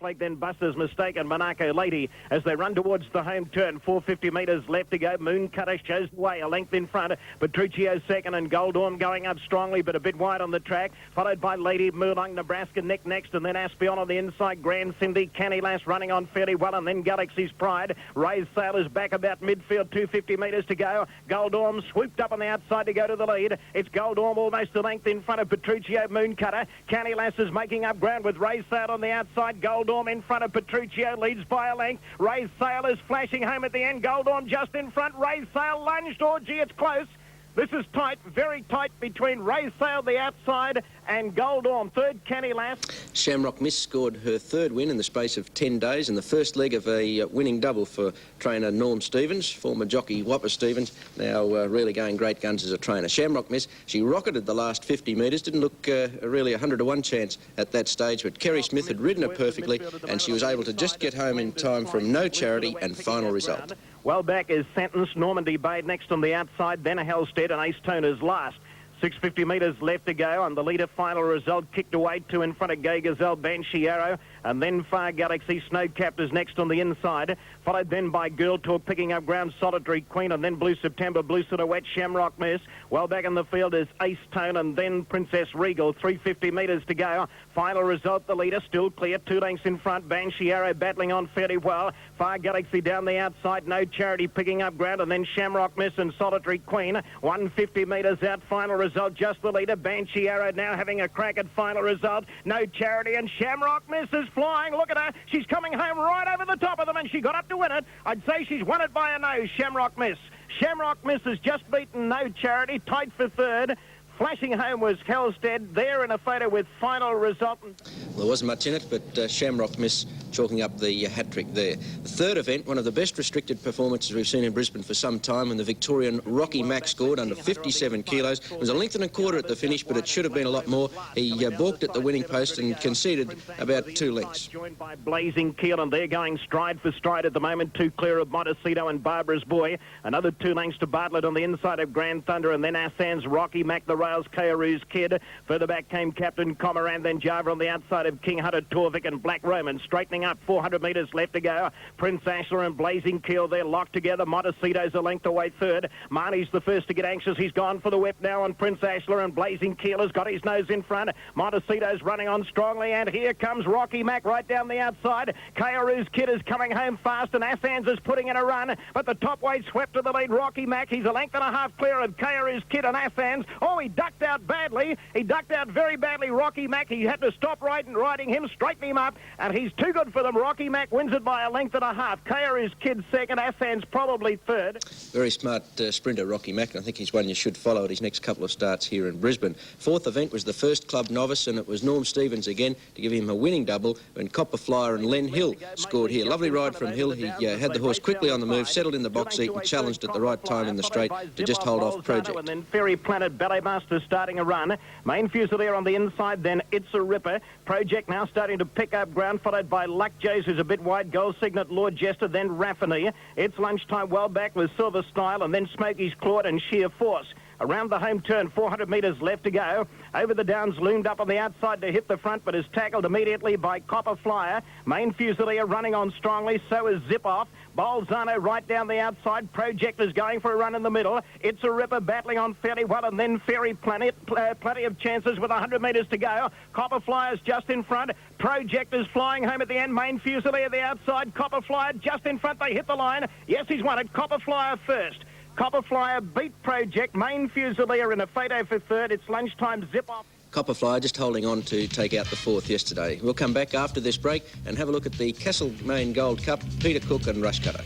leg, then Buster's Mistake and Monaco Lady as they run towards the home turn. 450 metres left to go. Mooncutter shows the way, a length in front. Petruccio second and Gold Orm going up strongly, but a bit wide on the track. Followed by Lady Murlong, Nebraska Nick next, and then Aspion on the inside. Grand Cindy, Canny Lass running on fairly well, and then Galaxy's Pride. Ray's Sail is back about midfield, 250 metres to go. Gold Orm swooped up on the outside to go to the lead. It's Gold Orm almost a length in front of Petruccio, Mooncutter. Canny Lass is making up ground with Ray's Sail on the outside. Gold Orm in front of Petruccio, leads by a length. Ray's Sail is flashing home at the end. Gold Orm just in front. Ray's Sail lunged. Oh, gee, it's close. This is tight, very tight between Ray's Sail, the outside, and Gold Orm. Third, Canny Lass. Shamrock Miss scored her third win in the space of 10 days in the first leg of a winning double for trainer Norm Stevens, former jockey Whimper Stevens, now really going great guns as a trainer. Shamrock Miss, she rocketed the last 50 metres, didn't look really 100 to 1 chance at that stage, but Kerry Smith had ridden her perfectly and she was able to just get home in time from No Charity and final result. Well back is Sentence, Normandy Bay next on the outside, then a Hellstead and Ace Toner's last. 650 metres left to go, and the leader final result kicked away, 2 in front of Gay Gazelle, Banshee Arrow, and then Far Galaxy, Snowcapped is next on the inside, followed then by Girl Talk, picking up ground, Solitary Queen, and then Blue September, Blue Silhouette, Shamrock Miss. Well back in the field is Ace Tone, and then Princess Regal, 350 metres to go. Final result, the leader still clear, 2 lengths in front, Banshee Arrow battling on fairly well, Far Galaxy down the outside, No Charity picking up ground, and then Shamrock Miss and Solitary Queen, 150 metres out, final result, just the leader, Banshee Arrow now having a crack at final result, No Charity, and Shamrock Miss is flying. Look at her, she's coming home right over the top of them, and she got up to win it. I'd say she's won it by a nose, Shamrock Miss. Shamrock Miss has just beaten No Charity, tied for third. Flashing home was Hellstead there in a photo with final result. Well, there wasn't much in it, but Shamrock Miss chalking up the hat-trick there. The third event, one of the best restricted performances we've seen in Brisbane for some time, and the Victorian Rocky Mack scored under 57 kilos. It was a length and a quarter at the finish, but it should have been a lot more. He balked at the winning post and conceded about 2 lengths. Joined by Blazing Keel, and they're going stride for stride at the moment. 2 clear of Montecito and Barbara's Boy. Another 2 lengths to Bartlett on the inside of Grand Thunder, and then Assan's Rocky Mack, the rails, Kayaru's Kid. Further back came Captain Comoran, then Java on the outside of King Hunter, Torvik and Black Roman. Straightening up, 400 metres left to go. Prince Ashler and Blazing Keel, they're locked together. Montecito's a length away third. Marnie's the first to get anxious. He's gone for the whip now on Prince Ashler, and Blazing Keel has got his nose in front. Montecito's running on strongly, and here comes Rocky Mack right down the outside. Kayaru's Kid is coming home fast, and Assan's is putting in a run, but the top weight swept to the lead. Rocky Mack, he's a length and a half clear of Kayaru's Kid and Assan's. Oh, he ducked out badly. He ducked out very badly, Rocky Mack. He had to stop riding him, straighten him up, and he's too good for them. Rocky Mack wins it by a length and a half. Kayaru's Kid second, Assan's probably third. Very smart sprinter, Rocky Mack, and I think he's one you should follow at his next couple of starts here in Brisbane. Fourth event was the first club novice, and it was Norm Stevens again to give him a winning double when Copper Flyer and Len Hill scored here. Lovely ride from Hill. He had the horse quickly on the move, settled in the box seat and challenged at the right time in the straight to just hold off Project. And then Fairy Planet Ballet Master starting a run. Main Fusilier on the inside, then It's a Ripper. Project now starting to pick up ground, followed by Luck Joes, who's a bit wide. Gold Signet, Lord Jester, then Raffinee. It's lunchtime well back with Silver Style, and then Smokey's Claude and Sheer Force. Around the home turn, 400 metres left to go. Over the downs, loomed up on the outside to hit the front, but is tackled immediately by Copper Flyer. Main Fusilier running on strongly, so is Zip Off. Bolzano right down the outside. Project is going for a run in the middle. It's a Ripper battling on fairly well, and then Fairy Planet. Plenty of chances with 100 metres to go. Copper Flyer's just in front. Project is flying home at the end. Main Fusilier the outside. Copper Flyer just in front. They hit the line. Yes, he's won it. Copper Flyer first. Copper Flyer beat Project. Main Fusilier in a photo for third. It's lunchtime. Zip Off. Copper Flyer just holding on to take out the fourth yesterday. We'll come back after this break and have a look at the Castlemaine Gold Cup, Peter Cook and Rushcutter.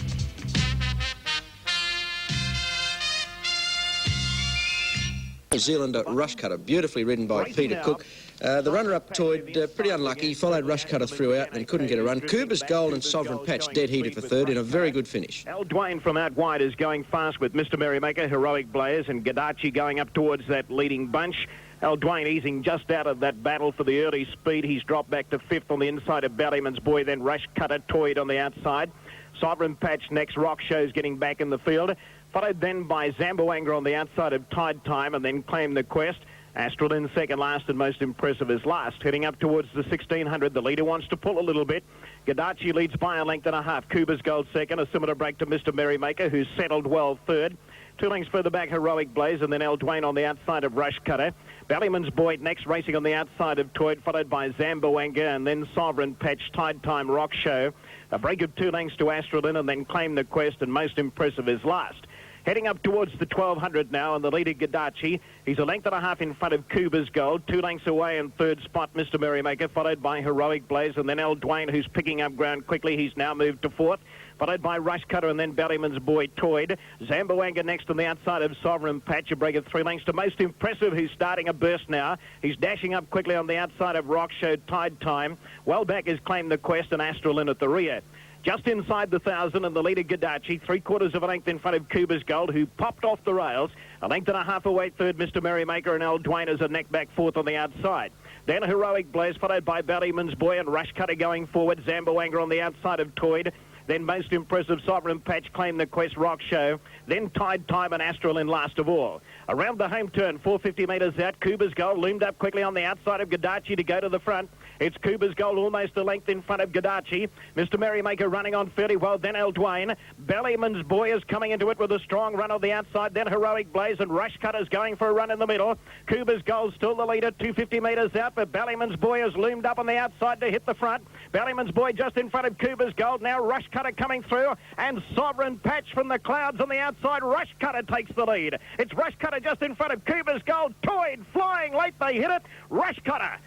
New Zealander Rushcutter, beautifully ridden by Peter Cook. The runner-up toyed pretty unlucky. He followed Rushcutter throughout and couldn't get a run. Cooper's Gold and Sovereign Patch dead heated for third in a very good finish. Al Dwayne from out wide is going fast with Mr. Merrymaker, Heroic Blaze, and Gadachi going up towards that leading bunch. Al Dwayne easing just out of that battle for the early speed. He's dropped back to fifth on the inside of Ballyman's Boy, then Rushcutter toyed on the outside. Sovereign Patch next, Rock Show's getting back in the field. Followed then by Zamboanga on the outside of Tide Time, and then Claim the Quest. Astral in second last, and most impressive is last. Heading up towards the 1600, the leader wants to pull a little bit. Gadachi leads by a length and a half. Cuba's Gold second, a similar break to Mr. Merrymaker, who's settled well third. 2 lengths further back, Heroic Blaze, and then El Dwayne on the outside of Rushcutter. Ballyman's Boyd next, racing on the outside of Toyd, followed by Zamboanga, and then Sovereign Patch, Tide Time Rock Show. A break of 2 lengths to Astralin, and then Claim the Quest, and most impressive is last. Heading up towards the 1200 now, and the leader, Gadachi. He's a length and a half in front of Cuba's Gold. 2 lengths away in third spot, Mr. Merrymaker, followed by Heroic Blaze, and then El Dwayne, who's picking up ground quickly. He's now moved to fourth, followed by Rushcutter, and then Ballyman's Boy, Toyd. Zamboanga next on the outside of Sovereign Patch, a break of 3 lengths to most impressive, who's starting a burst now. He's dashing up quickly on the outside of Rock Show, Tide Time. Well back is Claim the Quest, and Astralin at the rear. Just inside the 1,000, and the leader, Gadachi, 3/4 of a length in front of Cuba's Gold, who popped off the rails. A length and a half away third, Mr. Merrymaker, and El Dwayne is a neck back fourth on the outside. Then Heroic Blaze, followed by Ballyman's Boy and Rushcutter going forward. Zamboanga on the outside of Toyd. Then most impressive Sovereign Patch, Claim the Quest, Rock Show. Then Tide Time and Astral in last of all. Around the home turn, 450 metres out, Cuba's Gold loomed up quickly on the outside of Gadachi to go to the front. It's Cuba's Gold almost a length in front of Gadachi. Mr. Merrymaker running on fairly well, then El Dwayne. Ballyman's Boy is coming into it with a strong run on the outside, then Heroic Blaze, and Rushcutter's going for a run in the middle. Cuba's Gold still the leader, 250 metres out, but Ballyman's Boy has loomed up on the outside to hit the front. Ballyman's Boy just in front of Cuba's Gold. Now Rushcutter coming through, and Sovereign Patch from the clouds on the outside. Rushcutter takes the lead. It's Rushcutter just in front of Cuba's Gold. Toyd flying late, they hit it. Rushcutter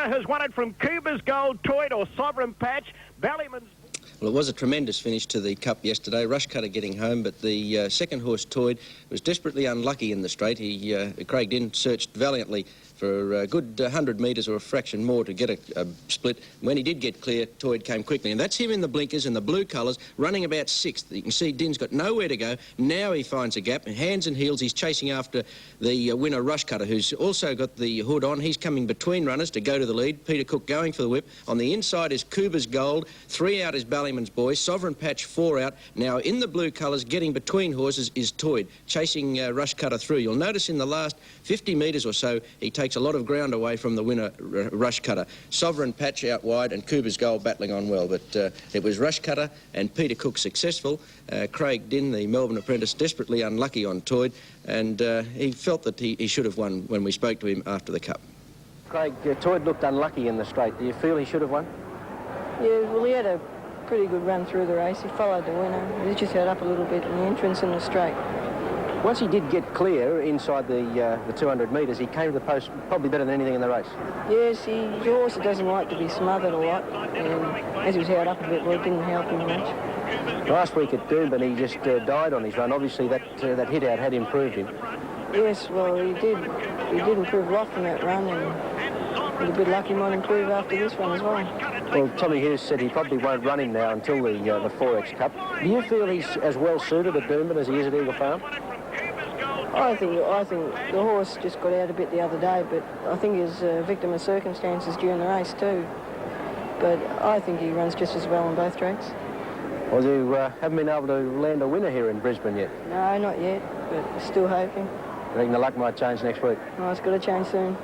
has won it from Cuba's Gold, Toyd or Sovereign Patch. Ballyman's... Well, it was a tremendous finish to the Cup yesterday. Rushcutter getting home, but the second horse, Toyd, was desperately unlucky in the straight. Craig Dinn searched valiantly for a good 100 metres or a fraction more to get a split. When he did get clear, Toyd came quickly. And that's him in the blinkers and the blue colours, running about sixth. You can see Dinn's got nowhere to go. Now he finds a gap. Hands and heels, he's chasing after the winner, Rushcutter, who's also got the hood on. He's coming between runners to go to the lead. Peter Cook going for the whip. On the inside is Cuba's Gold. 3 out is Ballyman's Boy. Sovereign Patch 4 out. Now in the blue colours, getting between horses, is Toyd, chasing Rushcutter through. You'll notice in the last 50 metres or so, he takes a lot of ground away from the winner, Rushcutter. Sovereign Patch out wide and Cuba's Gold battling on well, but it was Rushcutter and Peter Cook successful. Craig Dinn, the Melbourne apprentice, desperately unlucky on Toyd, and he felt that he should have won when we spoke to him after the Cup. Craig, Toyd looked unlucky in the straight. Do you feel he should have won? Yeah, well, he had a pretty good run through the race. He followed the winner. He just held up a little bit in the entrance in the straight. Once he did get clear inside the 200 metres, he came to the post probably better than anything in the race. Yes, he's a horse that doesn't like to be smothered a lot, and as he was held up a bit, well, it didn't help him much. Last week at Doomben, he just died on his run. Obviously, that hit out had improved him. Yes, well, he did improve a lot from that run, and with a bit lucky, he might improve after this one as well. Well, Tommy Hughes said he probably won't run him now until the 4X Cup. Do you feel he's as well suited at Doomben as he is at Eagle Farm? I think the horse just got out a bit the other day, but I think he's a victim of circumstances during the race too. But I think he runs just as well on both tracks. Well, you haven't been able to land a winner here in Brisbane yet? No, not yet, but still hoping. I think the luck might change next week. Oh, it's got to change soon.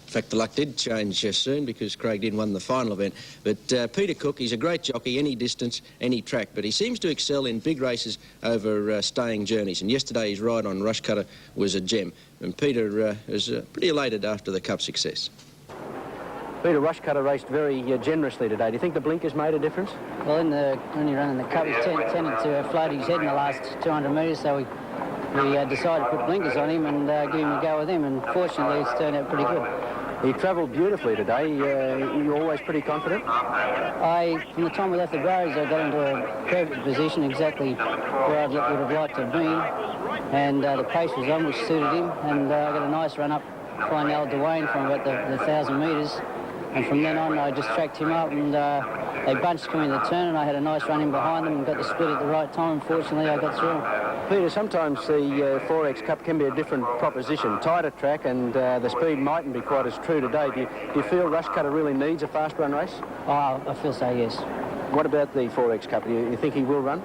In fact, the luck did change soon because Craig Dinn won the final event. But Peter Cook, he's a great jockey, any distance, any track, but he seems to excel in big races over staying journeys. And yesterday his ride on Rushcutter was a gem. And Peter was pretty elated after the Cup success. Peter, Rushcutter raced very generously today. Do you think the blinkers made a difference? Well, when he ran in the Cup, he tended to float his head in the last 200 metres, so we decided to put blinkers on him and give him a go with them, and fortunately it's turned out pretty good. He travelled beautifully today. You're always pretty confident? From the time we left the barriers, I got into a perfect position, exactly where I would have liked to have been, and the pace was on, which suited him, and I got a nice run up behind El Dwayne from about the 1,000 metres, and from then on I just tracked him up, and they bunched coming in the turn, and I had a nice run in behind them and got the split at the right time. Unfortunately, I got through. Peter, sometimes the 4X Cup can be a different proposition. Tighter track and the speed mightn't be quite as true today. Do you feel Rushcutter really needs a fast run race? Oh, I feel so, yes. What about the 4X Cup? Do you think he will run?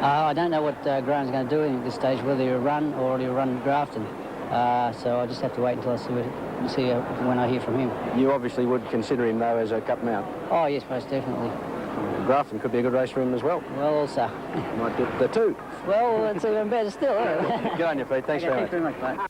I don't know what Graham's going to do at this stage, whether he'll run or he'll run Grafton. So I just have to wait until I see when I hear from him. You obviously would consider him, though, as a cup mount. Oh, yes, most definitely. Grafton could be a good race for him as well. Well, also. Might get the 2. Well, it's even better still, isn't it? Good on you, Pete. Thanks very much. Thanks very much, mate.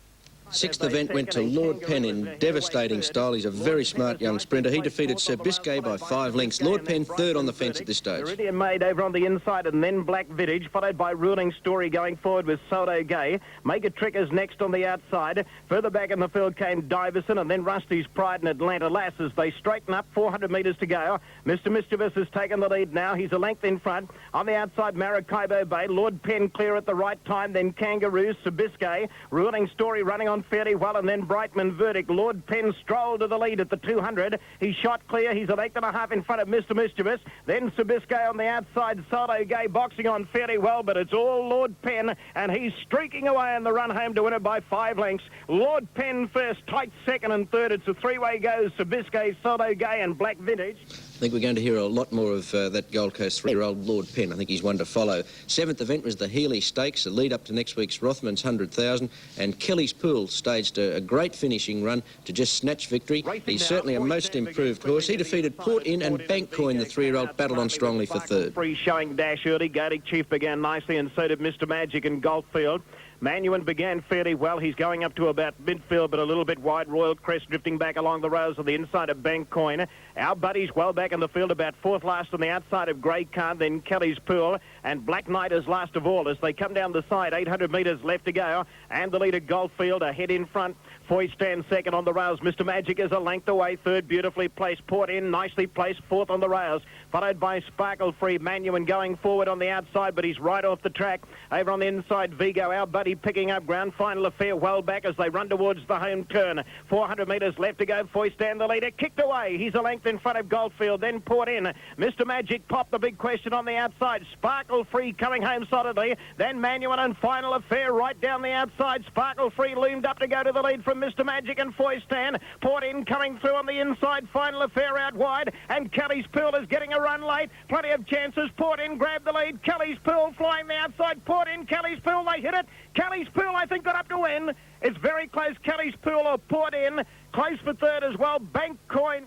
Sixth event went to Lord Penn in devastating style. He's a very smart young sprinter. He defeated Sir Biscay by 5 lengths. Lord Penn third on the fence at this stage. Iridium Maid over on the inside, and then Black Vintage, followed by Ruling Story going forward with Sodo Gay. Make It Trickers next on the outside. Further back in the field came Diverson, and then Rusty's Pride and Atlanta Lass as they straighten up. 400 metres to go. Mr. Mischievous has taken the lead now. He's a length in front. On the outside, Maracaibo Bay. Lord Penn clear at the right time. Then Kangaroos, Sir Biscay. Ruling Story running on fairly well, and then Brightman Verdict. Lord Penn strolled to the lead at the 200. He shot clear. He's a length and a half in front of Mr. Mischievous. Then Sir Biscay on the outside. Sodo Gay boxing on fairly well, but it's all Lord Penn, and he's streaking away in the run home to win it by 5 lengths. Lord Penn first, tight second and third. It's a 3-way goes. Sir Biscay, Sodo Gay and Black Vintage. I think we're going to hear a lot more of that Gold Coast 3-year-old Lord Penn. I think he's one to follow. 7th event was the Healy Stakes, a lead up to next week's Rothmans 100,000, and Kelly's Pool staged a great finishing run to just snatch victory. He's certainly a most improved horse. He defeated Port Inn and Bankcoin, the 3-year-old, battled on strongly for third. Free showing dash early. Gaelic Chief began nicely, and so did Mr. Magic and Goldfield. Manuin began fairly well. He's going up to about midfield, but a little bit wide. Royal Crest drifting back along the rails on the inside of Bankcoin. Our buddies well back in the field, about 4th last on the outside of Grey Khan, then Kelly's Pool, and Black Knight is last of all as they come down the side. 800 metres left to go, and the leader Goldfield ahead in front. Foy stands second on the rails. Mr. Magic is a length away. Third, beautifully placed. Port Inn, nicely placed. 4th on the rails, followed by Sparkle Free. Manuin going forward on the outside, but he's right off the track. Over on the inside, Vigo, our buddy, picking up ground. Final Affair well back as they run towards the home turn. 400 metres left to go. Foy stand the leader. Kicked away. He's a length in front of Goldfield. Then Port Inn. Mr. Magic popped the big question on the outside. Sparkle Free coming home solidly. Then Manuin and Final Affair right down the outside. Sparkle Free loomed up to go to the lead from Mr. Magic and Foy stand. Port Inn coming through on the inside. Final Affair out wide. And Kelly's Pool is getting a run late. Plenty of chances. Port Inn grabbed the lead. Kelly's Pool flying the outside. Port Inn, Kelly's Pool, they hit it. Kelly's Pool, I think, got up to win. It's very close. Kelly's Pool or Port Inn. Close for third as well. Bankcoin.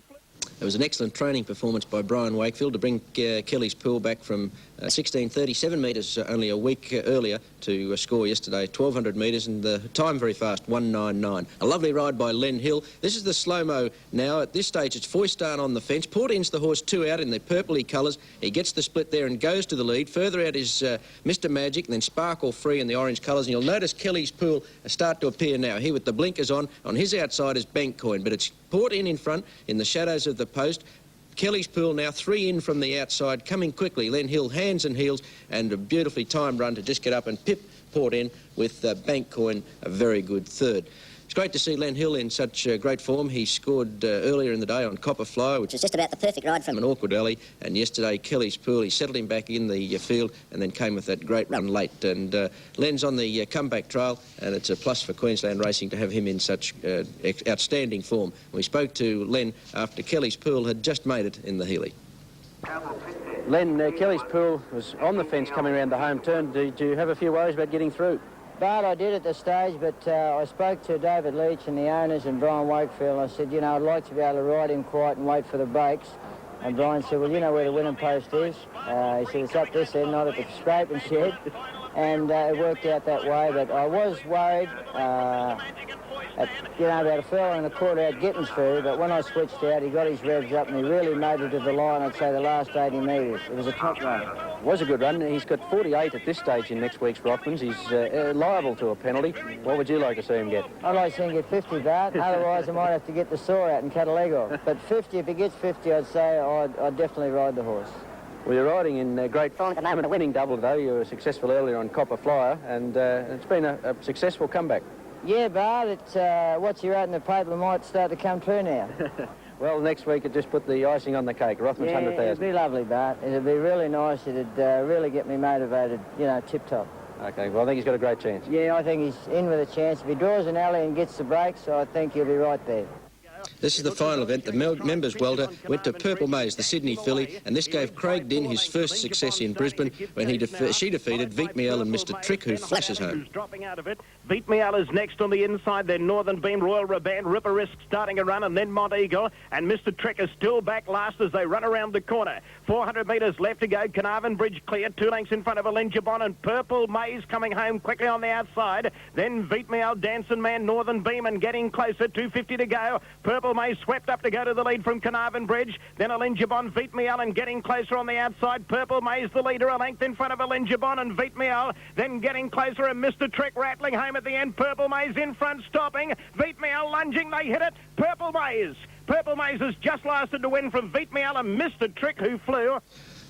It was an excellent training performance by Brian Wakefield to bring Kelly's Pool back from 1637 metres only a week earlier to score yesterday 1200 metres, and the time very fast, 1:99. A lovely ride by Len Hill. This is the slow-mo now. At this stage, it's Foystarn on the fence. Port Inn's the horse 2 out in the purpley colours. He gets the split there and goes to the lead. Further out is Mr. Magic, and then Sparkle Free in the orange colours. And you'll notice Kelly's Pool start to appear now. Here with the blinkers on his outside is Bankcoin, but it's Port in front in the shadows of the post. Kelly's Pool now 3 in from the outside, coming quickly. Len Hill, hands and heels, and a beautifully timed run to just get up and pip Port in with Bankcoin, a very good third. It's great to see Len Hill in such great form. He scored earlier in the day on Copper Flyer, which was just about the perfect ride from an awkward alley. And yesterday, Kelly's Pool, he settled him back in the field and then came with that great run late. And Len's on the comeback trail, and it's a plus for Queensland racing to have him in such outstanding form. We spoke to Len after Kelly's Pool had just made it in the Healy. Len, Kelly's Pool was on the fence coming around the home turn. Did you have a few worries about getting through? But I did at the stage, but I spoke to David Leach and the owners and Brian Wakefield, and I said, you know, I'd like to be able to ride him quiet and wait for the breaks. And Brian said, well, you know where the winning post is? He said, it's up this end, not at the scraping shed. And it worked out that way, but I was worried, about a furlong and a quarter out getting through, but when I switched out, he got his revs up and he really made it to the line, I'd say the last 80 metres. It was a top run. It was a good run. He's got 48 at this stage in next week's Rothmans. He's liable to a penalty. What would you like to see him get? I'd like to see him get 50, Bart. Otherwise, I might have to get the saw out and cut a leg off. But 50, if he gets 50, I'd say I'd definitely ride the horse. Well, you're riding in great form at the moment. A winning double, though. You were successful earlier on Copper Flyer, and it's been a successful comeback. Yeah, Bart, it's what you wrote in the paper might start to come true now. Well, next week it just put the icing on the cake. Rothmans 100,000. It'd be lovely, Bart. It'd be really nice. It'd really get me motivated, tip-top. OK, well, I think he's got a great chance. Yeah, I think he's in with a chance. If he draws an alley and gets the breaks, I think he'll be right there. This is the final event. The members' welter went to Purple Maze, the Sydney filly, and this gave Craig Dinn his first success in Brisbane when she defeated Vitmiel and Mr. Trick, who flashes home. Dropping out of it. Vitmiel is next on the inside, then Northern Beam, Royal Raban, Ripper Risk starting a run, and then Mont Eagle, and Mr. Trick is still back last as they run around the corner. 400 metres left to go. Carnarvon Bridge clear, 2 lengths in front of Alinjabon, and Purple Maze coming home quickly on the outside. Then Vitmiel, Dancing Man, Northern Beam, and getting closer, 250 to go. Purple Maze swept up to go to the lead from Carnarvon Bridge. Then Alinjabon, Vitmiel, and getting closer on the outside. Purple Maze the leader, a length in front of Alinjabon and Vitmiel. Then getting closer, and Mr. Trick rattling home at the end. Purple Maze in front, stopping. Vitmiel lunging, they hit it. Purple Maze. Purple Maze has just lasted to win from Vitmiel and Mr. Trick, who flew.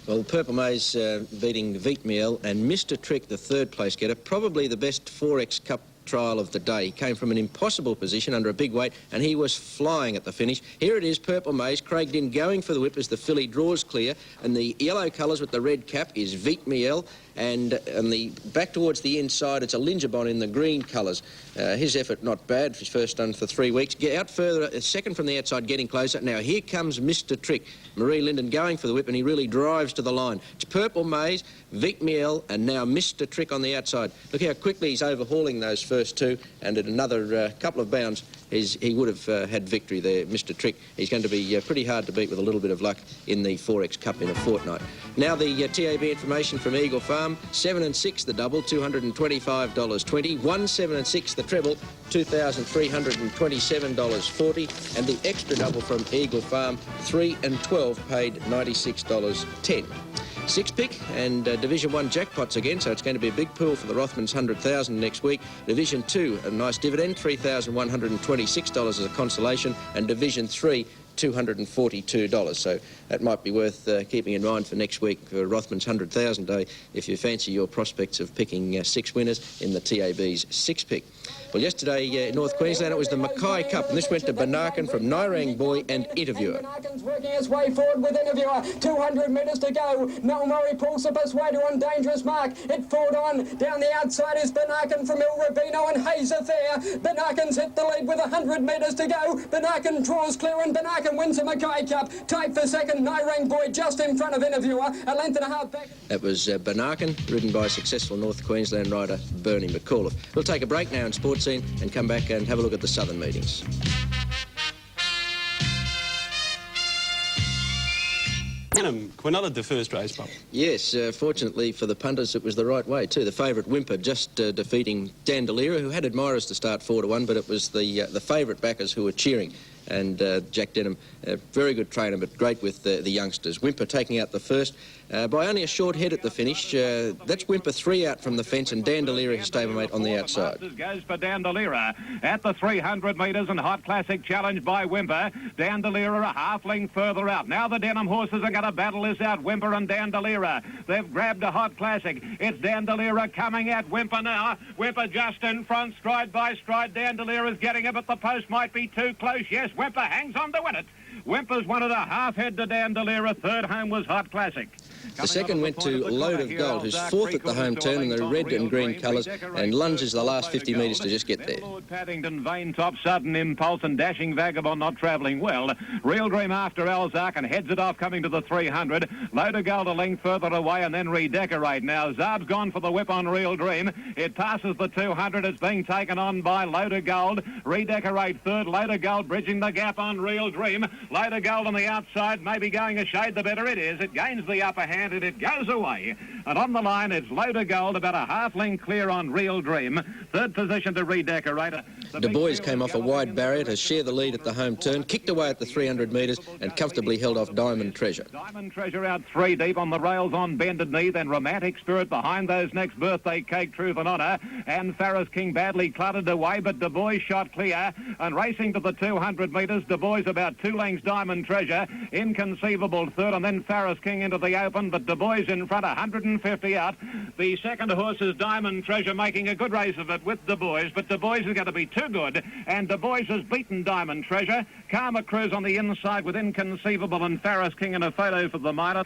Well, Purple Maze beating Vitmiel and Mr. Trick, the third place getter, probably the best 4X Cup trial of the day. He came from an impossible position under a big weight and he was flying at the finish. Here it is, Purple Maze, Craig Dinn going for the whip as the filly draws clear, and the yellow colours with the red cap is Vitmiel, and on the back towards the inside it's a Alinjabon in the green colours. His effort not bad, his first done for 3 weeks. Get out further, second from the outside, getting closer. Now here comes Mr. Trick, Marie Linden going for the whip, and he really drives to the line. It's Purple Maze, Vitmiel, and now Mr. Trick on the outside. Look how quickly he's overhauling those first two, and at another couple of bounds he would have had victory there, Mr. Trick. He's going to be pretty hard to beat with a little bit of luck in the 4X Cup in a fortnight. Now the TAB information from Eagle Farm. 7 and 6 the double, $225.20. 1, 7 and 6 the treble, $2,327.40. And the extra double from Eagle Farm, 3 and 12 paid $96.10. 6-pick and Division 1 jackpots again, so it's going to be a big pool for the Rothmans, 100,000 next week. Division 2, a nice dividend, $3,126 as a consolation, and Division 3, $242. So that might be worth keeping in mind for next week for Rothman's 100,000 day if you fancy your prospects of picking 6 winners in the TAB's 6-pick. Well, yesterday in North Queensland it was the Mackay Cup, and this went to Benarkin from Nairang Boy and Interviewer. Benarkin's working his way forward with Interviewer. 200 metres to go. Mel Murray pulls up his way to on dangerous mark. It forward on. Down the outside is Benarkin from Il Rubino and Hazer there. Benarkin's hit the lead with 100 metres to go. Benarkin draws clear and Benarkin wins the Mackay Cup. Tight for second, Nairang Boy just in front of Interviewer. A length and a half back. That was Benarkin, ridden by successful North Queensland rider Bernie McCall. We'll take a break now in Sports Scene and come back and have a look at the southern meetings. Quinella, the first race, Bob. Yes, fortunately for the punters, it was the right way too. The favourite Whimper just defeating Dandeliera, who had admirers to start 4-1, but it was the favourite backers who were cheering. And Jack Denham, a very good trainer, but great with the youngsters. Whimper taking out the first by only a short head at the finish. That's Whimper 3 out from the fence, and Dandeliera, his stablemate, on the outside. Goes for Dandeliera at the 300 metres, and Hot Classic challenged by Whimper. Dandeliera a half length further out. Now the Denham horses are going to battle this out, Whimper and Dandeliera. They've grabbed a Hot Classic. It's Dandeliera coming at Whimper now. Whimper just in front, stride by stride. Dandeliera's getting it, but the post might be too close. Yes, Whimper hangs on to win it. Whimper's won it a half head to Dandeliera. Third home was Hot Classic. The second went to Lode O Gold, who's fourth at the home turn in the red and green colours, and lunges the last 50 metres to just get there. Lord Paddington, Vain Top, Sudden Impulse, and Dashing Vagabond not travelling well. Real Dream after Alzark and heads it off coming to the 300. Lode O Gold a length further away and then Redecorate. Now Zab's gone for the whip on Real Dream. It passes the 200. It's being taken on by Lode O Gold. Redecorate third. Lode O Gold bridging the gap on Real Dream. Lode O Gold on the outside, maybe going a shade the better. It is. It gains the upper hand and it goes away. And on the line, it's Lode O Gold, about a half length clear on Real Dream. Third position to Redecorate. Deboys came off a wide barrier to share the lead at the home turn, kicked away at the 300 metres and comfortably held off Diamond Treasure. Diamond Treasure out 3 deep on the rails on Bended Knee, then Romantic Spirit behind those next, Birthday Cake, Truth and Honour, and Farris King badly cluttered away, but Deboys shot clear, and racing to the 200 metres, Deboys about 2 lengths Diamond Treasure, Inconceivable third, and then Farris King into the open, but Deboys in front, 150 out. The second horse is Diamond Treasure, making a good race of it with Deboys, but Deboys is going to be too good, and Deboys has beaten Diamond Treasure. Karma Cruise on the inside with Inconceivable and Farris King in a photo for the minor.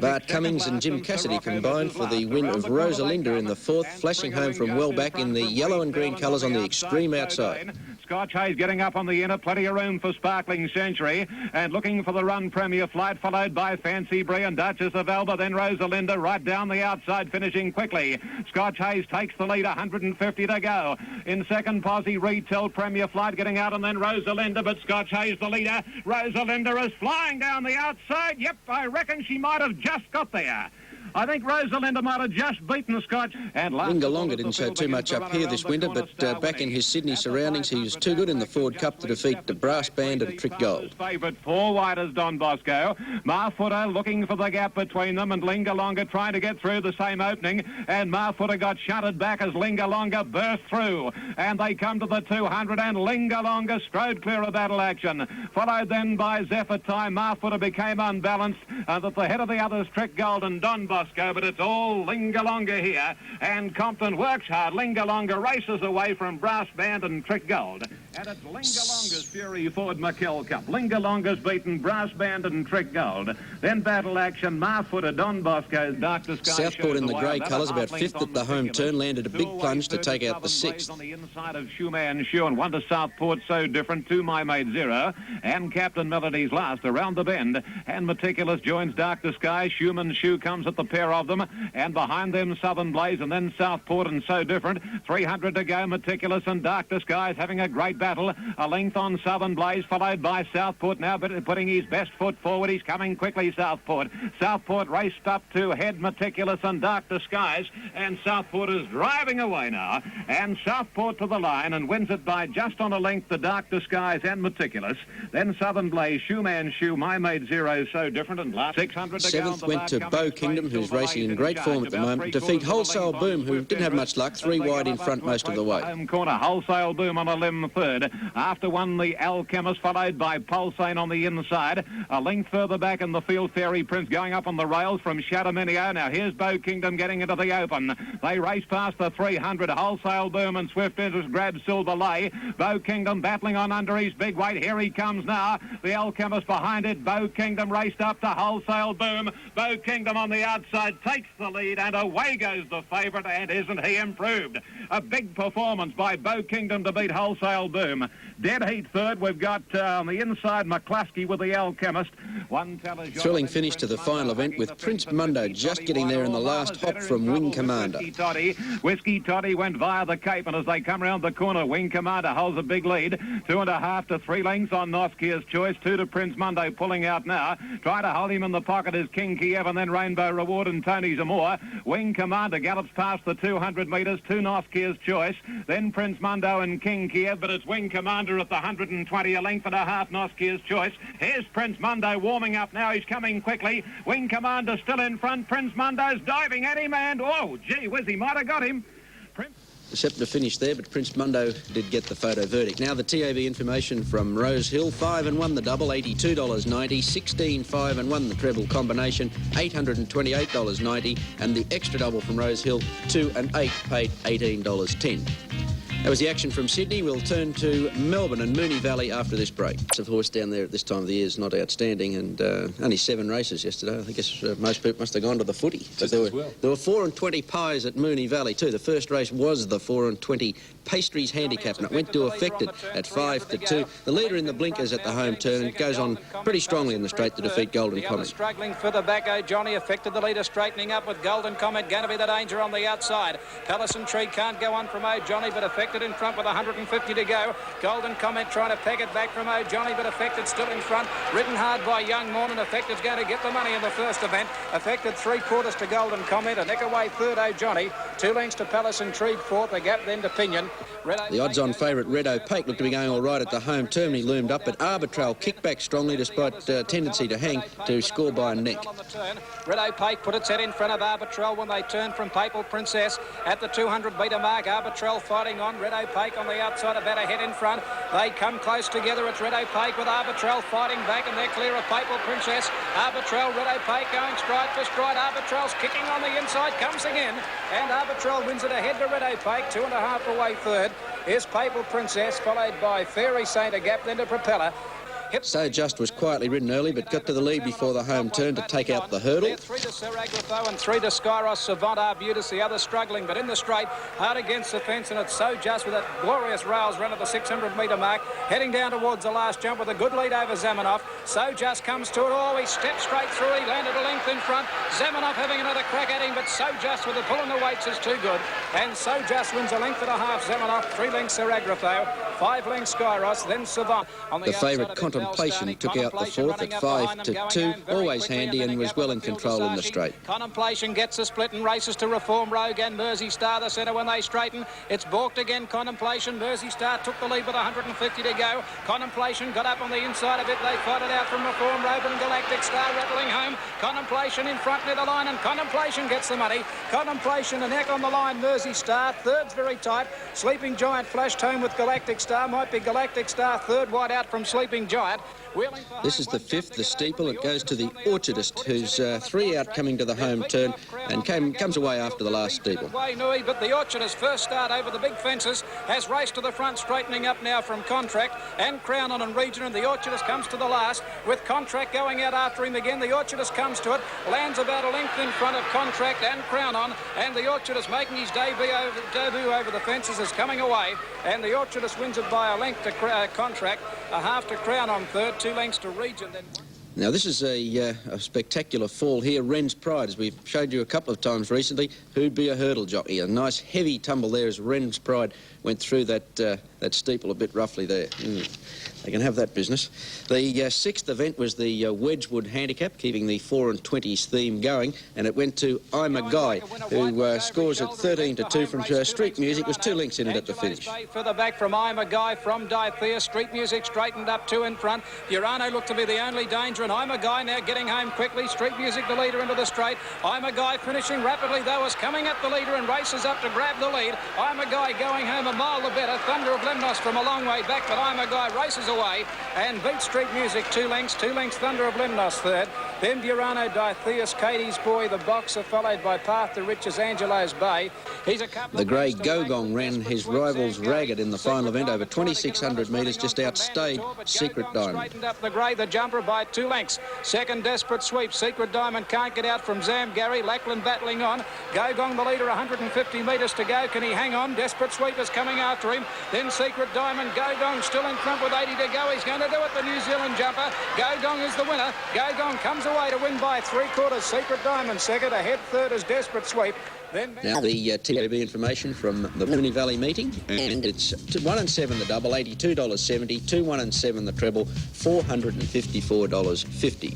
Bart Cummings and Jim Cassidy combined for the win of Rosa Linda in the fourth, flashing home from well back in the yellow and green colours on the extreme outside. Scotch Hayes getting up on the inner, plenty of room for Sparkling Century, and looking for the run Premier Flight, followed by Fancy Bree and Duchess of Alba, then Rosa Linda right down the outside, finishing quickly. Scotch Hayes takes the lead, 150 to go. In second, Posse Retail, Premier Flight getting out, and then Rosa Linda, but Scotch Hayes the leader. Rosa Linda is flying down the outside. Yep, I reckon she might have just got there. I think Rosa Linda might have just beaten Scotch. And Longa didn't show too much up here this winter, but back in his Sydney surroundings, he was too good in the Ford Cup to defeat the Brass Band and Trick Gold. Favourite 4 wide is Don Bosco. Marfooter looking for the gap between them, and Longa trying to get through the same opening, and Marfooter got shunted back as Longa burst through, and they come to the 200, and Longa strode clear of battle action, followed then by Zephyr Time. Marfooter became unbalanced, and at the head of the others Trick Gold and Don Bosco. But it's all Longa here, and Compton works hard. Longa races away from Brass Band and Trick Gold, and it's Longa's Fury Ford McKell Cup. Longa's beaten Brass Band and Trick Gold. Then battle action, Marfooter, Don Bosco's Darker Sky. Southport in the grey colours, about 5th at the home turn, landed a big plunge to take out the 6th. On the inside of Shoeman Shoe, and 1 to Southport, So Different, 2 My Made 0, and Captain Melody's last around the bend, and Meticulous joins Darker Sky. Shoeman Shoe comes at the pair of them, and behind them Southern Blaze, and then Southport and So Different. 300 to go. Meticulous and Darker Skies having a great battle. A length on Southern Blaze, followed by Southport now, but putting his best foot forward. He's coming quickly, Southport. Southport raced up to head Meticulous and Darker Skies, and Southport is driving away now, and Southport to the line and wins it by just on a length to Darker Skies and Meticulous. Then Southern Blaze, Shoeman Shoe, My Made 0, So Different, and last 600 to go. 7th went to Beau Kingdom, who's racing in great form at the moment, defeat Wholesale Boom, who didn't have much luck, 3 wide in front most of the way. Home corner, Wholesale Boom on a limb 3rd. After one, the Alchemist, followed by Pulsane on the inside. A length further back in the field, Fairy Prince going up on the rails from Shadaminio. Now here's Beau Kingdom getting into the open. They race past the 300. Wholesale Boom and Swift Interest grab Silver Lay. Beau Kingdom battling on under his big weight. Here he comes now. The Alchemist behind it. Beau Kingdom raced up to Wholesale Boom. Beau Kingdom on the outside takes the lead, and away goes the favourite, and isn't he improved? A big performance by Beau Kingdom to beat Wholesale Boom. Dead heat 3rd, we've got on the inside McCluskey with the Alchemist. Thrilling finish to the final event with Prince Mundo just getting there in the last hop from Wing Commander. Whiskey Toddy went via the Cape, and as they come round the corner, Wing Commander holds a big lead. 2.5 to 3 lengths on Noskia's Choice. 2 to Prince Mundo, pulling out now. Trying to hold him in the pocket is King Kiev, and then Rainbow Reward and Tony Zamora. Wing Commander gallops past the 200 metres to Noskia's Choice. Then Prince Mundo and King Kiev, but it's Wing Commander at the 120, a length and a half Noskia's Choice. Here's Prince Mundo warming up now. He's coming quickly. Wing Commander still in front. Prince Mundo's diving at him, and oh, gee whiz, he might have got him. Deceptive finish there, but Prince Mundo did get the photo verdict. Now the TAB information from Rose Hill. 5 and 1 the double, $82.90. 16, 5 and 1 the treble combination, $828.90. And the extra double from Rose Hill, 2 and 8, paid $18.10. That was the action from Sydney. We'll turn to Melbourne and Moonee Valley after this break. The horse down there at this time of the year is not outstanding, and only 7 races yesterday. I guess most people must have gone to the footy. But there were 4 and 20 pies at Moonee Valley too. The first race was the 4 and 20 Pastries Handicap, and it went to Affected at 5 to 2. The leader in the blinkers at the home turn goes on pretty strongly in the straight to defeat Golden Comet. Struggling further back, Johnny Affected, the leader straightening up with Golden Comet, going to be the danger on the outside. Palace and Tree can't go on from Johnny, but Affected in front with 150 to go. Golden Comet trying to peg it back from Johnny, but Affected still in front. Ridden hard by Young Morn, and Affected's going to get the money in the first event. Affected 3/4 to Golden Comet, a neck away 3rd, Johnny. 2 lengths to Palace and Tree 4th, a gap then to Pinion. The odds-on favourite Red Opaque looked to be going all right at the home turn. He loomed up, but Arbitral kicked back strongly despite tendency to hang to score by a neck. Red Opaque put its head in front of Arbitral when they turned from Papal Princess at the 200-metre mark. Arbitral fighting on. Red Opaque on the outside, about a head in front. They come close together. It's Red Opaque with Arbitral fighting back, and they're clear of Papal Princess. Arbitral, Red Opaque going stride for stride. Arbitral's kicking on the inside, comes again, and Arbitral wins it ahead to Red Opaque. 2.5 away 3rd. Here's Papal Princess, followed by Fairy Saint, a gap then to Propeller. So Just was quietly ridden early, but got to the lead before the home turn to take out the hurdle. 3 to Sir Agrafo and 3 to Skyros Savant Arbutus, the other struggling, but in the straight, hard against the fence, and it's So Just with that glorious rails run at the 600-metre mark, heading down towards the last jump with a good lead over Zamenhof. So Just comes to it. Oh, he stepped straight through. He landed a length in front. Zamenhof having another crack at him, but So Just with the pull in the weights is too good. And So Just wins a length and a half. Zamenhof, 3 lengths Sir Agrafo, 5 lengths Skyros, then Savant. The favourite Contemplation took out the fourth at 5 to 2, always handy and was well in control in the straight. Contemplation gets a split and races to Reform Rogue and Mersey Star, the centre when they straighten. It's balked again, Contemplation. Mersey Star took the lead with 150 to go. Contemplation got up on the inside of it. They fight it out from Reform Rogue and Galactic Star rattling home. Contemplation in front near the line, and Contemplation gets the money. Contemplation a neck on the line, Mersey Star. Third's very tight. Sleeping Giant flashed home with Galactic Star. Might be Galactic Star third wide out from Sleeping Giant. This is the fifth, the steeple. It goes to the Orchardist, who's 3 out coming to the home turn and comes away after the last steeple. But the Orchardist first start over the big fences has raced to the front, straightening up now from Contract and Crown On and Region, and the Orchardist comes to the last with Contract going out after him again. The Orchardist comes to it, lands about a length in front of Contract and Crown On, and the Orchardist making his debut over the fences is coming away, and the Orchardist wins it by a length to Contract, a half to Crown On third, 2 lengths to Region. Now, this is a spectacular fall here. Wren's Pride, as we've showed you a couple of times recently, who'd be a hurdle jockey. A nice heavy tumble there as Wren's Pride went through that steeple a bit roughly there. They can have that business. The sixth event was the Wedgwood Handicap, keeping the 4 and 20s theme going, and it went to Imaguy, who scores at 13 to 2 from Street Music. Was 2 lengths in it at the finish. Further back from Imaguy, from Dithea. Street Music straightened up 2 in front. Urano looked to be the only danger, and Imaguy now getting home quickly. Street Music the leader into the straight. Imaguy finishing rapidly though, is coming at the leader and races up to grab the lead. Imaguy going home a mile the better. Thunder of Lemnos from a long way back, but Imaguy races away and beats Street Music 2 lengths. 2 lengths Thunder of Lemnos third. Then Burano, Dithea, Katie's Boy, the Boxer, followed by Path to Riches, Angelo's Bay. He's a couple the grey Gogong ran his rivals ragged in the final event over 2,600 metres, just outstayed Secret Diamond. Straightened up the grey, the jumper by 2 lengths. Second Desperate Sweep. Secret Diamond can't get out from Zam Gary. Lackland battling on. Gogong the leader, 150 metres to go. Can he hang on? Desperate Sweep is coming after him. Then Secret Diamond. Gogong still in front with 80 to go. He's going to do it, the New Zealand jumper. Gogong is the winner. Gogong comes away to win by 3/4. Secret Diamond second. Ahead third is Desperate Sweep. Now the TAB information from the Moonee Valley meeting, and it's 1 and 7 the double, $82.70, 2, 1 and 7 the treble, $454.50.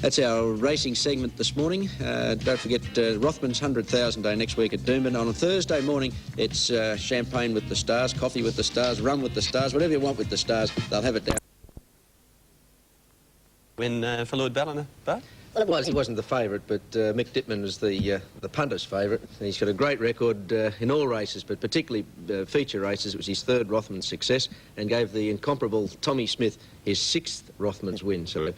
That's our racing segment this morning. Don't forget Rothman's 100,000 Day next week at Doomben. On a Thursday morning, it's champagne with the stars, coffee with the stars, rum with the stars, whatever you want with the stars, they'll have it down. When for Lord Ballina, but? Well, he wasn't the favourite, but Mick Dittman was the punter's favourite. He's got a great record in all races, but particularly feature races. It was his 3rd Rothmans success and gave the incomparable Tommy Smith his 6th Rothmans win. So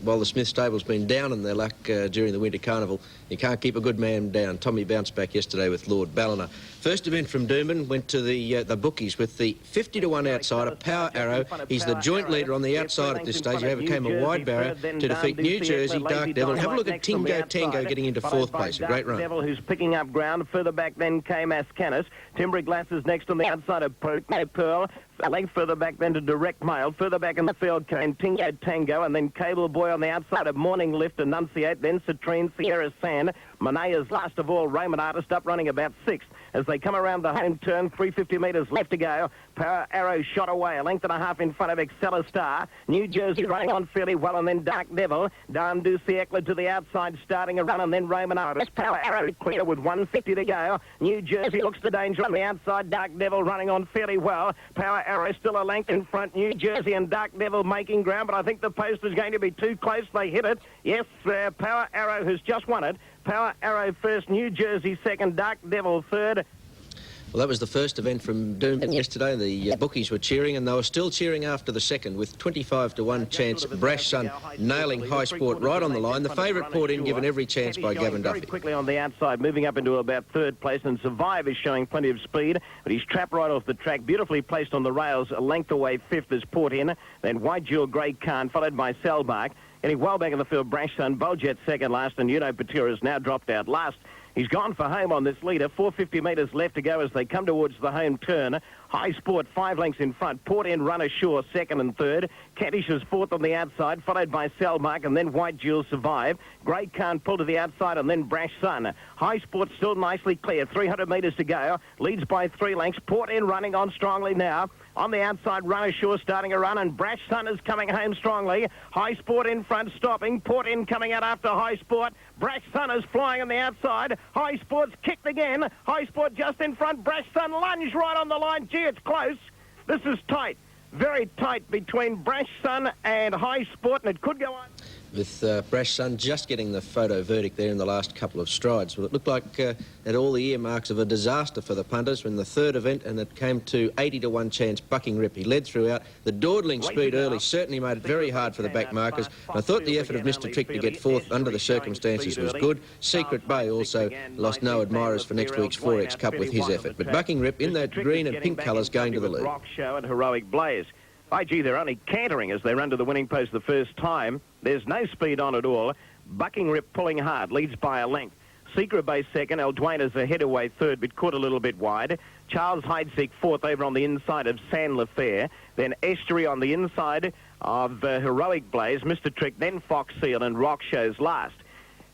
while the Smith stable's been down in their luck during the Winter Carnival, you can't keep a good man down. Tommy bounced back yesterday with Lord Ballina. First event from Doomben went to the bookies with the 50 to 1 outsider, Power Arrow. He's the joint leader on the outside at this stage. He overcame a wide barrier to defeat New Jersey, Dark Devil. Have a look at Tingo Tango getting into 4th place. A great run. Devil, who's picking up ground. Further back then came Ascanis. Timbry Glasses next on the outside of Pearl. A length further back then to Direct Mail. Further back in the field came Tingo Tango, and then Cable Boy on the outside of Morning Lift, Enunciate, then Citrine, Sierra Sand. Manea's last of all, Raymond Artist up running about 6th. As they come around the home turn, 350 metres left to go. Power Arrow shot away, a length and a half in front of Excella Star. New Jersey running on fairly well, and then Dark Devil. Dan Du Siècle to the outside, starting a run, and then Raymond Artist. Power Arrow clear with 150 to go. New Jersey looks the danger on the outside. Dark Devil running on fairly well. Power Arrow still a length in front. New Jersey and Dark Devil making ground, but I think the post is going to be too close. They hit it. Yes, Power Arrow has just won it. Power Arrow first, New Jersey second, Dark Devil third. Well, that was the first event from Doom yesterday. The bookies were cheering, and they were still cheering after the second, with 25-1 chance. Brash Sun nailing High Sport right on the line. The favourite poured in, given every chance by Gavin Duffy. Very quickly on the outside, moving up into about third place, and Survive is showing plenty of speed, but he's trapped right off the track, beautifully placed on the rails, a length away fifth is Port In, then White Jewel, Grey Khan, followed by Selbark. Getting well back in the field, Brash Sun, Buljet second last, and Patira has now dropped out last. He's gone for home on this leader. 450 metres left to go as they come towards the home turn. High Sport 5 lengths in front. Port In, Runner Shore second and third. Kentish is fourth on the outside, followed by Selmark and then White Jewel Survive. Grey Khan pull to the outside and then Brash Sun. High Sport still nicely clear. 300 metres to go. Leads by 3 lengths. Port In running on strongly now. On the outside, Runner Shore starting a run, and Brash Sun is coming home strongly. High Sport in front, stopping. Port In coming out after High Sport. Brash Sun is flying on the outside. High Sport's kicked again. High Sport just in front. Brash Sun lunge right on the line. Gee, it's close. This is tight. Very tight between Brash Sun and High Sport, and it could go on. With Brash Sun just getting the photo verdict there in the last couple of strides. Well, it looked like at all the earmarks of a disaster for the punters when the third event, and it came to 80-1 chance Bucking Rip. He led throughout. The dawdling speed early certainly made it very hard for the back markers. I thought the effort of Mr. Trick to get fourth under the circumstances was good. Secret Bay also lost no admirers for next week's 4X Cup with his effort. But Bucking Rip in that green and pink colours going to the lead. Rock Show and Heroic Blaze. By gee, they're only cantering as they run to the winning post the first time. There's no speed on at all. Bucking Rip pulling hard, leads by a length. Secret Bay second, Elduena's ahead away third, but caught a little bit wide. Charles Heidsieck fourth over on the inside of San Lafair. Then Estuary on the inside of Heroic Blaze, Mr. Trick, then Fox Seal and Rock Show's last.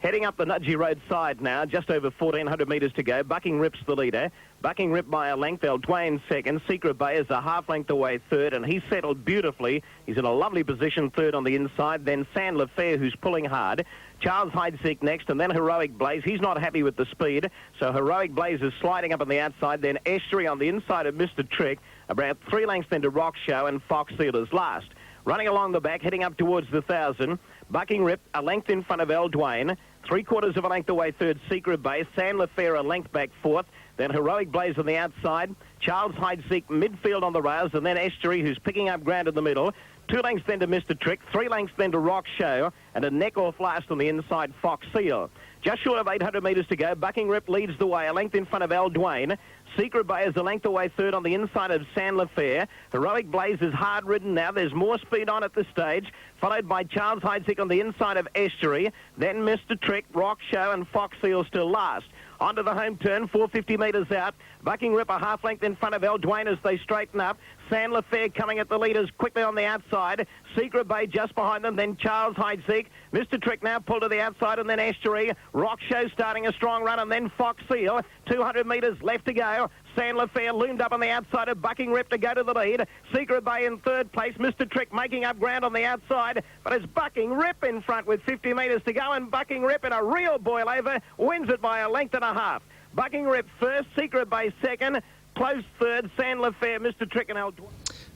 Heading up the Nudgee Road side now, just over 1,400 metres to go. Bucking Rip's the leader. Bucking Rip by a length. Elduena second. Secret Bay is a half length away third, and he's settled beautifully. He's in a lovely position third on the inside. Then San Lafair, who's pulling hard. Charles Heidsieck next, and then Heroic Blaze. He's not happy with the speed, so Heroic Blaze is sliding up on the outside. Then Estuary on the inside of Mr. Trick. About 3 lengths then to Rock Show, and Fox Seal is last. Running along the back, heading up towards the 1,000. Bucking Rip, a length in front of Elduena. 3/4 of a length away third, Secret Bay. San Lafair a length back fourth. Then Heroic Blaze on the outside. Charles Heidsieck midfield on the rails. And then Estuary, who's picking up ground in the middle. 2 lengths then to Mr. Trick. 3 lengths then to Rock Show. And a neck off last on the inside, Fox Seal. Just short of 800 metres to go. Bucking Rip leads the way, a length in front of Elduena. Secret Bay is a length away third on the inside of San Lafair. Heroic Blaze is hard-ridden now. There's more speed on at this stage, followed by Charles Heidsieck on the inside of Estuary. Then Mr. Trick, Rock Show, and Fox Seal still last. Onto the home turn, 450 metres out. Bucking Rip a half length in front of Elduena as they straighten up. San Lafair coming at the leaders quickly on the outside. Secret Bay just behind them, then Charles Heidsieck. Mr. Trick now pulled to the outside, and then Estuary. Rock Show starting a strong run, and then Fox Seal. 200 metres left to go. San Lafair loomed up on the outside of Bucking Rip to go to the lead. Secret Bay in third place. Mr. Trick making up ground on the outside, but it's Bucking Rip in front with 50 metres to go, and Bucking Rip in a real boil over wins it by a length and a half. Bucking Rip first, Secret Bay second, close third, San Lafair, Mr. Trick and Elduena.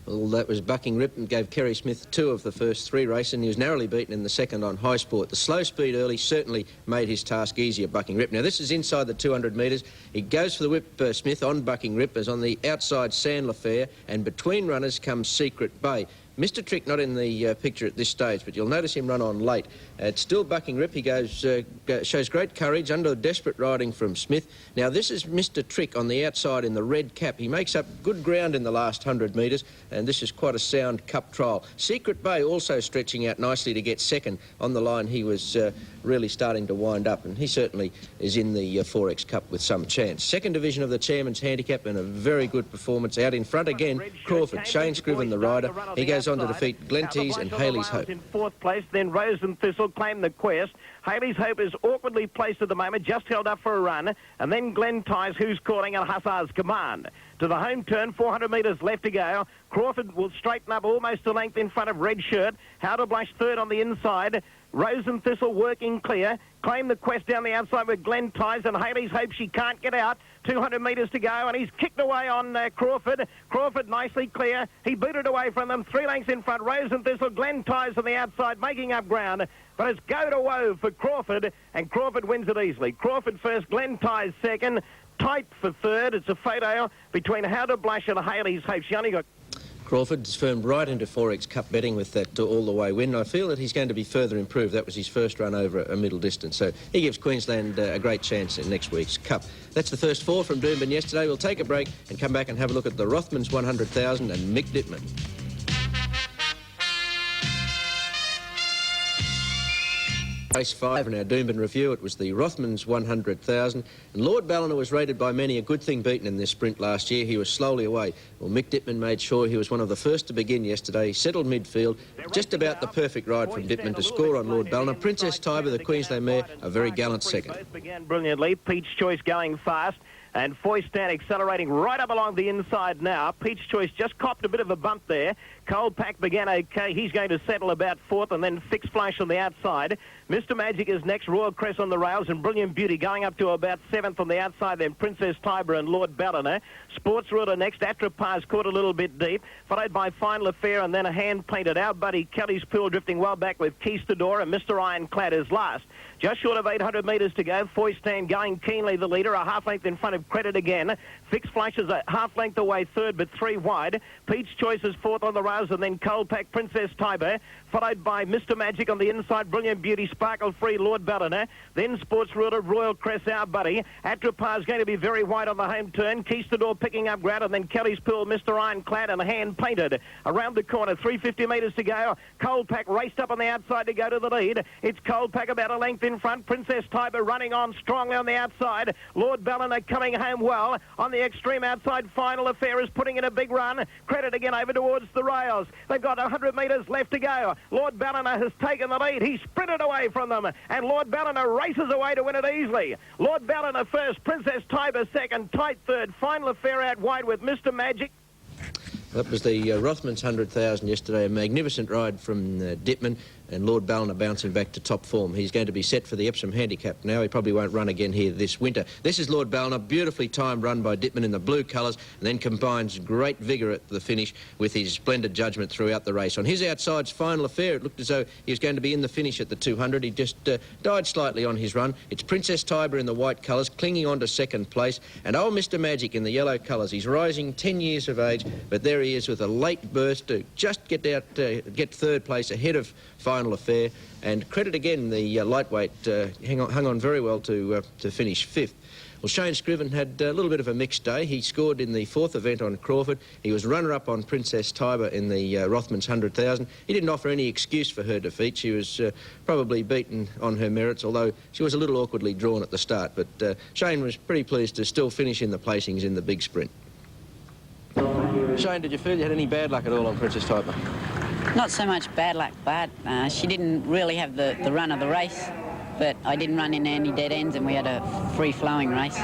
Well, that was Bucking Rip and gave Kerry Smith 2 of the first 3 races, and he was narrowly beaten in the second on High Sport. The slow speed early certainly made his task easier, Bucking Rip. Now, this is inside the 200 metres. He goes for the whip, Smith, on Bucking Rip, as on the outside San Lafair, and between runners comes Secret Bay. Mr. Trick not in the picture at this stage, but you'll notice him run on late. It's still Bucking Rip. He shows great courage under desperate riding from Smith. Now, this is Mr. Trick on the outside in the red cap. He makes up good ground in the last 100 metres, and this is quite a sound cup trial. Secret Bay also stretching out nicely to get second. On the line, he was really starting to wind up, and he certainly is in the 4X Cup with some chance. Second division of the Chairman's Handicap, and a very good performance. Out in front again, Crawford. Shane Scriven, the rider. He goes on to defeat Glentease and Healy's Hope. In fourth place, then Rose and Thistle claim the quest. Healy's Hope is awkwardly placed at the moment, just held up for a run. And then Glentease, who's calling a Hussar's Command. To the home turn, 400 metres left to go. Crawford will straighten up almost a length in front of Red Shirt. How to Blush third on the inside. Rose and Thistle working clear. Claim the quest down the outside with Glentease, and Healy's Hope she can't get out. 200 metres to go, and he's kicked away on Crawford. Crawford nicely clear. He booted away from them. 3 lengths in front. Rose and Thistle, Glentease on the outside, making up ground. But it's go to woe for Crawford, and Crawford wins it easily. Crawford first, Glentease second. tight for third. It's a photo between How to Blush and Healy's Hope. She only got... Crawford's firmed right into 4X Cup betting with that all-the-way win. I feel that he's going to be further improved. That was his first run over a middle distance. So he gives Queensland a great chance in next week's Cup. That's the first four from Doomben yesterday. We'll take a break and come back and have a look at the Rothmans 100,000 and Mick Dittman. Race 5 in our Doomben review, it was the Rothmans 100,000, and Lord Ballina was rated by many a good thing beaten in this sprint last year. He was slowly away. Well, Mick Dittman made sure he was one of the first to begin yesterday. He settled midfield, just about the perfect ride from Dittman to score on Lord Ballina. Princess Tiber, the Queensland mare, a very gallant second. Both began brilliantly. Peach Choice going fast. And Foystan accelerating right up along the inside now. Peach Choice just copped a bit of a bump there. Cold Pack began okay. He's going to settle about fourth, and then Fixed Flash on the outside. Mr. Magic is next. Royal Crest on the rails, and Brilliant Beauty going up to about seventh on the outside. Then Princess Tiber and Lord Ballina. Sports Ruler next. Atropars caught a little bit deep, followed by Final Affair, and then a hand painted. Our buddy Kelly's Pool drifting well back with Keystador, and Mr. Ironclad is last. Just short of 800 metres to go. Foystan going keenly the leader, a half length in front of Credit again. Fixed Flash is a half length away third, but 3 wide. Peach Choice is fourth on the rails, and then Cold Pack, Princess Tiber, followed by Mr. Magic on the inside. Brilliant Beauty, Sparkle Free, Lord Ballina. Then Sports Ruler, Royal Crest, our buddy. Atropar is going to be very wide on the home turn. Keystador picking up ground, and then Kelly's Pool, Mr. Ironclad, and Hand Painted. Around the corner, 350 metres to go. Cold Pack raced up on the outside to go to the lead. It's Cold Pack about a length in front. Princess Tiber running on strongly on the outside. Lord Ballina coming home well. On the extreme outside, Final Affair is putting in a big run. Credit again over towards the rails. They've got 100 metres left to go. Lord Ballina has taken the lead. He sprinted away from them, and Lord Ballina races away to win it easily. Lord Ballina first, Princess Tiber second, tight third. Final Affair out wide with Mr. Magic. That was the Rothmans 100,000 yesterday. A magnificent ride from Dittman, and Lord Ballina bouncing back to top form. He's going to be set for the Epsom Handicap now. He probably won't run again here this winter. This is Lord Ballina, beautifully timed run by Dittman in the blue colours, and then combines great vigour at the finish with his splendid judgment throughout the race. On his outside's Final Affair, it looked as though he was going to be in the finish at the 200. He just died slightly on his run. It's Princess Tiber in the white colours, clinging on to second place, and old Mr. Magic in the yellow colours. He's rising 10 years of age, but there he is with a late burst to just get third place ahead of Final Affair. And Credit again, the lightweight, hung on very well to finish fifth. Well, Shane Scriven had a little bit of a mixed day. He scored in the fourth event on Crawford. He was runner-up on Princess Tiber in the Rothmans 100,000. He didn't offer any excuse for her defeat. She was probably beaten on her merits, although she was a little awkwardly drawn at the start. But Shane was pretty pleased to still finish in the placings in the big sprint. Shane, did you feel you had any bad luck at all on Princess Tiber? Not so much bad luck, but she didn't really have the run of the race. But I didn't run in any dead ends, and we had a free-flowing race.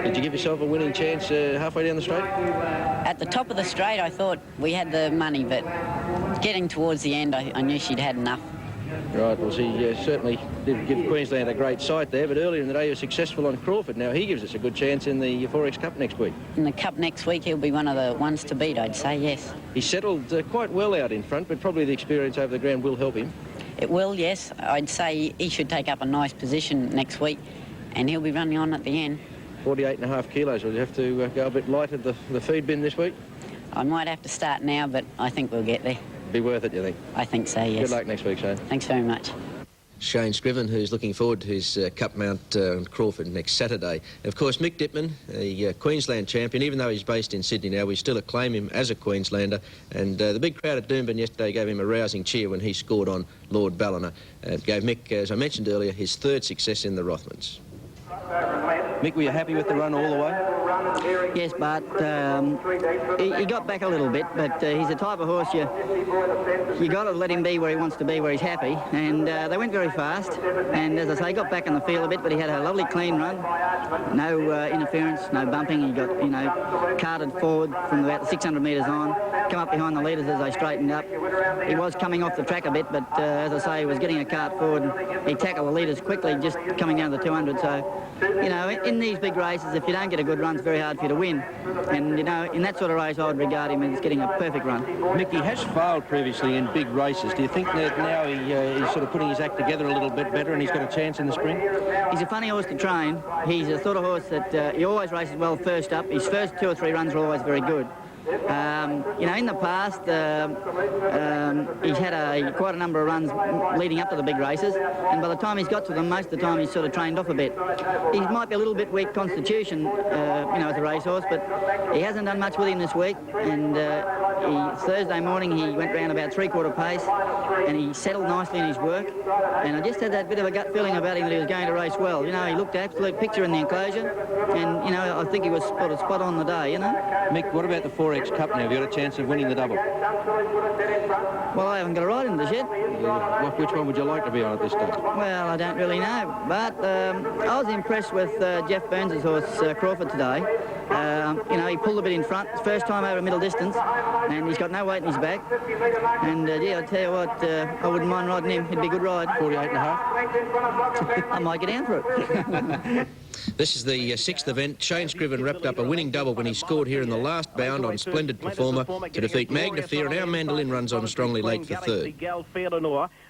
Did you give yourself a winning chance halfway down the straight? At the top of the straight, I thought we had the money, but getting towards the end, I knew she'd had enough. Right, well, she certainly did give Queensland a great sight there, but earlier in the day he was successful on Crawford. Now he gives us a good chance in the 4X Cup next week. In the Cup next week, he'll be one of the ones to beat, I'd say, yes. He settled quite well out in front, but probably the experience over the ground will help him. It will, yes. I'd say he should take up a nice position next week, and he'll be running on at the end. 48.5 kilos. Will you have to go a bit light at the feed bin this week? I might have to start now, but I think we'll get there. Be worth it, you think? I think so, yes. Good luck next week, Shane. Thanks very much. Shane Scriven, who's looking forward to his Cup mount on Crawford next Saturday. Of course, Mick Dittman, the Queensland champion, even though he's based in Sydney now, we still acclaim him as a Queenslander. And the big crowd at Doomben yesterday gave him a rousing cheer when he scored on Lord Ballina. It gave Mick, as I mentioned earlier, his third success in the Rothmans. Mick, were you happy with the run all the way? Yes, but he got back a little bit, but he's the type of horse you got to let him be where he wants to be, where he's happy. And they went very fast, and as I say, he got back on the field a bit, but he had a lovely clean run. No interference, no bumping. He got, you know, carted forward from about the 600 metres on, come up behind the leaders as they straightened up. He was coming off the track a bit, but as I say, he was getting a cart forward. He tackled the leaders quickly, just coming down to the 200. So, you know, in in these big races, if you don't get a good run, it's very hard for you to win. And, you know, in that sort of race, I would regard him as getting a perfect run. Mick, he has failed previously in big races. Do you think that now he's sort of putting his act together a little bit better and he's got a chance in the spring? He's a funny horse to train. He's a sort of horse that he always races well first up. His first 2 or 3 runs are always very good. You know, in the past, he's had quite a number of runs leading up to the big races, and by the time he's got to them, most of the time he's sort of trained off a bit. He might be a little bit weak constitution, you know, as a racehorse, but he hasn't done much with him this week, and Thursday morning he went round about 3/4 pace, and he settled nicely in his work, and I just had that bit of a gut feeling about him that he was going to race well. You know, he looked an absolute picture in the enclosure, and, you know, I think he was spot on the day, you know. Mick, what about the 4X Cup now? Have you got a chance of winning the double? Well, I haven't got a ride in this yet. Which one would you like to be on at this stage? Well, I don't really know, but I was impressed with Jeff Burns' horse, Crawford, today. You know, he pulled a bit in front, first time over middle distance, and he's got no weight in his back. And, yeah, I tell you what, I wouldn't mind riding him. It'd be a good ride. 48.5? I might get down for it. This is the 6th event. Shane Scriven wrapped up a winning double when he scored here in the last bound on Splendid Performer to defeat Magnifier, and our Mandolin runs on strongly late for third.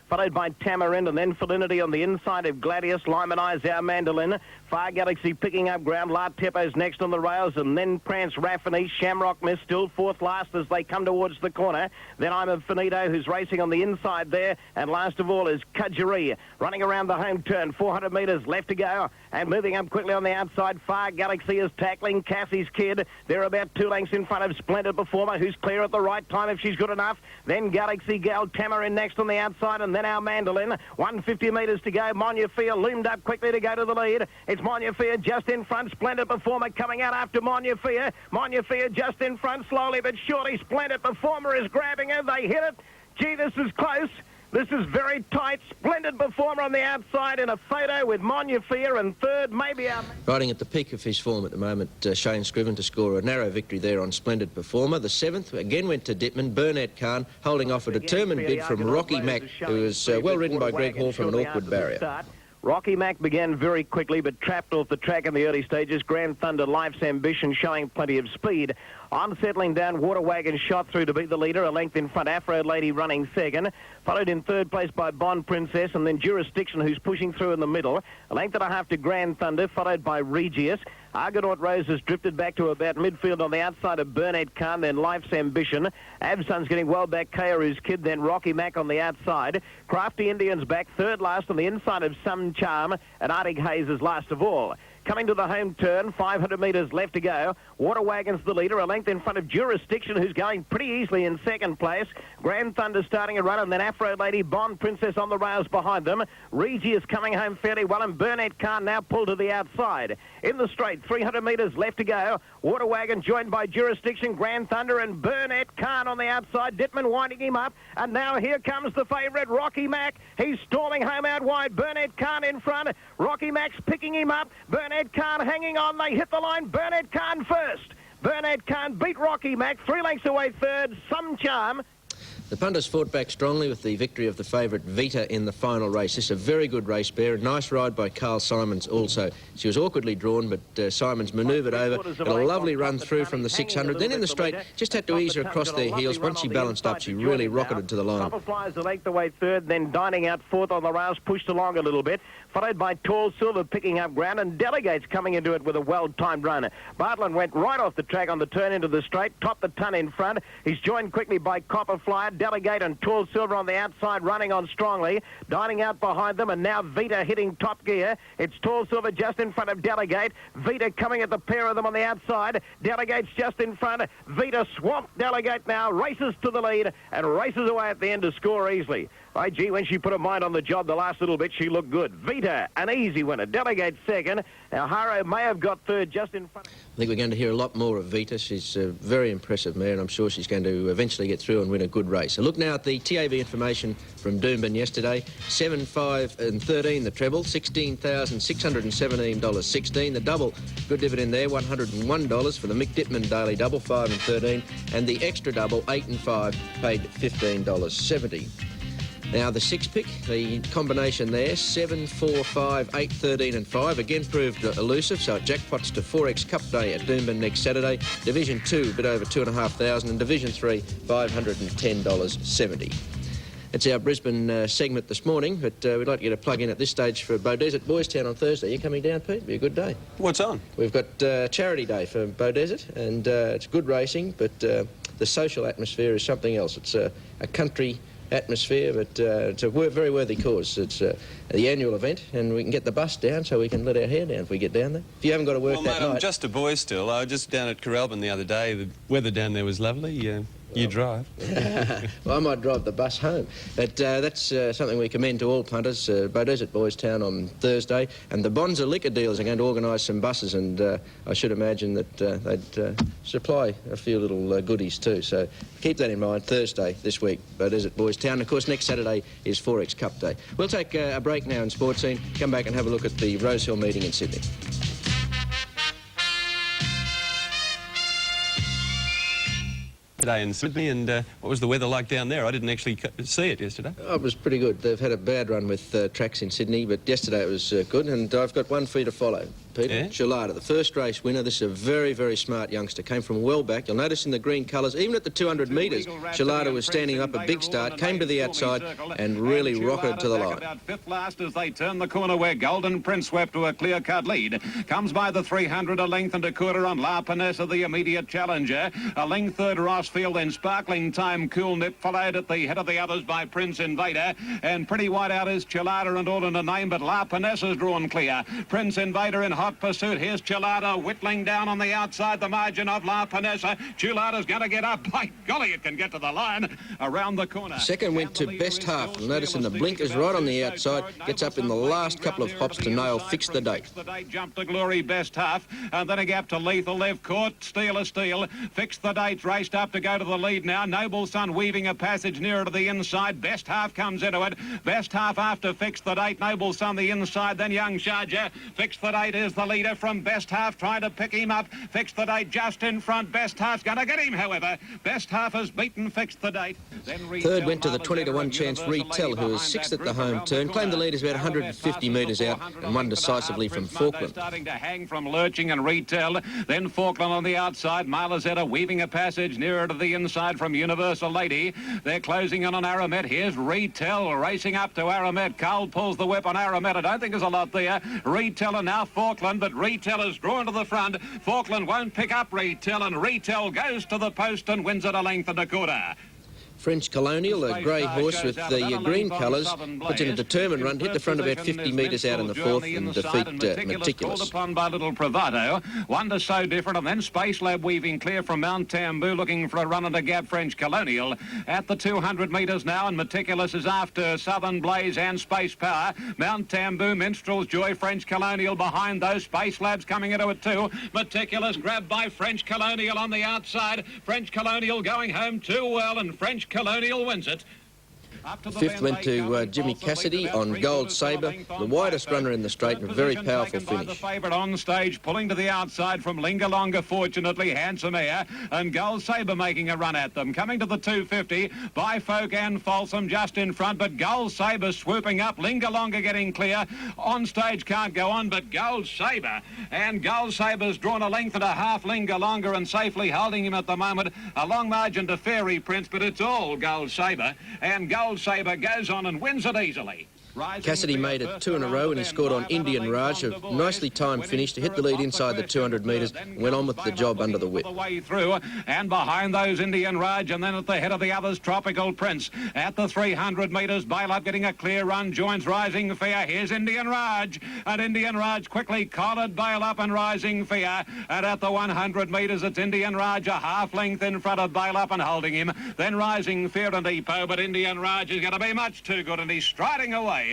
Followed by Tamarind, and then Felinity on the inside of Gladius. Lyman Eyes, our Mandolin. Far Galaxy picking up ground. La Tepo's next on the rails, and then Prance Raffinese. Shamrock Miss still 4th last as they come towards the corner. Then I'm a Finito, who's racing on the inside there. And last of all is Kudjeri, running around the home turn. 400 metres left to go. And moving up quickly on the outside, Far Galaxy is tackling Cassie's Kid. They're about 2 lengths in front of Splendid Performer, who's clear at the right time if she's good enough. Then Galaxy Gal, Tamarind next on the outside, and then our Mandolin. 150 metres to go. Montefiore loomed up quickly to go to the lead. It's Montefiore just in front. Splendid Performer coming out after Montefiore. Montefiore just in front, slowly but surely. Splendid Performer is grabbing her. They hit it. Gee, this is close. This is very tight. Splendid Performer on the outside in a photo with Montefiore, and third, maybe our... Riding at the peak of his form at the moment, Shane Scriven to score a narrow victory there on Splendid Performer. The 7th again went to Dittman. Burnett Khan holding off a determined bid from Rocky Mack, who was well ridden by Greg Hall from an awkward barrier. Rocky Mack began very quickly, but trapped off the track in the early stages. Grand Thunder, Life's Ambition, showing plenty of speed. On settling down, Water Wagon shot through to beat the leader, a length in front. Afro Lady running second, followed in third place by Bond Princess, and then Jurisdiction, who's pushing through in the middle. A length and a half to Grand Thunder, followed by Regius. Argonaut Rose has drifted back to about midfield on the outside of Burnett Khan, then Life's Ambition. Abson's getting well back, Kayaru's Kid, then Rocky Mack on the outside. Crafty Indians back, third last on the inside of Some Charm, and Arctic Hayes is last of all. Coming to the home turn, 500 metres left to go. Water Wagon's the leader, a length in front of Jurisdiction, who's going pretty easily in second place. Grand Thunder starting a run, and then Afro Lady, Bond Princess on the rails behind them. Regius coming home fairly well, and Burnett Khan now pulled to the outside. In the straight, 300 metres left to go. Water Wagon joined by Jurisdiction, Grand Thunder, and Burnett Khan on the outside. Dittman winding him up, and now here comes the favourite, Rocky Mack. He's storming home out wide. Burnett Khan in front. Rocky Mack's picking him up. Burnett Khan hanging on. They hit the line. Burnett Khan first. Burnett Khan beat Rocky Mack. 3 lengths away third. Some Charm. The punters fought back strongly with the victory of the favourite Vita in the final race. This is a very good race bear. A nice ride by Carl Simons also. She was awkwardly drawn, but Simons manoeuvred over. Got a lovely run through from the 600. Then in the straight, just had to ease her across their heels. Once she balanced up, she really rocketed to the line. Couple flies a length away third, then dining out fourth on the rails, pushed along a little bit. Followed by Tall Silver picking up ground, and Delegates coming into it with a well-timed run. Bartlett went right off the track on the turn into the straight, topped the ton in front. He's joined quickly by Copper Flyer, Delegate and Tall Silver on the outside, running on strongly. Dining out behind them, and now Vita hitting top gear. It's Tall Silver just in front of Delegate. Vita coming at the pair of them on the outside. Delegate's just in front. Vita swamped Delegate now, races to the lead, and races away at the end to score easily. By gee, when she put her mind on the job the last little bit, she looked good. Vita, an easy winner. Delegate second. Now, Haro may have got third just in front. I think we're going to hear a lot more of Vita. She's a very impressive mare, and I'm sure she's going to eventually get through and win a good race. So look now at the TAV information from Doomben yesterday. 7, 5 and 13, the treble, $16,617.16. The double, good dividend there, $101 for the Mick Dittman daily double, 5 and 13. And the extra double, 8 and 5, paid $15.70. Now the 6 pick, the combination there, 7, 4, 5, 8, 13 and 5, again proved elusive, so it jackpots to 4X Cup Day at Doomben next Saturday. Division 2, a bit over 2,500, and Division 3, $510.70. It's our Brisbane segment this morning, but we'd like you to plug in at this stage for Beau Desert Boys Town on Thursday. You coming down, Pete? It'll be a good day. What's on? We've got Charity Day for Beau Desert, and it's good racing, but the social atmosphere is something else. It's a country atmosphere, but it's a very worthy cause. It's the annual event, and we can get the bus down so we can let our hair down if we get down there. If you haven't got to work that night... I'm just a boy still. I was just down at Coralbin the other day. The weather down there was lovely. You drive. Well, I might drive the bus home. But that's something we commend to all punters. Beau Desert Boys Town on Thursday. And the Bonza liquor dealers are going to organise some buses, and I should imagine that they'd supply a few little goodies too. So keep that in mind. Thursday this week, Beau Desert Boys Town. Of course, next Saturday is 4X Cup Day. We'll take a break now in Sports Scene, come back and have a look at the Rose Hill meeting in Sydney. Today in Sydney, and what was the weather like down there? I didn't actually see it yesterday. Oh, it was pretty good. They've had a bad run with tracks in Sydney, but yesterday it was good, and I've got one for you to follow. Peter, yeah? Chilada, the first race winner. This is a very, very smart youngster. Came from well back. You'll notice in the green colours, even at the 200 metres, Chilada was standing up a big start, came to the outside and really rocketed to the line. About fifth last as they turn the corner where Golden Prince swept to a clear-cut lead. Comes by the 300, a length and a quarter on La Panessa, the immediate challenger. A length third, Rossfield, then Sparkling Time, Cool Nip, followed at the head of the others by Prince Invader. And pretty wide out is Chilada and all in a name, but La Panessa's drawn clear. Prince Invader in hot pursuit. Here's Chilada whittling down on the outside the margin of La Panessa. Chilada's going to get up. By golly, it can get to the line around the corner. Second went to Best Half. You'll notice in the blinkers right on the outside. Gets up in the last couple of hops to nail Fix the Date. Jump to Glory, Best Half. And then a gap to Lethal. They've caught Steal a Steal. Fix the Date raced up to go to the lead now. Noble Sun weaving a passage nearer to the inside. Best Half comes into it. Best Half after Fix the Date. Noble Sun the inside. Then Young Charger. Fix the Date is the leader from Best Half, trying to pick him up. Fix the Date just in front. Best Half's going to get him, however. Best Half has beaten Fix the Date. Third went to the 20-to-1 chance Retell, who was sixth at the home turn. Claimed the lead is about 150 metres out and won decisively from Falkland. Starting to hang from Lurching and Retell. Then Falkland on the outside. Marlazetta weaving a passage nearer to the inside from Universal Lady. They're closing in on Aramet. Here's Retell racing up to Aramet. Carl pulls the whip on Aramet. I don't think there's a lot there. Retell and now Falkland, but Retell is drawn to the front. Falkland won't pick up Retell, and Retell goes to the post and wins at a length and a quarter. French Colonial, a grey horse with the green colours, puts in a determined run, hit the front about 50 metres out in the fourth and defeat Meticulous. Called upon by Little Bravado. Wonder So Different, and then Space Lab weaving clear from Mount Tambu, looking for a run and a gap. French Colonial at the 200 metres now, and Meticulous is after Southern Blaze and Space Power. Mount Tambu, Minstrel's Joy, French Colonial behind those. Space Labs coming into it too. Meticulous grabbed by French Colonial on the outside. French Colonial going home too well, and French Colonial wins it. Fifth went to Jimmy Cassidy on Gold Sabre, the widest runner in the straight, and a very powerful finish. The favourite on stage, pulling to the outside from Linga Longa, fortunately, Handsome Air, and Gold Sabre making a run at them. Coming to the 250, Bifolk and Folsom just in front, but Gold Sabre swooping up, Linga Longa getting clear. On stage can't go on, but Gold Sabre, and Gold Sabre's drawn a length and a half Linga Longa and safely holding him at the moment. A long margin to Fairy Prince, but it's all Gold Sabre, and Gold Sabre goes on and wins it easily. Cassidy made it two in a row and he scored on Indian Raj, a nicely timed finish to hit the lead inside the 200 metres and went on with the job under the whip. Way through, and behind those Indian Raj, and then at the head of the others Tropical Prince. At the 300 metres, Bailup getting a clear run, joins Rising Fear. Here's Indian Raj, and Indian Raj quickly collared Bailup and Rising Fear. And at the 100 metres, it's Indian Raj a half length in front of Bailup and holding him. Then Rising Fear and Epo, but Indian Raj is going to be much too good, and he's striding away.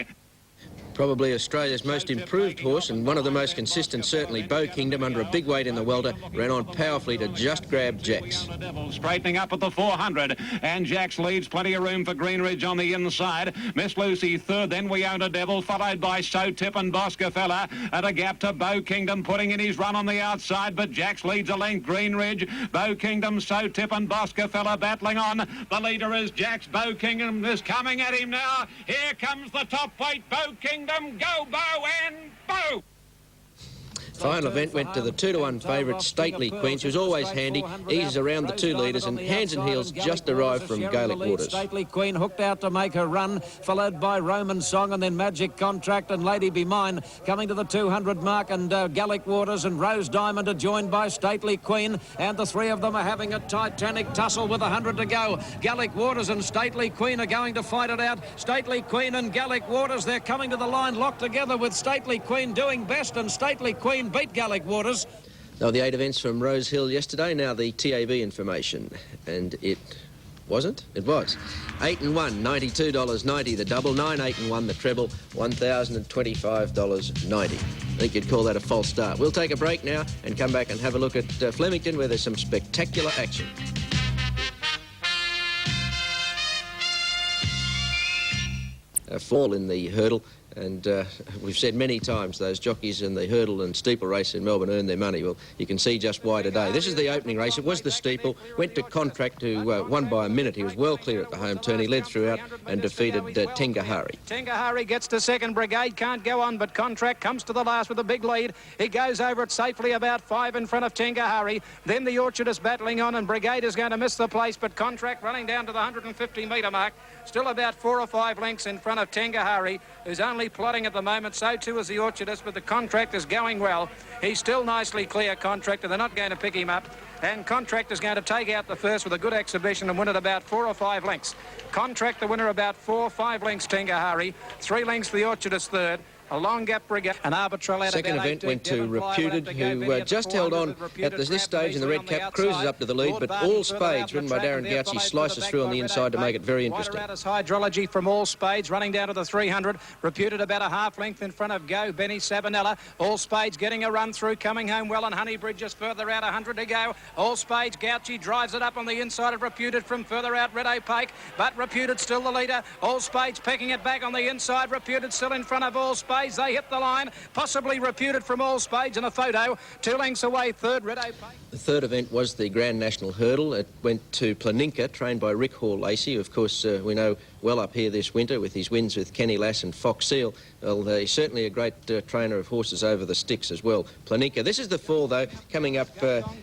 Probably Australia's most improved horse and one of the most consistent, certainly. Beau Kingdom, under a big weight in the welter, ran on powerfully to just grab Jax. Straightening up at the 400, and Jax leads, plenty of room for Greenridge on the inside. Miss Lucy third, then We Own a Devil, followed by So Tip and Boscafella, at a gap to Beau Kingdom, putting in his run on the outside, but Jax leads a length. Greenridge, Beau Kingdom, So Tip and Boscafella battling on. The leader is Jax. Beau Kingdom is coming at him now. Here comes the top weight, Beau Kingdom. Go, Beau, and Beau! Final event went to the 2-to-1 favourite, Stately Queen. She was always handy, eases around the two leaders, and Hands and Heels just arrived from Gaelic Waters. Stately Queen hooked out to make her run, followed by Roman Song and then Magic Contract and Lady Be Mine coming to the 200 mark, and Gaelic Waters and Rose Diamond are joined by Stately Queen, and the three of them are having a titanic tussle with 100 to go. Gaelic Waters and Stately Queen are going to fight it out. Stately Queen and Gaelic Waters, they're coming to the line locked together, with Stately Queen doing best, and Stately Queen beat Gaelic Waters. Now, the 8 events from Rose Hill yesterday, now the TAB information. And it wasn't? It was. 8 and 1, $92.90 the double. 9, 8 and 1 the treble, $1,025.90. I think you'd call that a false start. We'll take a break now and come back and have a look at Flemington, where there's some spectacular action. A fall in the hurdle. And we've said many times those jockeys in the hurdle and steeple race in Melbourne earn their money. Well, you can see just why today. This is the opening race. It was the steeple. Went to Contract, who won by a minute. He was well clear at the home turn. He led throughout and defeated Tengahari. Tengahari gets to second. Brigade can't go on, but Contract comes to the last with a big lead. He goes over it safely, about 5 in front of Tengahari. Then the Orchardist battling on, and Brigade is going to miss the place, but Contract running down to the 150-metre mark. Still about 4 or 5 lengths in front of Tengahari, who's only plodding at the moment. So too is the Orchardist, but the Contract is going well. He's still nicely clear, Contract, and they're not going to pick him up. And Contract is going to take out the first with a good exhibition and win it about 4 or 5 lengths. Contract the winner about 4 or 5 lengths, Tengahari. 3 lengths the Orchardist third. A long gap Brigade. An Arbitral out. Second event went to Reputed, who just held on at this stage in the red cap, cruises up to the lead, but All Spades, ridden by Darren Gauci, slices through on the inside to make it very interesting. Hydrology from All Spades running down to the 300. Reputed about a half length in front of Go, Benny Sabanella. All Spades getting a run through, coming home well, and Honeybridge just further out, 100 to go. All Spades, Gauci drives it up on the inside of Reputed from further out, Red Opaque, but Reputed still the leader. All Spades pecking it back on the inside. Reputed still in front of All Spades. They hit the line, possibly Reputed from All Spades in a photo. 2 lengths away, third, Red Opaque. The third event was the Grand National Hurdle. It went to Planinka, trained by Rick Hall-Lacey, who, of course, we know well up here this winter with his wins with Kenny Lass and Fox Seal. Well, he's certainly a great trainer of horses over the sticks as well. Planinka. This is the fall, though, coming up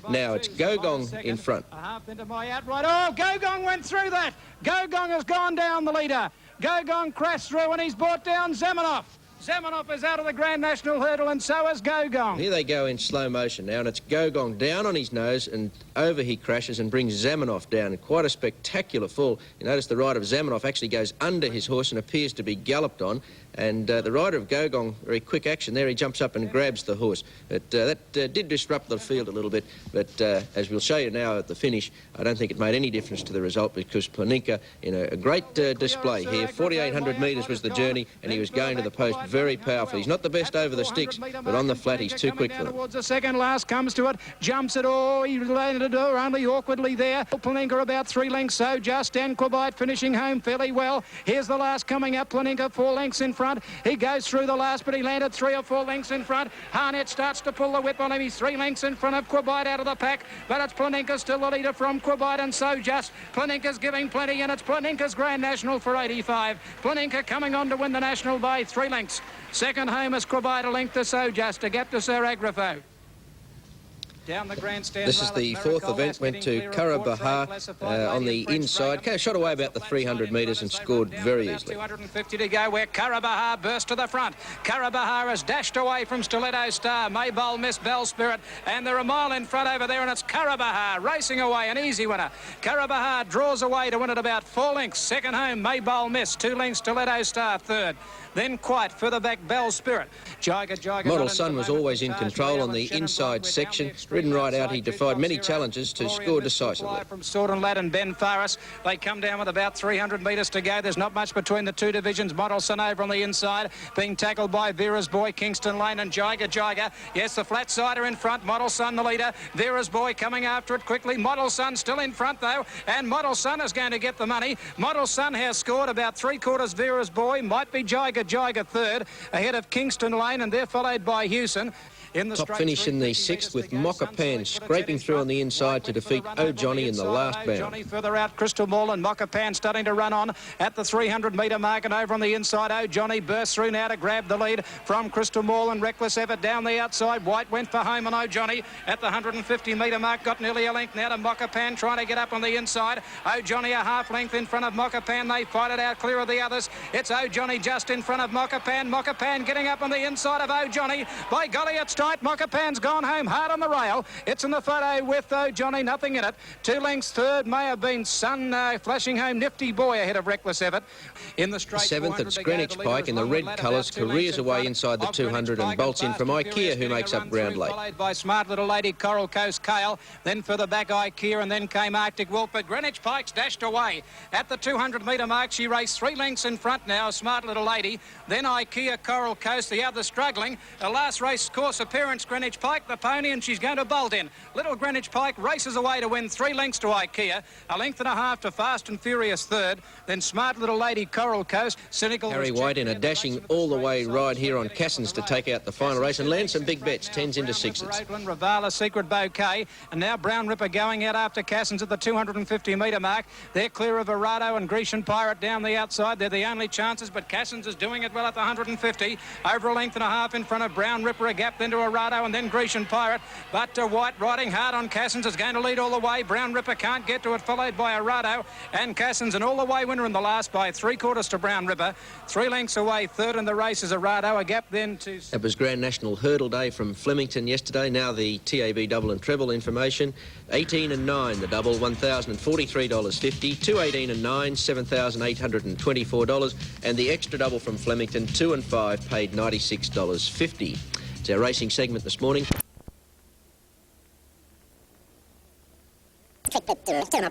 now. It's Gogong in front. A half into my outright. Oh, Gogong went through that. Gogong has gone down, the leader. Gogong crashed through, and he's brought down Zamenhof. Zamenhof is out of the Grand National Hurdle, and so is Gogong. Here they go in slow motion now, and it's Gogong down on his nose, and over he crashes and brings Zamenhof down. Quite a spectacular fall. You notice the rider of Zamenhof actually goes under his horse and appears to be galloped on. And the rider of Gogong, very quick action there, he jumps up and grabs the horse. But that did disrupt the field a little bit, but as we'll show you now at the finish, I don't think it made any difference to the result, because Planinka, in a great display here, 4,800 metres was the journey, and he was going to the post very powerfully. He's not the best over the sticks, but on the flat he's too quick for them. Towards the second last, comes to it, jumps it, oh, he landed it only awkwardly there. Planinka about 3 lengths, so just, and Quabite finishing home fairly well. Here's the last coming up, Planinka 4 lengths in front. He goes through the last, but he landed 3 or 4 lengths in front. Harnett starts to pull the whip on him. He's 3 lengths in front of Quabite out of the pack, but it's Planinka still the leader from Quabite, and so just. Planinka's giving plenty, and it's Planinka's Grand National for 85. Planinka coming on to win the National by 3 lengths. Second home is Quabite, a length to so just, a gap to Sir Agrafo. Down the grandstand. This is the fourth event, went to Karabahar on the inside. Shot away about the 300 metres and scored very easily. 250 to go, where Karabahar burst to the front. Karabahar has dashed away from Stiletto Star, Maybole Miss, Bell Spirit, and they're a mile in front over there, and it's Karabahar racing away, an easy winner. Karabahar draws away to win at about 4 lengths. Second home, Maybole Miss, 2 lengths, Stiletto Star third. Then Quiet, further back Bell Spirit. Jagger. Model Sun was always in control on the inside section. Ridden right out, he defied many challenges to score decisively. From Sword and Lad and Ben Farris. They come down with about 300 metres to go. There's not much between the two divisions. Model Sun over on the inside, being tackled by Vera's Boy, Kingston Lane and Jagger. Yes, the flat sider in front. Model Sun the leader. Vera's Boy coming after it quickly. Model Sun still in front though, and Model Sun is going to get the money. Model Sun has scored about 3/4 Vera's Boy. Might be Jagger third, ahead of Kingston Lane, and they're followed by Hewson. In the top finish in the 6th with Mokapan scraping through on the inside to defeat O'Johnny in the last bound. Johnny further out, Crystal Mall and Mokapan starting to run on at the 300-metre mark, and over on the inside O'Johnny bursts through now to grab the lead from Crystal Mall and Reckless Effort down the outside. White went for home on O'Johnny at the 150-metre mark, got nearly a length now to Mokapan trying to get up on the inside. O'Johnny a half length in front of Mokapan. They fight it out clear of the others. It's O'Johnny just in front of Mokapan. Mokapan getting up on the inside of O'Johnny. By golly, it's tight. Mokapan's gone home hard on the rail. It's in the photo with O'Johnny, nothing in it. 2 lengths third may have been Sun flashing home Nifty Boy ahead of Reckless Effort. In the straight 7th, it's Greenwich Pike in the red colours, careers away inside the 200 and bolts in from IKEA, who makes up ground late. Followed by Smart Little Lady, Coral Coast Kale, then further back IKEA, and then came Arctic Wolf. But Greenwich Pike's dashed away at the 200-metre mark. She raced 3 lengths in front now, Smart Little Lady, then IKEA, Coral Coast, the other struggling. The last race course appearance, Greenwich Pike, the pony, and she's going to bolt in. Little Greenwich Pike races away to win 3 lengths to IKEA, a length and a half to Fast and Furious third, then Smart Little Lady, Coral Coast, Cynical... Harry White in a dashing all-the-way ride here on Cassins to take out the final race and land some big bets, 10s into 6s. Ravala, Secret Bouquet, and now Brown Ripper going out after Cassins at the 250-metre mark. They're clear of Arado and Grecian Pirate down the outside. They're the only chances, but Cassins is doing it well at the 150. Over a length and a half in front of Brown Ripper, a gap then to Arado and then Grecian Pirate. But White riding hard on Cassins is going to lead all the way. Brown Ripper can't get to it, followed by Arado and Cassins, an all-the-way winner in the last by 3/4 to Brown Ripper. 3 lengths away, third in the race is Arado, a gap then to... It was Grand National Hurdle Day from Flemington yesterday. Now the TAB double and treble information. 18 and 9, the double, $1,043.50. 2 18 and 9, $7,824. And the extra double from Flemington, 2 and 5, paid $96.50. It's our racing segment this morning.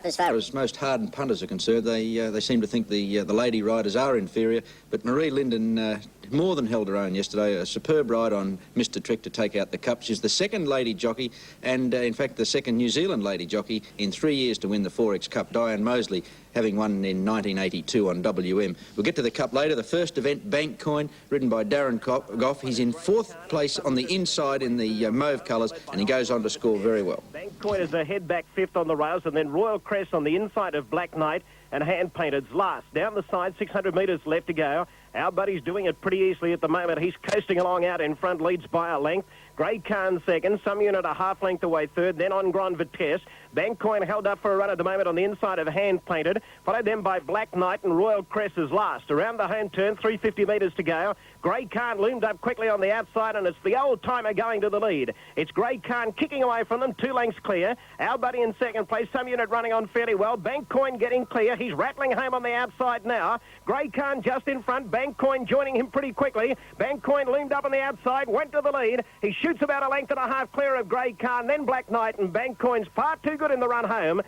As far as most hardened punters are concerned, they seem to think the lady riders are inferior, but Marie Linden more than held her own yesterday. A superb ride on Mr. Trick to take out the Cup. She's the second lady jockey and, in fact, the second New Zealand lady jockey in 3 years to win the 4X Cup. Diane Mosley having won in 1982 on WM. We'll get to the Cup later. The first event, Bank Coin, ridden by Darren Goff. He's in 4th place on the inside in the mauve colours, and he goes on to score very well. Bank Coin is ahead back 5th on the rails, and then Royal Crest on the inside of Black Knight, and Hand Painted's last. Down the side, 600 metres left to go. Our buddy's doing it pretty easily at the moment. He's coasting along out in front, leads by a length. Grey Khan second, some unit a half length away third, then on Grand Vitesse. Bank Coin held up for a run at the moment on the inside of Hand Painted, followed then by Black Knight, and Royal Crest is last. Around the home turn, 350 metres to go. Grey Khan loomed up quickly on the outside, and it's the old timer going to the lead. It's Grey Khan kicking away from them, 2 lengths clear. Our buddy in second place, some unit running on fairly well. Bank Coin getting clear. He's rattling home on the outside now. Grey Khan just in front. Bank Coin joining him pretty quickly. Bank Coin loomed up on the outside, went to the lead. He shoots about a length and a half clear of Grey Khan, then Black Knight, and Bank Coin's far too good in the run home.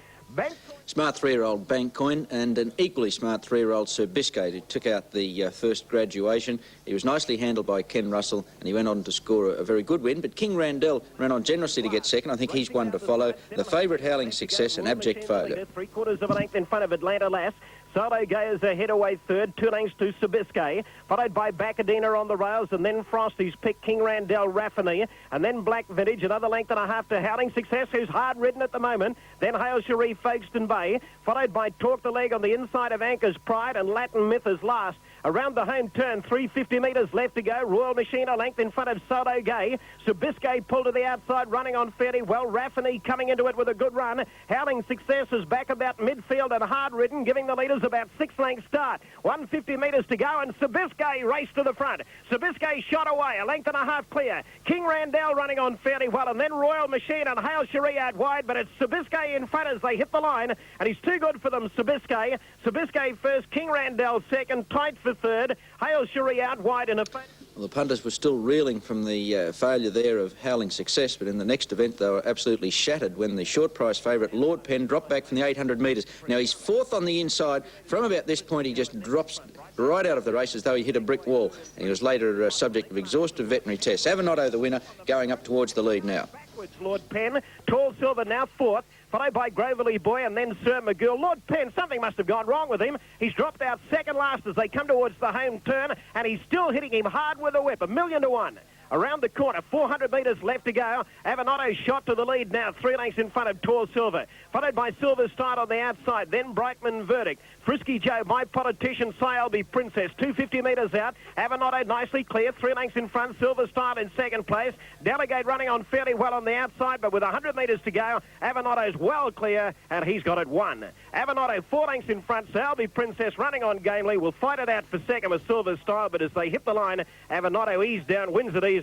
Smart 3-year-old Bank Coin and an equally smart 3-year-old Sir Biscay, who took out the first graduation. He was nicely handled by Ken Russell, and he went on to score a very good win. But King Randell ran on generously to get second. I think he's one to follow. The favourite Howling Success and Abject Fogo. 3/4 of a length in front of Atlanta Lass. Solo Gayers ahead away third, 2 lengths to Sabiscay, followed by Bacadina on the rails, and then Frosty's pick, King Randell Raffiney, and then Black Vintage, another length and a half to Howling Success, who's hard ridden at the moment, then Hale Cherie, Folkestone Bay, followed by Talk the Leg on the inside of Anchor's Pride, and Latin Myth is last. Around the home turn, 350 metres left to go. Royal Machine a length in front of Solo Gay. Sabiscay pulled to the outside, running on fairly well. Raffiney coming into it with a good run. Howling Success is back about midfield and hard ridden, giving the leaders about 6 lengths start. 150 metres to go, and Sabiscay raced to the front. Sabiscay shot away, a length and a half clear. King Randell running on fairly well, and then Royal Machine and Hale Cherie out wide, but it's Sabiscay in front as they hit the line, and he's too good for them, Sabiscay. Sabiscay first, King Randell second, tight for for third. Hale Shuri out wide in a... Well, the punters were still reeling from the failure there of Howling Success, but in the next event they were absolutely shattered when the short price favourite Lord Penn dropped back from the 800 metres. Now he's fourth on the inside. From about this point he just drops right out of the race as though he hit a brick wall, and he was later subject of exhaustive veterinary tests. Avenotto, the winner, going up towards the lead now. Backwards, Lord Penn. Tall Silver now fourth, followed by Groverly Boy and then Sir McGill. Lord Penn, something must have gone wrong with him. He's dropped out second last as they come towards the home turn, and he's still hitting him hard with a whip. 1,000,000 to 1. Around the corner, 400 metres left to go. Avenotto shot to the lead now, 3 lengths in front of Tall Silver, followed by Silver Style on the outside, then Brightman Verdict. Frisky Joe, My Politician, Sayalby Princess, 250 metres out. Avenotto nicely clear, 3 lengths in front. Silver Style in second place. Delegate running on fairly well on the outside, but with 100 metres to go, Avenotto's well clear, and he's got it 1. Avenotto, 4 lengths in front. Sayalby Princess running on gamely, will fight it out for second with Silver Style, but as they hit the line, Avenotto eased down, wins it easily.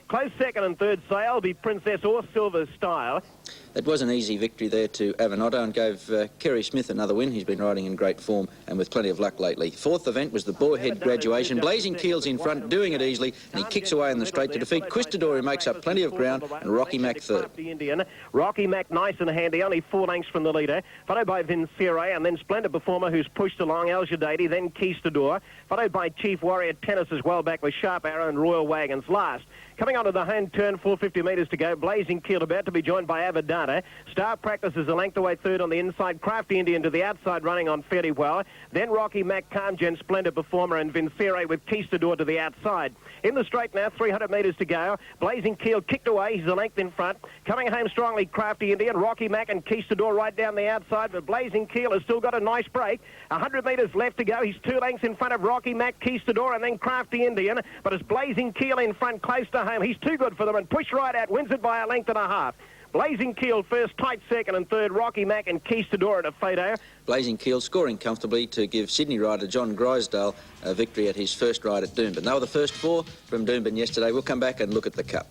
Close second and third, Sayalby Princess or Silver Style. It was an easy victory there to Avenotto and gave Kerry Smith another win. He's been riding in great form and with plenty of luck lately. Fourth event was the Boarhead Graduation. Blazing Keel's in front, doing it easily, and he kicks away in the straight to defeat Quistador, who makes up plenty of ground, and Rocky Mac third. Rocky Mac nice and handy, only 4 lengths from the leader, followed by Vincere and then Splendid Performer, who's pushed along, El Jadadi, then Quistador, followed by Chief Warrior Tennis as well, back with Sharp Arrow and Royal Wagons last. Coming onto the home turn, 450 metres to go. Blazing Keel about to be joined by Avadana. Star Practice is a length away third on the inside. Crafty Indian to the outside, running on fairly well. Then Rocky Mac, Khan, Splendid Performer, and Vincere with Quistador to the outside. In the straight now, 300 metres to go. Blazing Keel kicked away. He's a length in front. Coming home strongly, Crafty Indian, Rocky Mac, and Quistador right down the outside. But Blazing Keel has still got a nice break. 100 metres left to go. He's 2 lengths in front of Rocky Mac, Quistador, and then Crafty Indian. But it's Blazing Keel in front, close to home. He's too good for them and push right out, wins it by 1.5 lengths. Blazing Keel first, tight second and third, Rocky Mac and Quistador at a photo. Blazing Keel scoring comfortably to give Sydney rider John Grisdale a victory at his first ride at Doomben. They were the first 4 from Doomben yesterday. We'll come back and look at the Cup.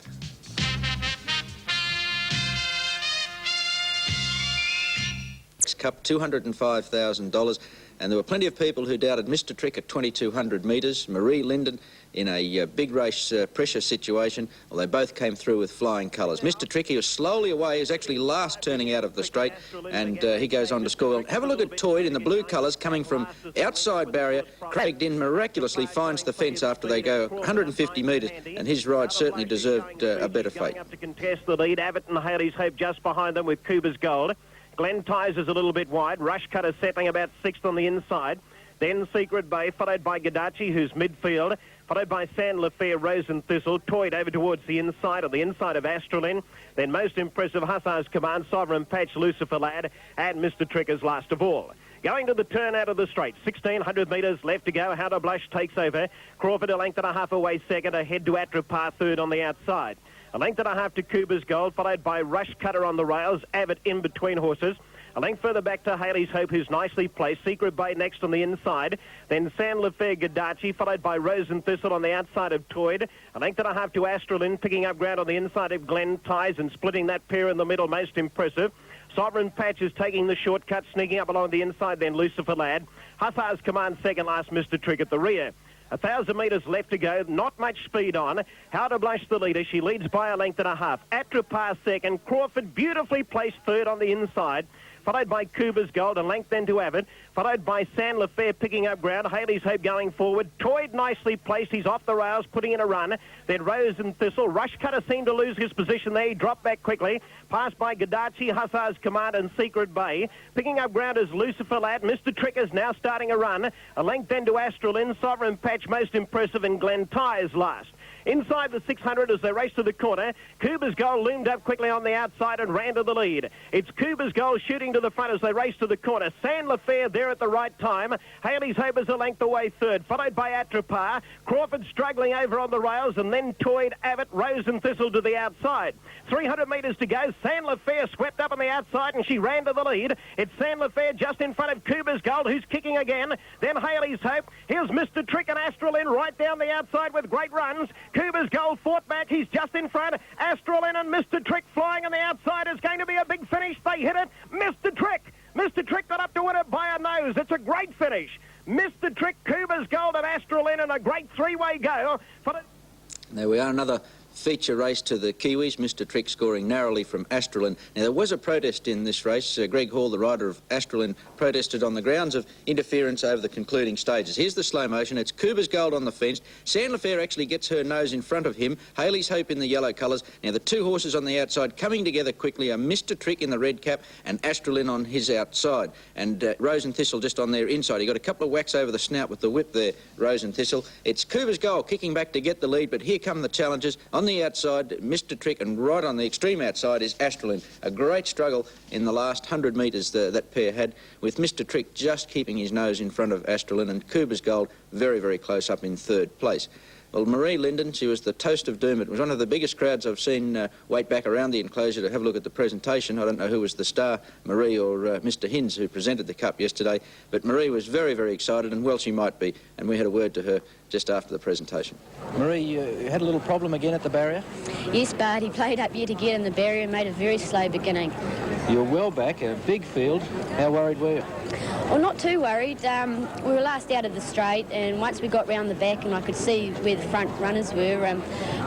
Cup, $205,000. And there were plenty of people who doubted Mr. Trick at 2,200 metres, Marie Linden in a big race pressure situation. Well, they both came through with flying colours. Mr. Trick, he was slowly away. He was actually last turning out of the straight, and he goes on to score. Have a look at Toyd in the blue colours coming from outside barrier. Craig Dinn miraculously finds the fence after they go 150 metres, and his ride certainly deserved a better fate. Up to contest the lead, Abbott and Haley's Hope just behind them with Cuba's Gold. Glen Ties is a little bit wide. Rushcutter settling about 6th on the inside. Then Secret Bay, followed by Gadachi, who's midfield. Followed by San Lafair, Rose and Thistle. Toyd over towards the inside, on the inside of Astralin. Then most impressive, Hussar's Command, Sovereign Patch, Lucifer Lad, and Mr. Trickers last of all. Going to the turn out of the straight. 1,600 metres left to go. How to Blush takes over. Crawford 1.5 lengths away second. Ahead to Atrapar third on the outside. 1.5 lengths to Cuba's Gold, followed by Rushcutter on the rails. Abbott in between horses. 1 length further back to Haley's Hope, who's nicely placed. Secret Bay next on the inside. Then San Lafair Gadachi, followed by Rose and Thistle on the outside of Toyd. 1.5 lengths to Astralin, picking up ground on the inside of Glen Ties and splitting that pair in the middle, most impressive. Sovereign Patch is taking the shortcut, sneaking up along the inside, then Lucifer Lad. Hussar's Command second last, Mr. Trick at the rear. 1,000 metres left to go, not much speed on. How to Blush the leader, she leads by 1.5 lengths. Atrapar second, Crawford beautifully placed third on the inside. Followed by Cuba's Gold, 1 length then to Abbott. Followed by San Lafair picking up ground. Haley's Hope going forward. Toyd nicely placed. He's off the rails, putting in a run. Then Rose and Thistle. Rushcutter seemed to lose his position there. He dropped back quickly. Passed by Gadachi, Hussar's Command, and Secret Bay. Picking up ground is Lucifer Lad. Mr. Tricker's now starting a run. 1 length then to Astralin. Sovereign Patch most impressive, and Glen Ties last. Inside the 600 as they race to the corner, Cuba's Gold loomed up quickly on the outside and ran to the lead. It's Cuba's Gold shooting to the front as they race to the corner. San Lafair there at the right time. Haley's Hope is 1 length away third, followed by Atrapar. Crawford struggling over on the rails, and then Toyd, Abbott, Rose and Thistle to the outside. 300 metres to go. San Lafair swept up on the outside and she ran to the lead. It's San Lafair just in front of Cuba's Gold, who's kicking again. Then Haley's Hope. Here's Mr. Trick and Astralin right down the outside with great runs. Cuba's Gold fought back. He's just in front. Astralin and Mr. Trick flying on the outside. Is going to be a big finish. They hit it. Mr. Trick got up to win it by a nose. It's a great finish. Mr. Trick, Cuba's Gold and Astral in, and a great three-way go for the... There we are, another feature race to the Kiwis. Mr. Trick scoring narrowly from Astralin. Now, there was a protest in this race. Greg Hall, the rider of Astralin, protested on the grounds of interference over the concluding stages. Here's the slow motion. It's Cuba's Gold on the fence. Sandlerfair actually gets her nose in front of him. Healy's Hope in the yellow colours. Now, the two horses on the outside coming together quickly are Mr. Trick in the red cap and Astralin on his outside. And Rose and Thistle just on their inside. He got a couple of whacks over the snout with the whip there, Rose and Thistle. It's Cuba's Gold kicking back to get the lead, but here come the challengers. On the outside, Mr. Trick, and right on the extreme outside is Astralin. A great struggle in the last 100 metres that pair had, with Mr. Trick just keeping his nose in front of Astralin, and Cuba's Gold very, very close up in third place. Well, Marie Linden, she was the toast of doom. It was one of the biggest crowds I've seen wait back around the enclosure to have a look at the presentation. I don't know who was the star, Marie or Mr. Hinds, who presented the Cup yesterday, but Marie was very, very excited, and well she might be, and we had a word to her just after the presentation. Marie, you had a little problem again at the barrier? Yes, Bart, he played up yet again in the barrier and made a very slow beginning. You were well back, a big field. How worried were you? Well, not too worried. We were last out of the straight, and once we got round the back and I could see where the front runners were,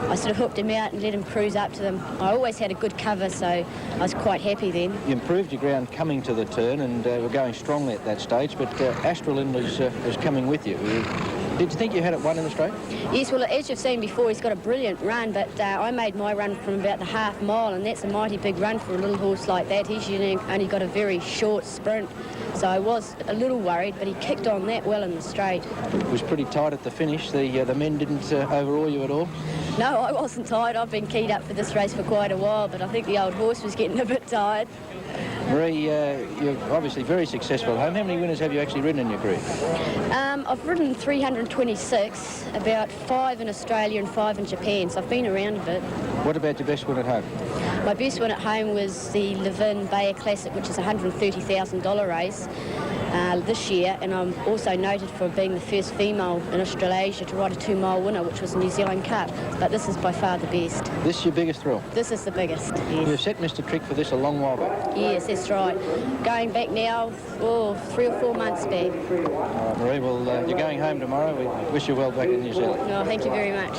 I sort of hooked him out and let him cruise up to them. I always had a good cover, so I was quite happy then. You improved your ground coming to the turn and were going strongly at that stage, but Astralin was coming with you. Did you think you had it won in the straight? Yes, well, as you've seen before, he's got a brilliant run, but I made my run from about the half mile, and that's a mighty big run for a little horse like that. He's only got a very short sprint, so I was a little worried, but he kicked on that well in the straight. It was pretty tight at the finish. The men didn't overawe you at all? No, I wasn't tired. I've been keyed up for this race for quite a while, but I think the old horse was getting a bit tired. Marie, you're obviously very successful at home. How many winners have you actually ridden in your career? I've ridden 326, about 5 in Australia and 5 in Japan, so I've been around a bit. What about your best win at home? My best win at home was the Levin Bayer Classic, which is a $130,000 race this year, and I'm also noted for being the first female in Australasia to ride a 2-mile winner, which was the New Zealand Cup, but this is by far the best. This is your biggest thrill? This is the biggest, yes. You've set Mr. Trick for this a long while back? Yes, that's right. Going back now, 3 or 4 months back. All right, Marie, well, you're going home tomorrow. We wish you well back in New Zealand. No, thank you very much.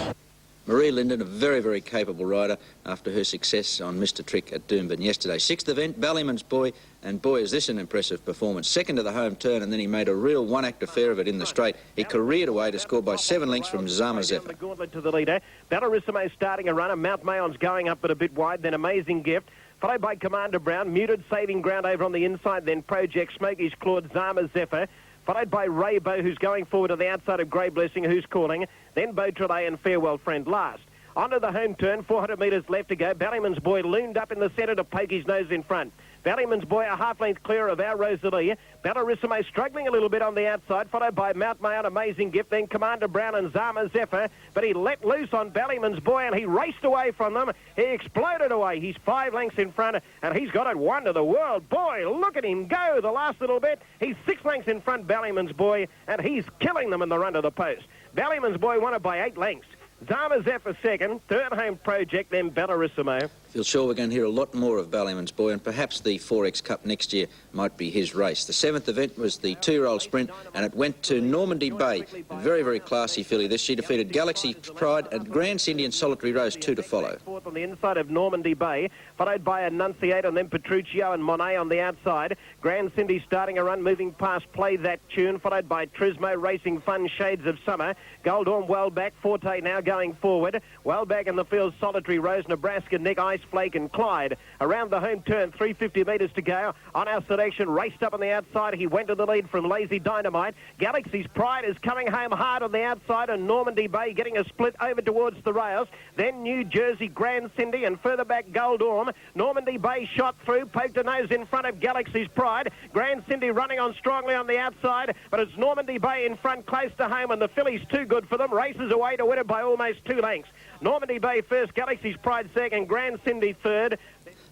Marie Linden, a very, very capable rider after her success on Mr. Trick at Doomben yesterday. 6th event, Ballyman's Boy, and boy, is this an impressive performance. 2nd to the home turn, and then he made a real one-act affair of it in the straight. He careered away to score by 7 lengths from Zama Zephyr. The gauntlet to the leader. Ballarissimo starting a runner. Mount Mayon's going up but a bit wide, then Amazing Gift. Followed by Commander Brown, muted saving ground over on the inside, then Project Smoky's clawed Zama Zephyr. Followed by Rainbow, who's going forward to the outside of Grey Blessing, who's calling. Then Beautrelet and Farewell Friend last. Onto the home turn, 400 metres left to go. Ballyman's Boy loomed up in the centre to poke his nose in front. Ballyman's Boy a half-length clear of our Rosalie. Ballarissimo struggling a little bit on the outside, followed by Mount Mayon, Amazing Gift, then Commander Brown and Zama Zephyr. But he let loose on Ballyman's Boy and he raced away from them. He exploded away. He's 5 lengths in front and he's got it won to the world. Boy, look at him go the last little bit. He's 6 lengths in front, Ballyman's Boy, and he's killing them in the run to the post. Ballyman's Boy won it by 8 lengths. Zama Zephyr second, third home Project, then Ballarissimo. Feel sure we're going to hear a lot more of Ballyman's Boy, and perhaps the 4X Cup next year might be his race. The 7th event was the 2-year-old sprint, and it went to Normandy Bay. A very, very classy filly this. She defeated Galaxy Pride and Grand Cindy and Solitary Rose 2 to follow. Fourth on the inside of Normandy Bay, followed by Annunciate and then Petruccio and Monet on the outside. Grand Cindy starting a run, moving past Play That Tune, followed by Trismo Racing Fun, Shades of Summer. Goldorm well back, Forte now going forward. Well back in the field, Solitary Rose, Nebraska Nick, Ice Flake and Clyde. Around the home turn, 350 metres to go. On our selection, raced up on the outside. He went to the lead from Lazy Dynamite. Galaxy's Pride is coming home hard on the outside, and Normandy Bay getting a split over towards the rails. Then New Jersey Grand Cindy and further back Goldorm. Normandy Bay shot through, poked a nose in front of Galaxy's Pride. Grand Cindy running on strongly on the outside, but it's Normandy Bay in front close to home, and the filly's too good for them. Races away to win it by almost 2 lengths. Normandy Bay first, Galaxy's Pride second, Grand Cindy third.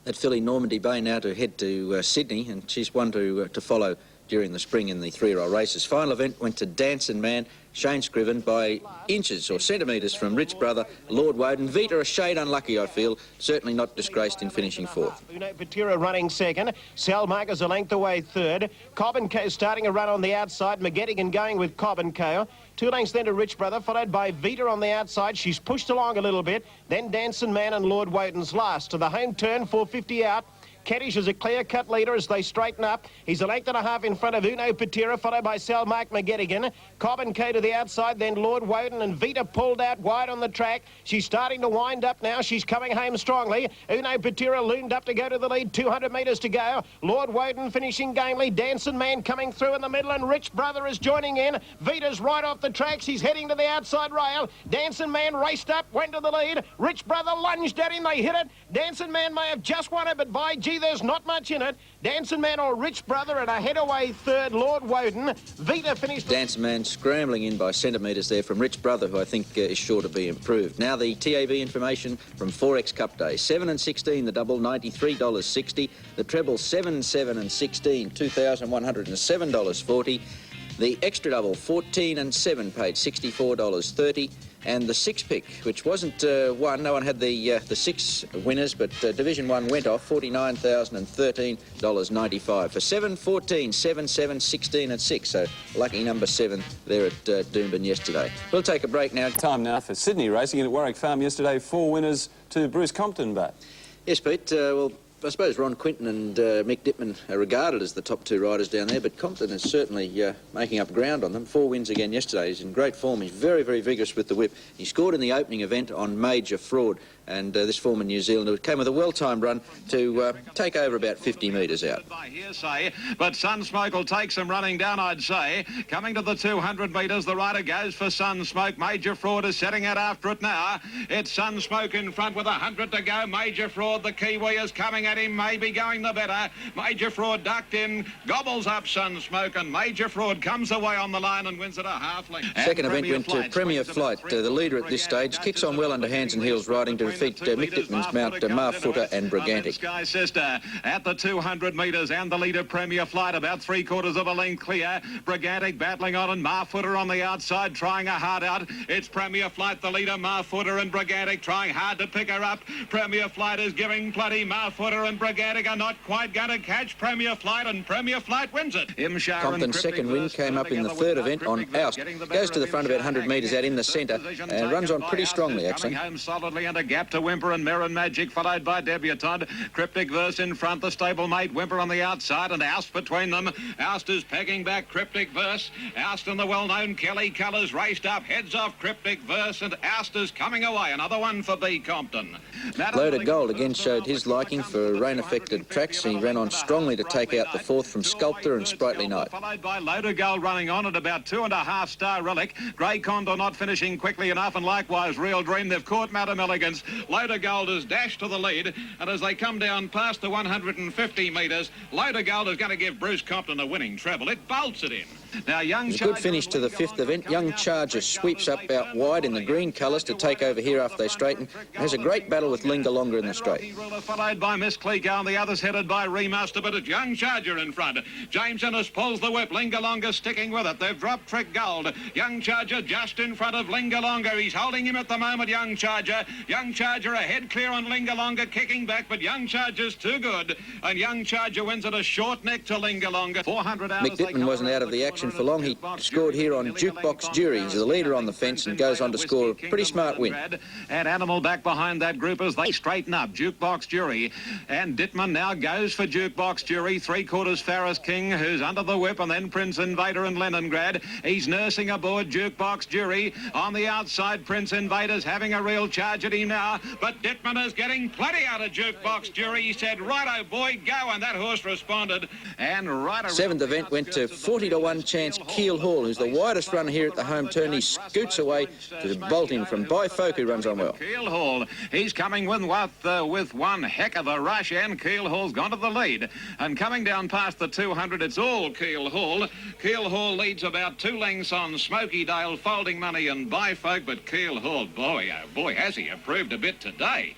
That filly Normandy Bay now to head to Sydney, and she's one to follow during the spring in the 3-year-old races. Final event went to Dancing Man, Shane Scriven, by inches or centimetres from Rich Brother, Lord Woden. Vita a shade unlucky, I feel. Certainly not disgraced in finishing fourth. Uno Patira running second. Selmark is a length away third. Cobb & Co starting a run on the outside. McGettigan going with Cobb & Co. 2 lengths then to Rich Brother, followed by Vita on the outside. She's pushed along a little bit. Then Dancing Man and Lord Woden's last. To the home turn, 450 out. Kaddish is a clear-cut leader as they straighten up. He's a length and a half in front of Uno Patira, followed by Selmark McGettigan. Cobb & Co to the outside, then Lord Woden, and Vita pulled out wide on the track. She's starting to wind up now. She's coming home strongly. Uno Patira loomed up to go to the lead. 200 metres to go. Lord Woden finishing gamely. Dancing Man coming through in the middle, and Rich Brother is joining in. Vita's right off the tracks. He's heading to the outside rail. Dancing Man raced up, went to the lead. Rich Brother lunged at him. They hit it. Dancing Man may have just won it, but by gee, there's not much in it. Dancing Man or Rich Brother and a head away third, Lord Woden. Vita finished... Dancing Man scrambling in by centimetres there from Rich Brother, who I think is sure to be improved. Now the TAB information from 4X Cup Day. 7 and 16, the double, $93.60. The treble, 7, 7 and 16, $2,107.40. The extra double, 14 and 7, paid $64.30. And the 6-pick, which wasn't won, no one had the 6 winners, but Division 1 went off, $49,013.95 for 7, 14, 7, 7, 16 and 6. So lucky number 7 there at Doomben yesterday. We'll take a break now. Time now for Sydney racing at Warwick Farm yesterday. 4 winners to Bruce Compton, but... Yes, Pete. Well, I suppose Ron Quinton and Mick Dittman are regarded as the top 2 riders down there, but Compton is certainly making up ground on them. 4 wins again yesterday. He's in great form. He's very, very vigorous with the whip. He scored in the opening event on Major Fraud, and this form in New Zealand came with a well-timed run to take over about 50 metres out. By hearsay, but Sunsmoke will take some running down, I'd say. Coming to the 200 metres, the rider goes for Sunsmoke. Major Fraud is setting out after it now. It's Sunsmoke in front with 100 to go. Major Fraud, the Kiwi, is coming at him, maybe going the better. Major Fraud ducked in, gobbles up Sunsmoke, and Major Fraud comes away on the line and wins at a half length. Second event went to Premier Flight. The leader at this stage kicks on well under hands and heels, riding to defeat Mick Dittman's mount Marfooter and Brigantic. Sky Sister at the 200 metres, and the leader Premier Flight about 3/4 of a length clear. Brigantic battling on, and Marfooter on the outside trying a hard out. It's Premier Flight, the leader, Marfooter and Brigantic trying hard to pick her up. Premier Flight is giving plenty. Marfooter and Brigantic are not quite going to catch Premier Flight, and Premier Flight wins it. Compton's second win came up in the third event on Oust. Goes to the front about 100 metres out in the centre and runs on pretty strongly, actually. Coming home solidly, and a gap to Whimper and Mirren Magic, followed by Debutante. Cryptic Verse in front, the stablemate Whimper on the outside, and Oust between them. Oust is pegging back Cryptic Verse. Oust and the well-known Kelly colours raced up, heads off Cryptic Verse, and Oust is coming away. Another one for B. Compton. Lode O Gold again showed his liking for rain-affected tracks. He ran on strongly to take out the fourth from Sculptor and Sprightly Night. Followed by Lode O Gold running on at about 2.5 star Relic. Grey Condor not finishing quickly enough, and likewise Real Dream. They've caught Madam Elegance. Lode O Gold is dashed to the lead, and as they come down past the 150 metres, Lode O Gold is going to give Bruce Compton a winning treble. It bolts it in. Now, Young Charger, a good finish to the 5th event. Young Charger sweeps up out wide in the green colours to take over here after they straighten. Has a great battle with Linga longer in the straight. Followed by Miss Cleco, and the others headed by Remaster, but it's Young Charger in front. James Ennis pulls the whip. Linga Longa sticking with it. They've dropped Trick Gold. Young Charger just in front of Linga Longa. He's holding him at the moment, Young Charger. Young Charger ahead clear on Linga Longa, kicking back, but Young Charger's too good, and Young Charger wins at a short neck to Linga Longa. 400 Mick Dittman wasn't out of the action for long. He scored here on Jukebox Jury. He's the leader on the fence and goes on to score a pretty smart win. And Animal back behind that group as they straighten up. Jukebox Jury, and Dittman now goes for Jukebox Jury. 3/4 Farris King, who's under the whip, and then Prince Invader and Leningrad. He's nursing aboard Jukebox Jury. On the outside, Prince Invader's having a real charge at him now, but Dittman is getting plenty out of Jukebox Jury. He said, "Righto, boy, go," and that horse responded. And right around 7th event went to 40-1 chance Keel Hall, who's the widest runner here at the home turn. He scoots away to bolting from Bifolk, who runs on well. Keel Hall, he's coming with one heck of a rush, and Keel Hall's gone to the lead. And coming down past the 200, it's all Keel Hall. Keel Hall leads about 2 lengths on Smoky Dale, Folding Money and Bifolk, but Keel Hall, boy, oh boy, has he improved a bit today.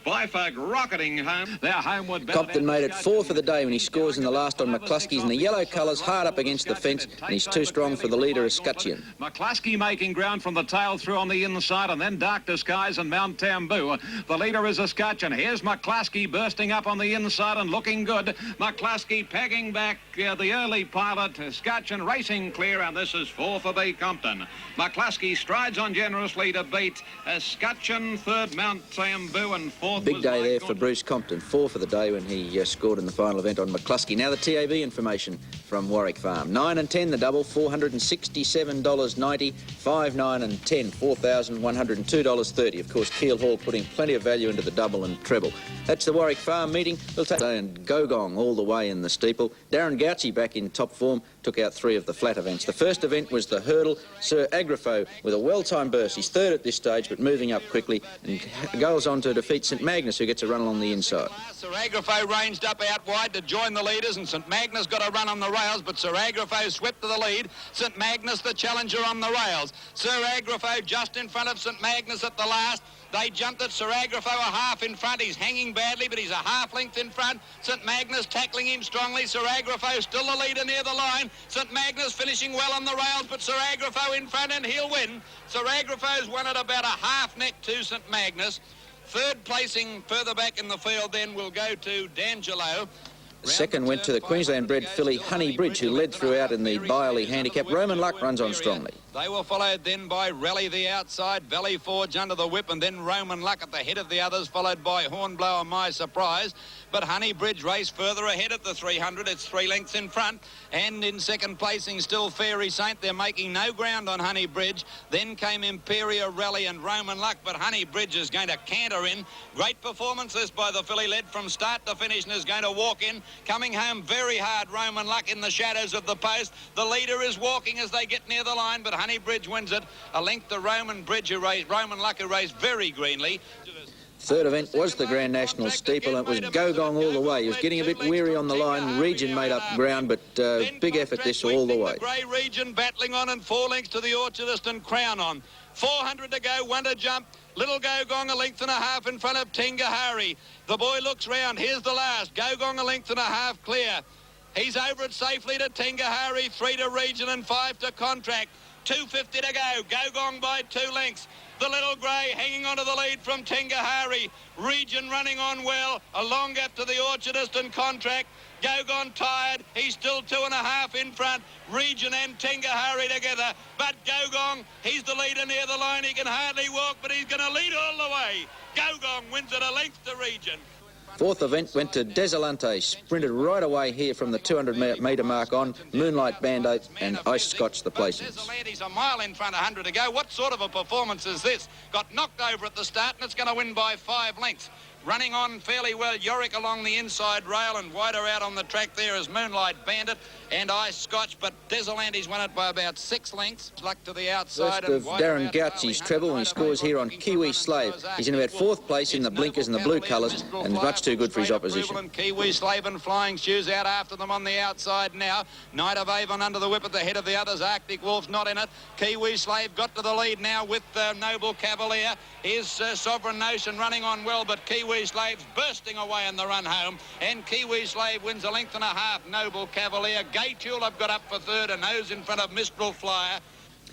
Bifog rocketing home. Their homeward Compton made it 4 for the day when he scores in the last on McCluskey's in the yellow colours, hard up against the fence, and he's too strong for the leader, Escutcheon. McCluskey making ground from the tail through on the inside, and then Dark Disguise and Mount Tamboo. The leader is Escutcheon. Here's McCluskey bursting up on the inside and looking good. McCluskey pegging back the early pilot. Escutcheon racing clear, and this is 4 for Beau Kingdom. McCluskey strides on generously to beat Escutcheon, third Mount Tamboo, and fourth. Big day there for Bruce Compton, 4 for the day when he scored in the final event on McCluskey. Now the TAB information from Warwick Farm. 9 and 10 the double, $467.90. 5, 9 and 10, $4,102.30. Of course, Keel Hall putting plenty of value into the double and treble. That's the Warwick Farm meeting. We'll take and Gogong all the way in the steeple. Darren Gouchy back in top form, took out 3 of the flat events. The first event was the hurdle. Sir Agrafo with a well-timed burst. He's third at this stage, but moving up quickly and goes on to defeat St Magnus, who gets a run along the inside. Sir Agrafo ranged up out wide to join the leaders, and St Magnus got a run on the rails, but Sir Agrafo swept to the lead. St Magnus the challenger on the rails. Sir Agrafo just in front of St Magnus at the last. They jumped at Sir Agrafo a half in front. He's hanging badly, but he's a half length in front. St Magnus tackling him strongly. Sir Agrafo still the leader near the line. St Magnus finishing well on the rails, but Sir Agrafo in front, and he'll win. Sir Agrafo's won at about a half neck to St Magnus. Third placing further back in the field then will go to D'Angelo. Second went to the Queensland-bred filly Honey Bridge, who led throughout in the Byerley Handicap. Roman Luck runs on strongly. They were followed then by Rally the outside, Valley Forge under the whip, and then Roman Luck at the head of the others, followed by Hornblower My Surprise. But Honey Bridge raced further ahead at the 300. It's 3 lengths in front. And in second placing still Fairy Saint. They're making no ground on Honey Bridge. Then came Imperia Rally and Roman Luck, but Honey Bridge is going to canter in. Great performance this by the filly, led from start to finish, and is going to walk in. Coming home very hard, Roman Luck in the shadows of the post. The leader is walking as they get near the line, but Honey Bridge wins it. A length to Roman Luck, who raced very greenly. Third event was the Grand National Steeple, and it was Gogong all the way. He was getting a bit weary on the line. Region made up ground, but big effort this all the way. The Grey Region battling on, and 4 lengths to the Orchardist and Crown on. 400 to go, 1 to jump. Little Gogong a length and a half in front of Tingahari. The boy looks round. Here's the last. Gogong a length and a half clear. He's over it safely to Tingahari, 3 to Region and 5 to Contract. 250 to go. Gogong by 2 lengths. The Little Grey hanging onto the lead from Tingahari. Region running on well. A long gap to the Orchardist and Contract. Gogong tired. He's still 2.5 in front. Region and Tingahari together. But Gogong, he's the leader near the line. He can hardly walk, but he's going to lead all the way. Gogong wins at a length to Region. Fourth event went to Desolante, sprinted right away here from the 200-metre mark on. Moonlight Band-Aid and Ice Scotch the placings. He's a mile in front, 100 to go. What sort of a performance is this? Got knocked over at the start, and it's going to win by 5 lengths. Running on fairly well, Yorick along the inside rail, and wider out on the track there is Moonlight Bandit and Ice Scotch, but Desolante's won it by about 6 lengths. Luck to the outside. First of Darren Gouchy's treble, and he scores here on Kiwi Slave. He's in about 4th place in the blinkers and the blue colours, and much too good for his opposition. And Kiwi Slave and Flying Shoes out after them on the outside now. Knight of Avon under the whip at the head of the others. Arctic Wolf's not in it. Kiwi Slave got to the lead now with Noble Cavalier. Here's Sovereign Notion running on well, but Kiwi Slave's bursting away in the run home, and Kiwi Slave wins a length and a half. Noble Cavalier. Gay Tulip got up for third, and nose in front of Mistral Flyer.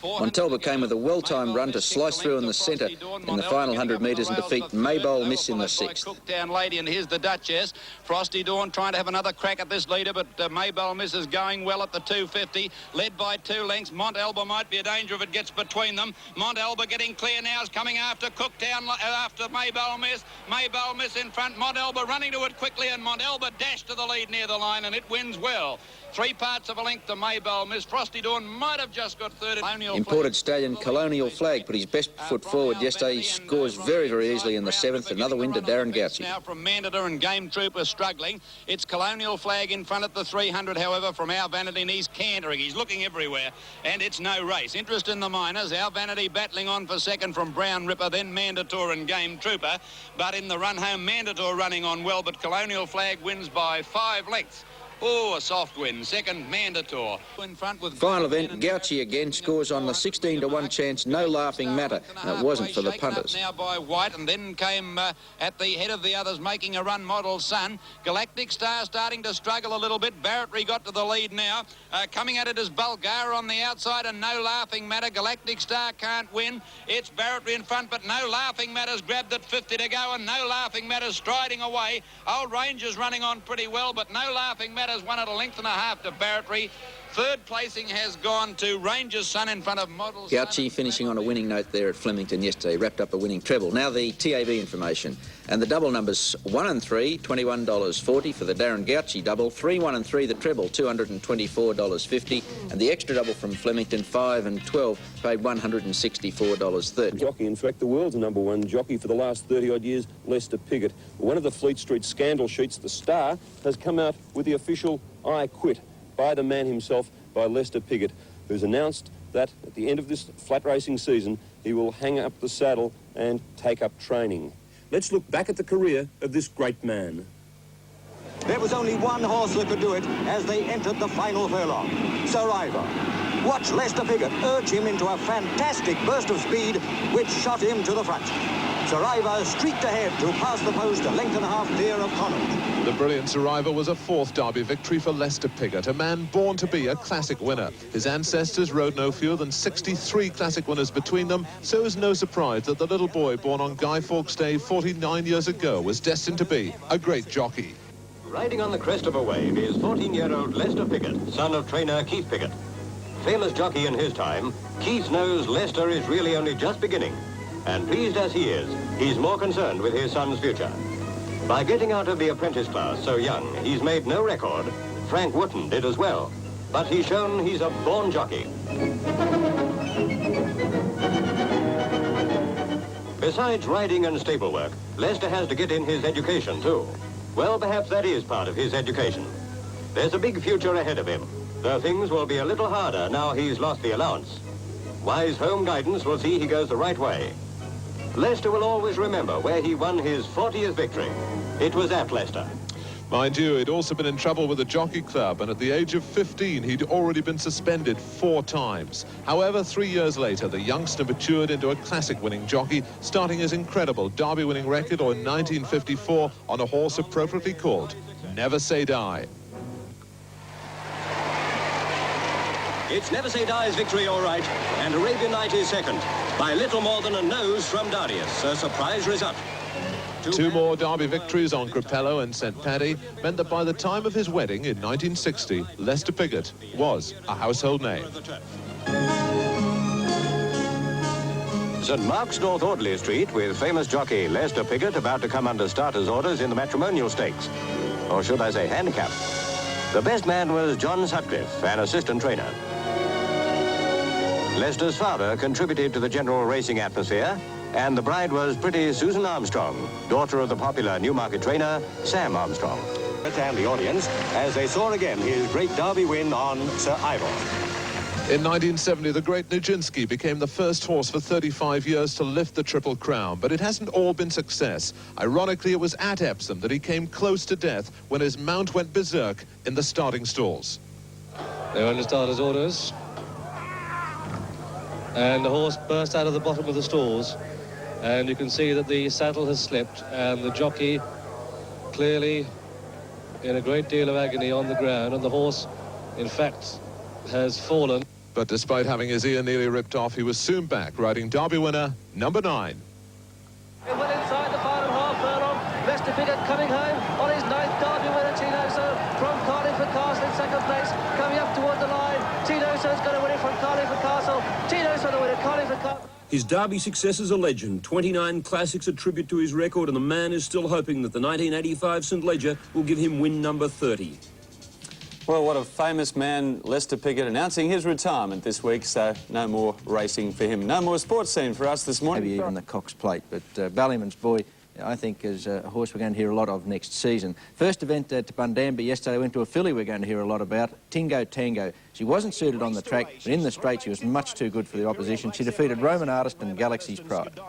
Montalba came with a well-timed run to slice through in the centre in the final 100 metres and defeat Maybole Miss in the 6th. Cooktown Lady, and here's the Duchess. Frosty Dawn trying to have another crack at this leader, but Maybole Miss is going well at the 250, led by 2 lengths. Montalba might be a danger if it gets between them. Montalba getting clear now, is coming after Cooktown, after Maybole Miss. Maybole Miss in front, Montalba running to it quickly, and Montalba dashed to the lead near the line, and it wins well. 3 parts of a length to Maybole Miss. Frosty Dawn might have just got third. Imported stallion Colonial Flag put his best foot forward yesterday. He scores very, very easily in the 7th. Another win to Darren Gouchy. Now from Mandata and Game Trooper struggling. It's Colonial Flag in front at the 300, however, from Our Vanity, and he's cantering. He's looking everywhere, and it's no race. Interest in the minors. Our Vanity battling on for second from Brown Ripper, then Mandator and Game Trooper. But in the run home, Mandator running on well, but Colonial Flag wins by 5 lengths. Oh, a soft win. Second, Mandator. In front with... Final event, Gauchi again scores on the 16-1 chance, No Laughing Matter. And it wasn't for the punters. Now by White, and then came at the head of the others, making a run, Model Sun. Galactic Star starting to struggle a little bit. Barrattry got to the lead now. Coming at it is Bulgar on the outside, and No Laughing Matter. Galactic Star can't win. It's Barrattry in front, but No Laughing Matter's grabbed at 50 to go, and No Laughing Matter's striding away. Old Ranger's running on pretty well, but No Laughing Matter's won at a length and a half to Barrattry. Third placing has gone to Ranger's Son in front of Model Gauchi finishing on a winning note there at Flemington yesterday, wrapped up a winning treble. Now the TAB information. And the double numbers 1 and 3, $21.40 for the Darren Gauchi double. 3, 1 and 3, the treble, $224.50. And the extra double from Flemington, 5 and 12, paid $164.30. Jockey, in fact, the world's #1 jockey for the last 30-odd years, Lester Piggott. One of the Fleet Street scandal sheets, The Star, has come out with the official I quit by the man himself, by Lester Piggott, who's announced that at the end of this flat racing season, he will hang up the saddle and take up training. Let's look back at the career of this great man. There was only one horse that could do it as they entered the final furlong, Survivor. Watch Lester Piggott urge him into a fantastic burst of speed, which shot him to the front. Survivor streaked ahead to pass the post a length and a half clear of Connaught. The brilliant Survivor was a 4th Derby victory for Lester Piggott, a man born to be a classic winner. His ancestors rode no fewer than 63 classic winners between them, so it was no surprise that the little boy born on Guy Fawkes Day 49 years ago was destined to be a great jockey. Riding on the crest of a wave is 14-year-old Lester Piggott, son of trainer Keith Piggott. Famous jockey in his time, Keith knows Lester is really only just beginning. And pleased as he is, he's more concerned with his son's future. By getting out of the apprentice class so young, he's made no record. Frank Wootton did as well. But he's shown he's a born jockey. Besides riding and stable work, Lester has to get in his education too. Well, perhaps that is part of his education. There's a big future ahead of him, though things will be a little harder now he's lost the allowance. Wise home guidance will see he goes the right way. Lester will always remember where he won his 40th victory. It was at Leicester. Mind you, he'd also been in trouble with the Jockey Club, and at the age of 15, he'd already been suspended 4 times. However, 3 years later, the youngster matured into a classic-winning jockey, starting his incredible Derby-winning record in 1954 on a horse appropriately called Never Say Die. It's Never Say Die's victory, all right, and Arabian Night is second, by little more than a nose from Darius, a surprise result. 2 more Derby victories on Crapello and St. Paddy meant that by the time of his wedding in 1960, Lester Piggott was a household name. St. Mark's North Audley Street, with famous jockey Lester Piggott about to come under starter's orders in the matrimonial stakes, or should I say handicap. The best man was John Sutcliffe, an assistant trainer. Lester's father contributed to the general racing atmosphere, and the bride was pretty Susan Armstrong, daughter of the popular Newmarket trainer, Sam Armstrong. And the audience, as they saw again his great Derby win on Sir Ivor. In 1970, the great Nijinsky became the first horse for 35 years to lift the Triple Crown, but it hasn't all been success. Ironically, it was at Epsom that he came close to death when his mount went berserk in the starting stalls. They were under starter's orders, and the horse burst out of the bottom of the stalls, and you can see that the saddle has slipped, and the jockey clearly in a great deal of agony on the ground, and the horse, in fact, has fallen. But despite having his ear nearly ripped off, he was soon back, riding Derby winner number 9. Well inside the final half furlong, Lester Piggott coming home on his 9th Derby winner, Tinoso, from Cardiff for Castle in second place, coming up toward the line. Tinoso's going to win it from Cardiff for Castle. Tinoso the winner, Cardiff for Castle. His Derby success is a legend. 29 classics, a tribute to his record, and the man is still hoping that the 1985 St. Leger will give him win number 30. Well, what a famous man, Lester Piggott, announcing his retirement this week, so no more racing for him. No more sports scene for us this morning. Maybe even the Cox Plate, but Ballyman's Boy, I think, is a horse we're going to hear a lot of next season. First event at Bundamba yesterday, went to a filly we're going to hear a lot about, Tingo Tango. She wasn't suited on the track, but in the straight she was much too good for the opposition. She defeated Roman Artist and Galaxy's Pride.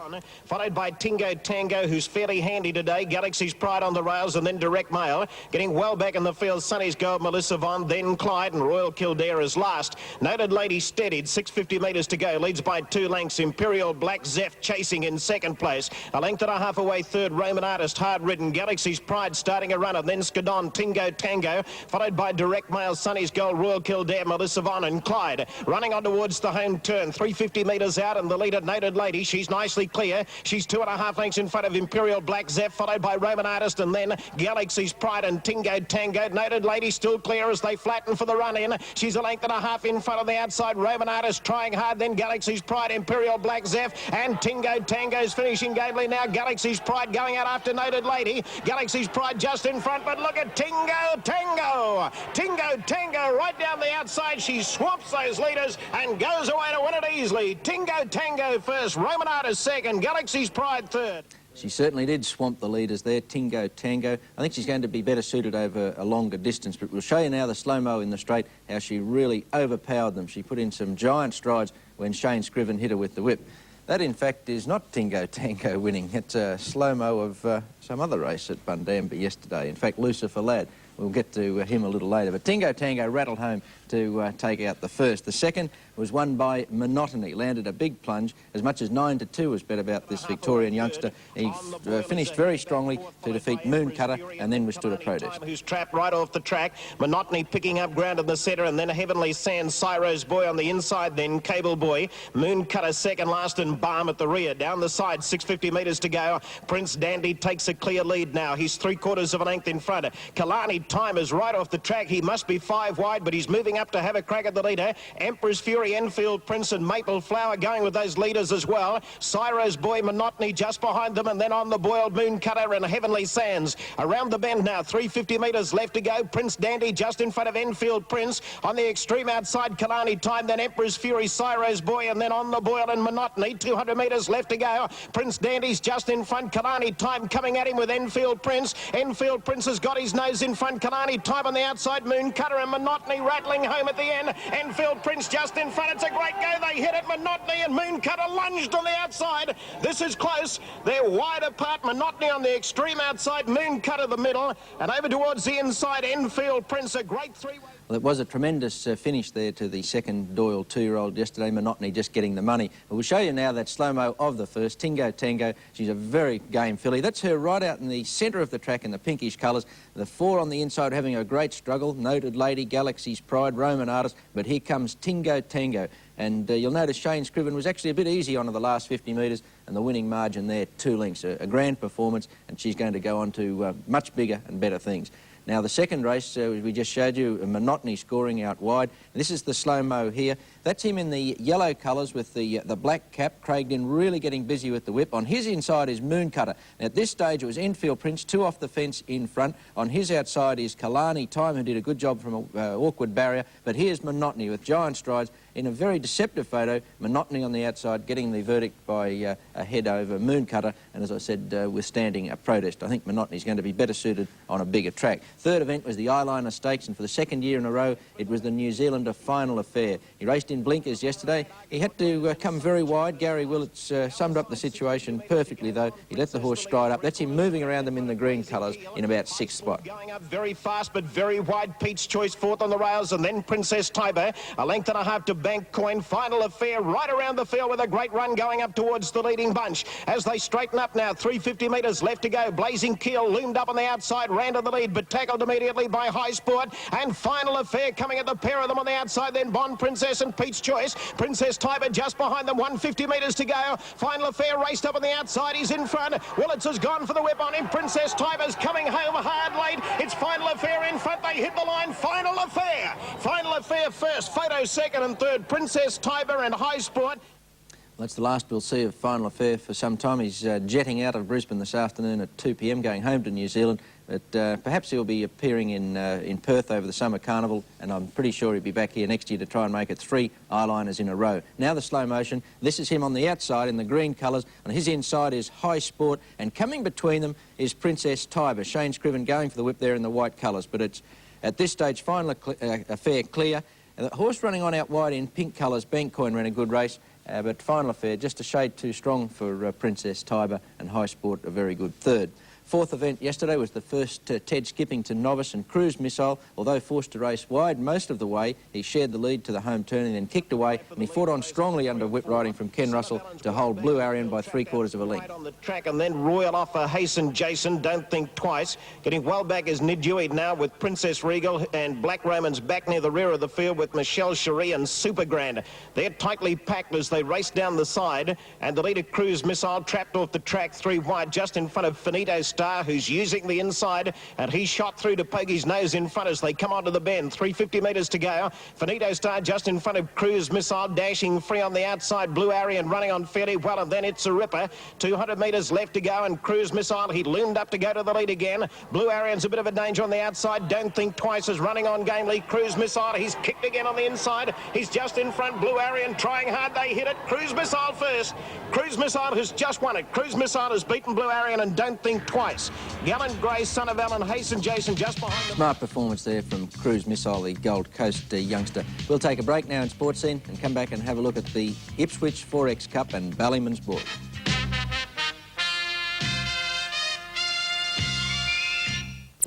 Followed by Tingo Tango, who's fairly handy today. Galaxy's Pride on the rails, and then Direct Mail. Getting well back in the field, Sunny's Gold, Melissa Vaughn, then Clyde, and Royal Kildare is last. Noted Lady steadied, 650 metres to go, leads by 2 lengths. Imperial Black Zeph chasing in second place. A length and a half away third, Roman Artist, hard ridden. Galaxy's Pride starting a run, and then Skadon, Tingo Tango, followed by Direct Mail, Sunny's Gold, Royal Kildare, Melissa Vaughn, and Clyde. Running on towards the home turn, 350 metres out, and the leader, Noted Lady, she's nicely clear. She's 2.5 lengths in front of Imperial Black Zeph, followed by Roman Artist, and then Galaxy's Pride and Tingo Tango. Noted Lady still clear as they flatten for the run in. She's a length and a half in front of the outside. Roman Artist trying hard, then Galaxy's Pride, Imperial Black Zeph, and Tingo Tango's finishing gamely now. Galaxy's Pride going out after Noted Lady. Galaxy's Pride just in front, but look at Tingo Tango. Tingo Tango right down the outside. She swamps those leaders and goes away to win it easily. Tingo Tango first, Roman Artist second, Galaxy's Pride third. She certainly did swamp the leaders there, Tingo Tango. I think she's going to be better suited over a longer distance, but we'll show you now the slow-mo in the straight, how she really overpowered them. She put in some giant strides when Shane Scriven hit her with the whip. That, in fact, is not Tingo Tango winning. It's a slow-mo of some other race at Bundamba yesterday. In fact, Lucifer Ladd. We'll get to him a little later. But Tingo Tango rattled home to take out the first. The second was won by Monotony. Landed a big plunge. As much as 9-2 was bet about this Victorian youngster. He finished very strongly to defeat Mooncutter and then withstood a protest. Who's trapped right off the track. Monotony picking up ground in the centre, and then Heavenly Sands, Cyro's Boy on the inside, then Cable Boy. Mooncutter second last, and Balm at the rear. Down the side, 650 metres to go. Prince Dandy takes a clear lead now. He's 3/4 of a length in front. Kalani Time is right off the track. He must be 5 wide, but he's moving up to have a crack at the leader. Emperor's Fury, Enfield Prince, and Maple Flower going with those leaders as well. Cyro's Boy, Monotony just behind them, and then on the boiled Mooncutter and Heavenly Sands. Around the bend now, 350 metres left to go. Prince Dandy just in front of Enfield Prince. On the extreme outside, Kalani Time, then Emperor's Fury, Cyro's Boy, and then on the boil and Monotony. 200 metres left to go. Prince Dandy's just in front. Kalani Time coming at him with Enfield Prince. Enfield Prince has got his nose in front. Kalani Time on the outside. Mooncutter and Monotony rattling home at the end. Enfield Prince just in front. It's a great go. They hit it. Monotony and Mooncutter lunged on the outside. This is close. They're wide apart. Monotony on the extreme outside. Mooncutter the middle. And over towards the inside, Enfield Prince. A great three-way. Well, it was a tremendous finish there to the second Doyle 2-year-old yesterday. Monotony just getting the money. We'll show you now that slow-mo of the first, Tingo Tango. She's a very game filly. That's her right out in the centre of the track in the pinkish colours. The 4 on the inside having a great struggle. Noted Lady, Galaxy's Pride, Roman Artist. But here comes Tingo Tango. And you'll notice Shane Scriven was actually a bit easy on the last 50 metres, and the winning margin there, 2 lengths. A grand performance, and she's going to go on to much bigger and better things. Now, the second race, we just showed you, Monotony scoring out wide. This is the slow-mo here. That's him in the yellow colours with the black cap. Craig Dinn really getting busy with the whip. On his inside is Mooncutter. Now, at this stage, it was Enfield Prince, 2 off the fence in front. On his outside is Kalani Time, who did a good job from an awkward barrier. But here's Monotony with giant strides in a very deceptive photo. Monotony on the outside, getting the verdict by a head over Mooncutter. And as I said, withstanding a protest. I think Monotony's going to be better suited on a bigger track. Third event was the Eyeliner Stakes, and for the second year in a row, it was the New Zealander Final Affair. He raced in blinkers yesterday. He had to come very wide. Gary Willits summed up the situation perfectly, though. He let the horse stride up. That's him moving around them in the green colours in about 6th spot. Going up very fast, but very wide. Pete's Choice fourth on the rails, and then Princess Tiber. A length and a half to Bank Coin. Final Affair right around the field with a great run going up towards the leading bunch. As they straighten up now, 350 metres left to go. Blazing Keel loomed up on the outside, ran to the lead, but tackled immediately by High Sport. And Final Affair coming at the pair of them on the outside, then Bond Princess and Pete's Choice. Princess Tiber just behind them, 150 metres to go. Final Affair raced up on the outside, he's in front. Willits has gone for the whip on him. Princess Tiber's coming home hard late. It's Final Affair in front, they hit the line. Final Affair. Final Affair first, Photo second and third, Princess Tiber and High Sport. That's the last we'll see of Final Affair for some time. He's jetting out of Brisbane this afternoon at 2 p.m, going home to New Zealand. But perhaps he'll be appearing in Perth over the summer carnival, and I'm pretty sure he'll be back here next year to try and make it 3 eyeliners in a row. Now the slow motion. This is him on the outside in the green colours. On his inside is High Sport, and coming between them is Princess Tiber. Shane Scriven going for the whip there in the white colours, but it's at this stage Final Affair clear. And the horse running on out wide in pink colours, Bankcoin, ran a good race, but Final Affair just a shade too strong for Princess Tiber, and High Sport a very good third. Fourth event yesterday was the first Ted Skippington novice and cruise missile. Although forced to race wide most of the way, he shared the lead to the home turn and then kicked away, and he fought on strongly under whip riding from Ken Russell to hold Blue Arian by 3/4 of a length. On the track, and then Royal off for Hasten Jason, Don't Think Twice. Getting well back is Nidui now with Princess Regal, and Black Romans back near the rear of the field with Michelle Cherie and Super Grand. They're tightly packed as they race down the side, and the leader Cruise Missile trapped off the track 3 wide just in front of Finito Star, who's using the inside, and he shot through to Pogie's nose in front as they come onto the bend. 350 metres to go. Finito Star just in front of Cruise Missile, dashing free on the outside. Blue Arian running on fairly well, and then it's a ripper. 200 metres left to go, and Cruise Missile, he loomed up to go to the lead again. Blue Arian's a bit of a danger on the outside. Don't Think Twice is running on gamely. Cruise Missile, he's kicked again on the inside. He's just in front. Blue Arian trying hard. They hit it. Cruise Missile first. Cruise Missile has just won it. Cruise Missile has beaten Blue Arian and Don't Think Twice. Gallant Grey, Son of Alan, Hasten Jason just behind them. Smart performance there from Cruise Missile, the Gold Coast youngster. We'll take a break now in Sports Scene and come back and have a look at the Ipswich 4X Cup and Ballyman's Boy.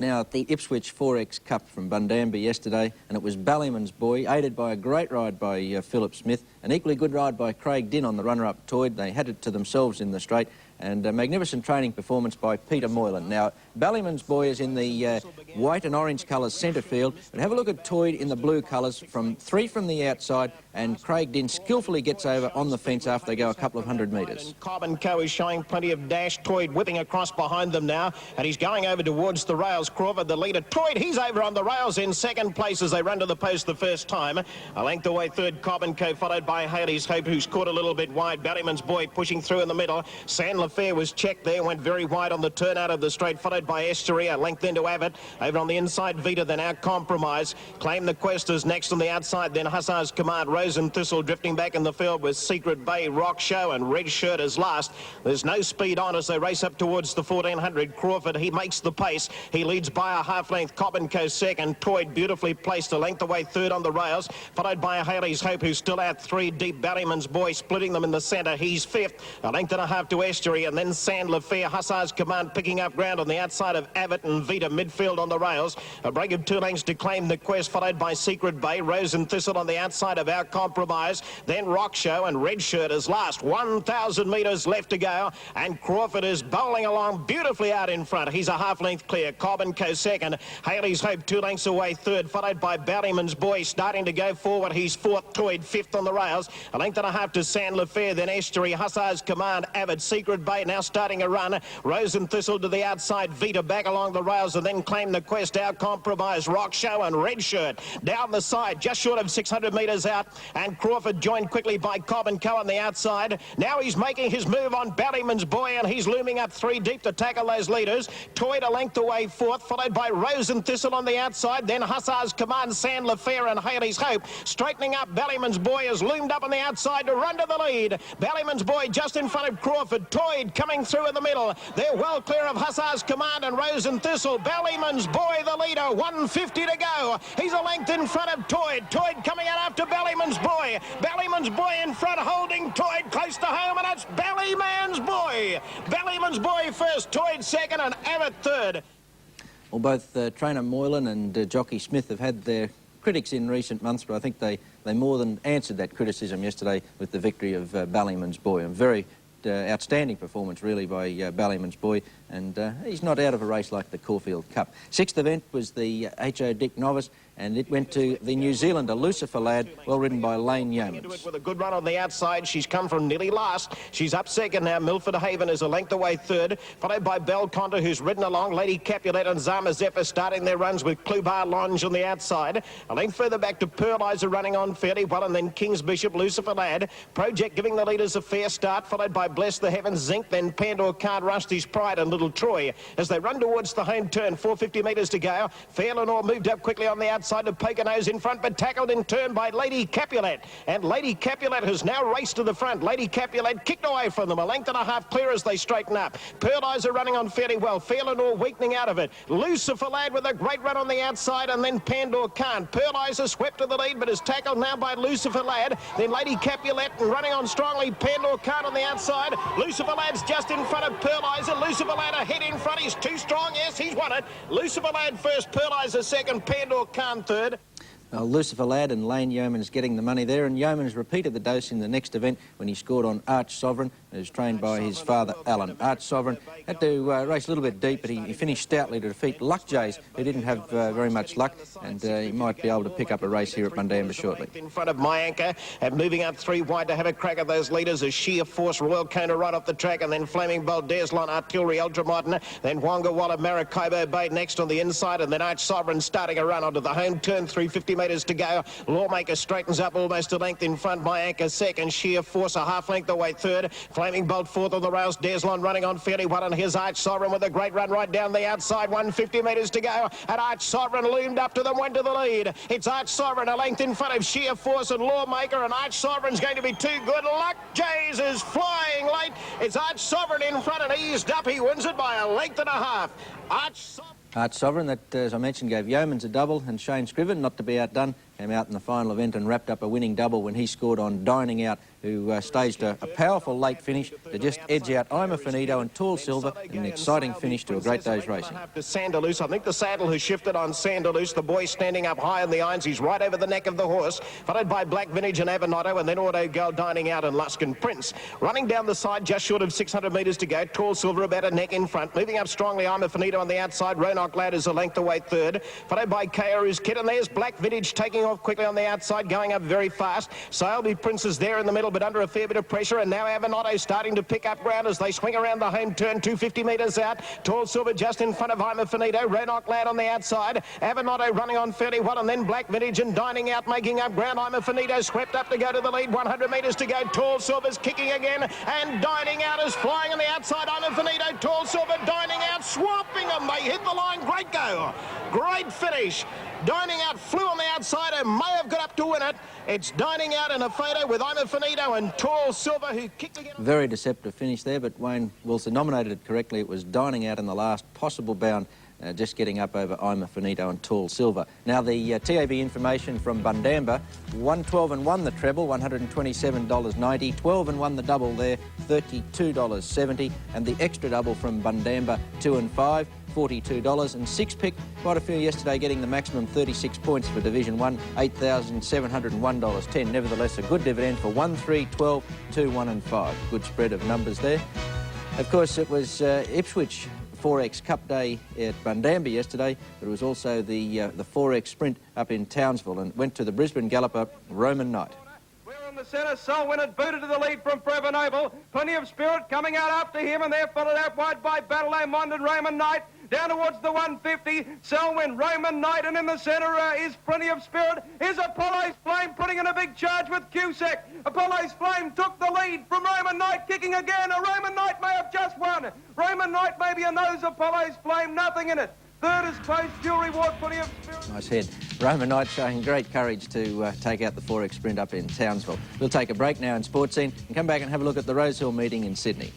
Now, at the Ipswich 4X Cup from Bundamba yesterday, and it was Ballyman's Boy, aided by a great ride by Philip Smith, an equally good ride by Craig Dinn on the runner-up Toyd. They had it to themselves in the straight, and a magnificent training performance by Peter Moylan. Now, Ballyman's Boy is in the white and orange colours centre field, but have a look at Toyd in the blue colours, from 3 from the outside, and Craig Dinn skillfully gets over on the fence after they go a couple of 100 metres. Cobb & Co is showing plenty of dash. Toyd whipping across behind them now, and he's going over towards the rails. Crawford, the leader. Toyd, he's over on the rails in second place as they run to the post the first time. A length away third, Cobb & Co, followed by Haley's Hope, who's caught a little bit wide. Ballyman's Boy pushing through in the middle. Sandler Fair was checked there, went very wide on the turn out of the straight, followed by Estuary, a length into Abbott. Over on the inside, Vita, then out Compromise. Claim the Questers next on the outside, then Hussar's Command. Rose and Thistle drifting back in the field with Secret Bay, Rock Show, and Red Shirt as last. There's no speed on as they race up towards the 1400. Crawford, he makes the pace. He leads by a half length. Cobb & Co second. Toyd beautifully placed a length away third on the rails, followed by Haley's Hope, who's still out 3 deep. Ballyman's Boy splitting them in the centre. He's fifth. A length and a half to Estuary, and then Sandler Fair. Hussar's Command picking up ground on the outside of Abbott and Vita, midfield on the rails. A break of 2 lengths to Claim the Quest, followed by Secret Bay. Rose and Thistle on the outside of Our Compromise. Then Rock Show and Red Shirt is last. 1,000 metres left to go, and Crawford is bowling along beautifully out in front. He's a half length clear. Cobb & Co second. Haley's Hope 2 lengths away third, followed by Ballyman's Boy starting to go forward. He's fourth. Toyd fifth on the rails. A length and a half to Sandler Fair, then Estuary. Hussar's Command, Abbott, Secret Bay now starting a run. Rose and Thistle to the outside. Vita back along the rails, and then Claim the Quest. Our Compromise, Rock Show, and Red Shirt down the side, just short of 600 metres out, and Crawford joined quickly by Cobb & Co on the outside. Now he's making his move on Ballyman's Boy, and he's looming up 3 deep to tackle those leaders. Toyd a length away fourth, followed by Rose and Thistle on the outside, then Hussar's Command, Sandler Fair, and Haley's Hope. Straightening up, Ballyman's Boy has loomed up on the outside to run to the lead. Ballyman's Boy just in front of Crawford. Toyd coming through in the middle. They're well clear of Hussar's Command and Rose and Thistle. Ballyman's Boy the leader, 150 to go. He's a length in front of Toyd. Toyd coming out after Ballyman's Boy. Ballyman's Boy in front, holding Toyd close to home, and it's Ballyman's Boy. Ballyman's Boy first, Toyd second, and Abbott third. Well, both trainer Moylan and jockey Smith have had their critics in recent months, but I think they more than answered that criticism yesterday with the victory of Ballyman's Boy. A very outstanding performance, really, by Ballyman's Boy, and he's not out of a race like the Caulfield Cup. Sixth event was the H.O. Dick Novice, and it went to the New Zealander Lucifer Lad, well ridden by Lane Yeomans. With a good run on the outside, she's come from nearly last. She's up second now. Milford Haven is a length away third, followed by Bell Conter, who's ridden along. Lady Capulet and Zama Zephyr starting their runs with Clubar Longe on the outside. A length further back to Pearlizer running on fairly well, and then King's Bishop, Lucifer Lad. Project giving the leaders a fair start, followed by Bless the Heavens, Zinc, then Pandor Card, Rusty's Pride, and Little Troy as they run towards the home turn. 450 metres to go. Fair Lenore moved up quickly on the outside to Poconos in front, but tackled in turn by Lady Capulet. And Lady Capulet has now raced to the front. Lady Capulet kicked away from them. A length and a half clear as they straighten up. Pearl Eyes are running on fairly well. Fair Lenore weakening out of it. Lucifer Lad with a great run on the outside, and then Pandor Khan. Pearl Eyes has swept to the lead, but is tackled now by Lucifer Lad. Then Lady Capulet and running on strongly. Pandor Khan on the outside. Lucifer Lad's just in front of Pearl Eyes, and Lucifer Lad ahead in front. He's too strong. Yes, he's won it. Lucifer Lad first, Pearl Eyes a second, Pandor Khan third. Lucifer Lad and Lane Yeoman's getting the money there, and Yeoman's repeated the dose in the next event when he scored on Arch Sovereign, who's trained by his father Alan. Arch Sovereign had to race a little bit deep, but he finished stoutly to defeat Luck Jays, who didn't have very much luck, and he might be able to pick up a race here at Bundamba shortly. In front of My Anchor, and moving up 3 wide to have a crack at those leaders is Sheer Force, Royal Kona right off the track, and then Flaming Bolt, Deslon, Artillery, Ultramartin, then Wonga Walla, Maracaibo Bay next on the inside, and then Arch Sovereign starting a run onto the home turn, 350 metres to go. Lawmaker straightens up almost a length in front. My Anchor second. Sheer Force a half length away third. Flaming Bolt fourth on the rails. Deslon running on fairly well, and his Arch Sovereign with a great run right down the outside. 150 metres to go, and Arch Sovereign loomed up to them, went to the lead. It's Arch Sovereign a length in front of Sheer Force and Lawmaker, and Arch Sovereign's going to be too good. Luck Jays is flying late. It's Arch Sovereign in front and eased up. He wins it by a length and a half. Arch Sovereign, that, as I mentioned, gave Yeomans a double, and Shane Scriven, not to be outdone, came out in the final event and wrapped up a winning double when he scored on Dining Out, who staged a powerful late finish to just edge out I'm a Finito and Tall Silver in an exciting finish to a great day's racing. To Sandalous, I think the saddle has shifted on Sandalous. The boy standing up high in the irons. He's right over the neck of the horse, followed by Black Vintage and Avanotto, and then Auto Gold, Dining Out and Luskin Prince. Running down the side, just short of 600 metres to go. Tall Silver about a neck in front. Moving up strongly, I'm a Finito on the outside. Roanoke Lad is a length away third, followed by K.O.'s Kid, and there's Black Vintage taking off quickly on the outside, going up very fast. Sailby Prince is there in the middle, but under a fair bit of pressure, and now Avanotto starting to pick up ground as they swing around the home turn, 250 metres out. Tall Silver just in front of I'm a Finito. Roanoke Lad on the outside. Avanotto running on fairly well, and then Black Vintage and Dining Out making up ground. I'm a Finito swept up to go to the lead. 100 metres to go. Tall Silver's kicking again, and Dining Out is flying on the outside. I'm a Finito, Tall Silver, Dining Out swapping them. They hit the line. Great go. Great finish. Dining Out flew on the outside and may have got up to win it. It's Dining Out in a photo with I'm a Finito and Tall Silver, who kicked again. Very deceptive finish there, but Wayne Wilson nominated it correctly. It was Dining Out in the last possible bound, just getting up over I'm a Finito and Tall Silver. Now the TAB information from Bundamba: 112 and 1 the treble, $127.90. 12 and 1 the double there, $32.70. And the extra double from Bundamba, 2 and 5. $42, and 6-pick, quite a few yesterday, getting the maximum 36 points for Division 1, $8,701.10. Nevertheless, a good dividend for 1, 3, 12, 2, 1 and 5. Good spread of numbers there. Of course, it was Ipswich 4X Cup Day at Bundamba yesterday, but it was also the 4X Sprint up in Townsville, and went to the Brisbane galloper Roman Knight. The centre, Selwyn had booted to the lead from Forever Noble. Plenty of Spirit coming out after him, and they're followed out wide by Battle Amond and Roman Knight. Down towards the 150, Selwyn, Roman Knight, and in the centre is Plenty of Spirit. Is Apollo's Flame putting in a big charge with Cusack. Apollo's Flame took the lead from Roman Knight, kicking again. A Roman Knight may have just won. Roman Knight maybe a nose, Apollo's Flame, nothing in it. Third is close, Fuel Reward, Plenty of Spirit. Nice head. Roman Knight showing great courage to take out the 4X Sprint up in Townsville. We'll take a break now in Sports Scene and come back and have a look at the Rosehill meeting in Sydney.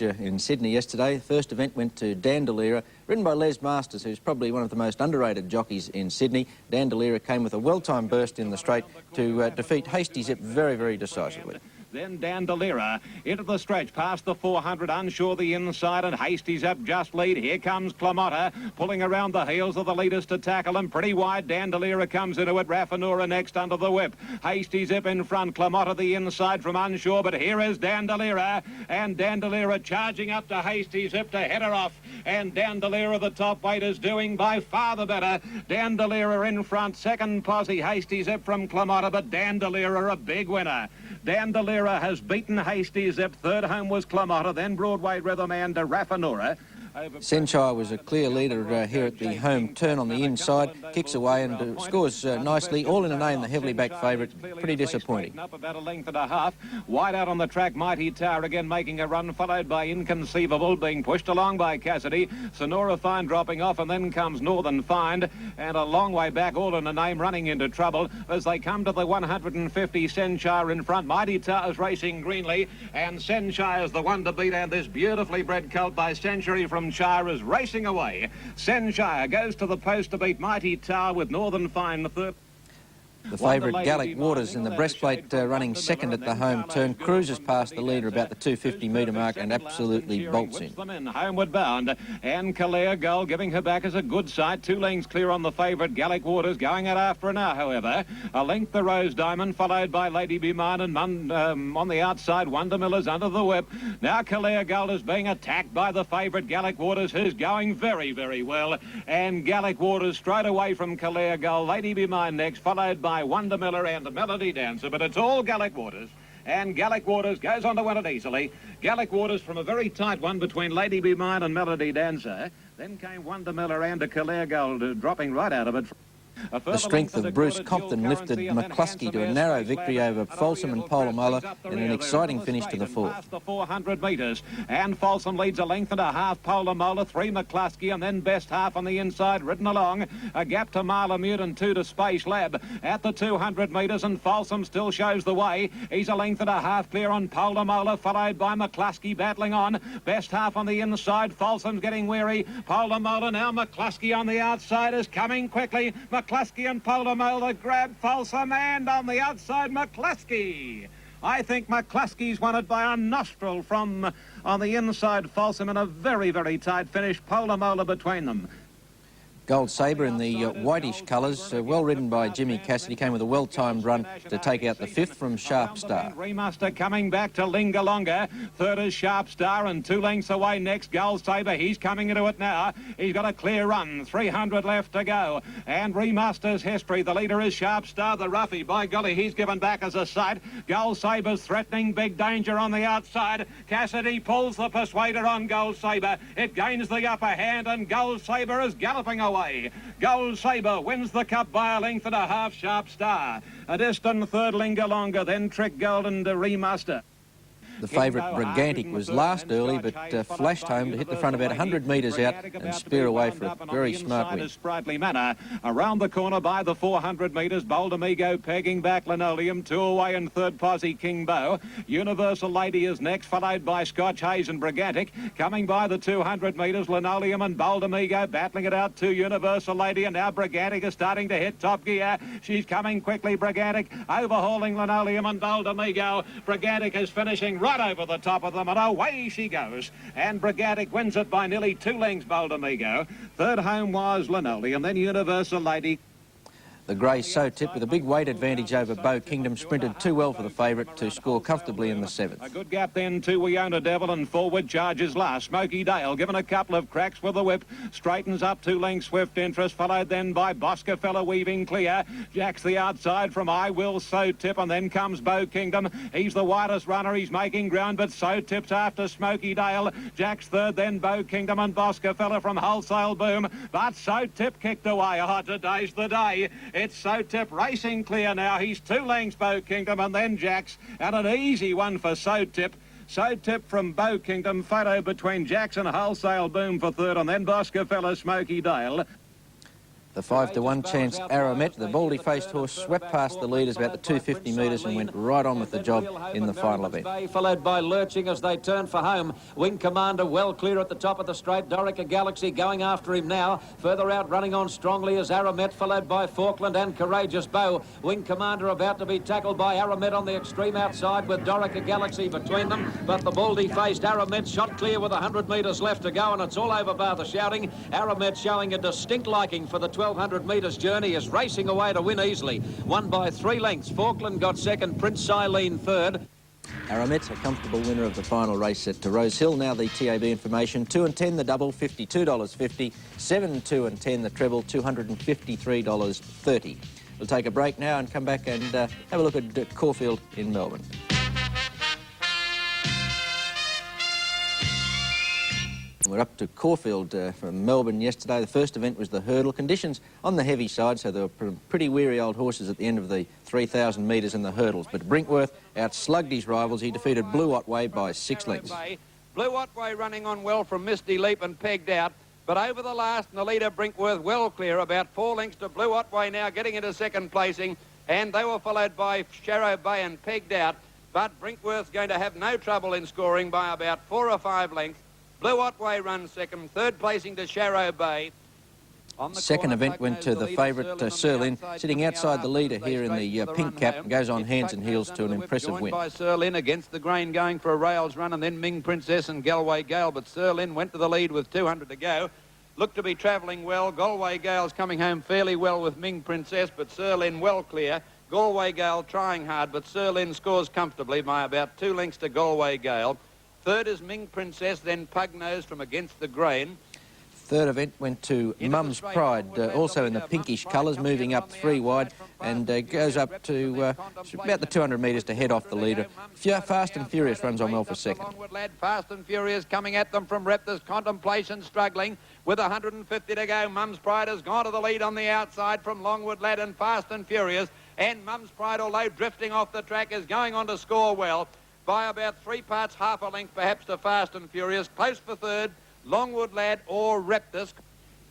In Sydney yesterday, the first event went to Dandeliera, ridden by Les Masters, who's probably one of the most underrated jockeys in Sydney. Dandeliera came with a well-timed burst in the straight to defeat Hasty Zip very, very decisively. Then Dandeliera into the stretch, past the 400, unsure the inside, and Hasty's up just lead. Here comes Clamotta, pulling around the heels of the leaders to tackle him. Pretty wide, Dandeliera comes into it. Raffanura next under the whip. Hasty's up in front, Clamotta the inside from unsure, but here is Dandeliera, and Dandeliera charging up to Hasty's Zip to head her off, and Dandeliera, the top weight, is doing by far the better. Dandeliera in front, second posse, Hasty's Zip from Clamotta, but Dandeliera a big winner. Dandeliera has beaten Hasty Zip. Third home was Clamotta, then Broadway Rhythm and Raffanura. Senchai was a clear leader here at the home turn on the inside, kicks away and scores nicely, all in a name, the heavily backed favourite. Pretty disappointing. Up about a length and a half. Wide out on the track, Mighty Tower again making a run, followed by Inconceivable, being pushed along by Cassidy. Sonora Fine dropping off, and then comes Northern Find, and a long way back, all in a name, running into trouble as they come to the 150. Senchai in front. Mighty Tower is racing greenly, and Senchai is the one to beat, and this beautifully bred colt by Century from Shire is racing away. Senchai goes to the post to beat Mighty Tower with Northern Fine the third. The favourite Gallic Waters in the breastplate running second at the home turn, cruises past the leader about the 250-metre mark and absolutely bolts in. Homeward bound, and Calais Gull giving her back as a good sight. 2 lengths clear on the favourite Gallic Waters, going out after her now, however. A length the Rose Diamond, followed by Lady Be Mine, and on the outside, Wonder Miller's under the whip. Now Calais Gull is being attacked by the favourite Gallic Waters, who's going very, very well. And Gallic Waters straight away from Calais Gull. Lady Be Mine next, followed by Wonder Miller and the Melody Dancer, but it's all Gallic Waters. And Gallic Waters goes on to win it easily. Gallic Waters from a very tight one between Lady Be Mine and Melody Dancer. Then came Wonder Miller and a Calais Gold dropping right out of it. The strength of Bruce Compton lifted McCluskey to a narrow victory over Folsom and Polomola in an exciting finish to the fourth. The 400 metres, and Folsom leads a length and a half. Polomola, 3 McCluskey, and then best half on the inside, ridden along. A gap to Malamute and 2 to Space Lab at the 200 metres, and Folsom still shows the way. He's a length and a half clear on Polomola, followed by McCluskey battling on. Best half on the inside. Folsom's getting weary. Polomola now. McCluskey on the outside is coming quickly. McCluskey and Polomola grab Folsom, and on the outside McCluskey. I think McCluskey's won it by a nostril from on the inside. Folsom in a very, very tight finish. Polomola between them. Gold Sabre in the whitish colours, well ridden by Jimmy Cassidy, came with a well-timed run to take out the 5th from Sharp Star. Remaster coming back to Linga Longa. 3rd is Sharp Star, and 2 lengths away next, Gold Sabre. He's coming into it now. He's got a clear run. 300 left to go. And Remaster's history. The leader is Sharp Star, the roughie. By golly, he's given back as a sight. Gold Sabre's threatening big danger on the outside. Cassidy pulls the persuader on Gold Sabre. It gains the upper hand, and Gold Sabre is galloping away. Gold Sabre wins the cup by a length and a half. Sharp Star. A distant 3rd, Linga Longa, then Trick Gold and Remaster. The favourite Brigantic was last early, but flashed home to hit the front about 100 metres out and spear away for a very smart win. Sprightly manner. Around the corner by the 400 metres, Bold Amigo pegging back Linoleum. 2 away in 3rd, Posse King Beau. Universal Lady is next, followed by Scotch Hayes and Brigantic. Coming by the 200 metres, Linoleum and Bold Amigo battling it out to Universal Lady, and now Brigantic is starting to hit top gear. She's coming quickly, Brigantic, overhauling Linoleum and Bold Amigo. Brigantic is finishing right over the top of them, and away she goes. And Brigantic wins it by nearly 2 lengths, Bold Amigo. 3rd home was Linoleum, then Universal Lady. The grey So Tip, with a big weight advantage over Beau Kingdom, sprinted too well for the favourite to score comfortably in the 7th. A good gap then to We Own a Devil, and forward charges last. Smoky Dale given a couple of cracks with the whip. Straightens up 2 lengths Swift Interest, followed then by Boscafella weaving clear. Jacks the outside from I Will So Tip, and then comes Beau Kingdom. He's the widest runner. He's making ground, but So Tip's after Smoky Dale. Jacks 3rd, then Beau Kingdom and Boscafella from Wholesale Boom. But So Tip kicked away. Oh, today's the day. It's So Tip racing clear now. He's 2 lengths Beau Kingdom, and then Jacks, and an easy one for So Tip. So Tip from Beau Kingdom, photo between Jacks and Wholesale Boom for 3rd, and then Boscafella Smoky Dale. The 5-to-1 chance Aramet, the baldy-faced horse, swept past the leaders about the 250 metres and went right on with the job in the final event. Followed by Lurching as they turn for home. Wing Commander well clear at the top of the straight. Dorica Galaxy going after him now. Further out running on strongly is Aramet, followed by Falkland and Courageous Beau. Wing Commander about to be tackled by Aramet on the extreme outside with Dorica Galaxy between them. But the baldy-faced Aramet shot clear with 100 metres left to go, and it's all over bar the shouting. Aramet showing a distinct liking for the 1200 metres journey, is racing away to win easily. Won by 3 lengths. Falkland got second, Prince Silene third. Aramet's a comfortable winner of the final race set to Rose Hill. Now the TAB information: 2 and 10 the double, $52.50. 7, 2 and 10 the treble, $253.30. We'll take a break now and come back and have a look at Caulfield in Melbourne. We're up to Caulfield from Melbourne yesterday. The first event was the hurdle. Conditions on the heavy side, so there were pretty weary old horses at the end of the 3,000 metres in the hurdles. But Brinkworth outslugged his rivals. He defeated Blue Otway by 6 lengths. Blue Otway running on well from Misty Leap and pegged out. But over the last, and the leader Brinkworth well clear, about 4 lengths to Blue Otway now getting into second placing. And they were followed by Sharrow Bay and pegged out. But Brinkworth's going to have no trouble in scoring by about 4 or 5 lengths. Blue Otway runs second, third placing to Sharrow Bay. Second event went to the favourite Sir Lin, sitting outside the leader here in the pink cap, goes on hands and heels to an impressive win. By Sir Lin against the grain, going for a rails run, and then Ming Princess and Galway Gale, but Sir Lin went to the lead with 200 to go. Looked to be travelling well. Galway Gale's coming home fairly well with Ming Princess, but Sir Lin well clear. Galway Gale trying hard, but Sir Lin scores comfortably by about 2 lengths to Galway Gale. Third is Ming Princess, then Pug Nose from against the grain. Third event went to Mum's Pride, also in the pinkish colours, moving up 3 wide, and goes up to about the 200 metres to head off the leader. Fast and Furious runs on well for second. Fast and Furious coming at them from Reptors. Contemplation struggling with 150 to go. Mum's Pride has gone to the lead on the outside from Longwood Lad and Fast and Furious. And Mum's Pride, although drifting off the track, is going on to score well by about 3 parts, half a length perhaps to Fast and Furious. Close for third, Longwood Lad or Reptus.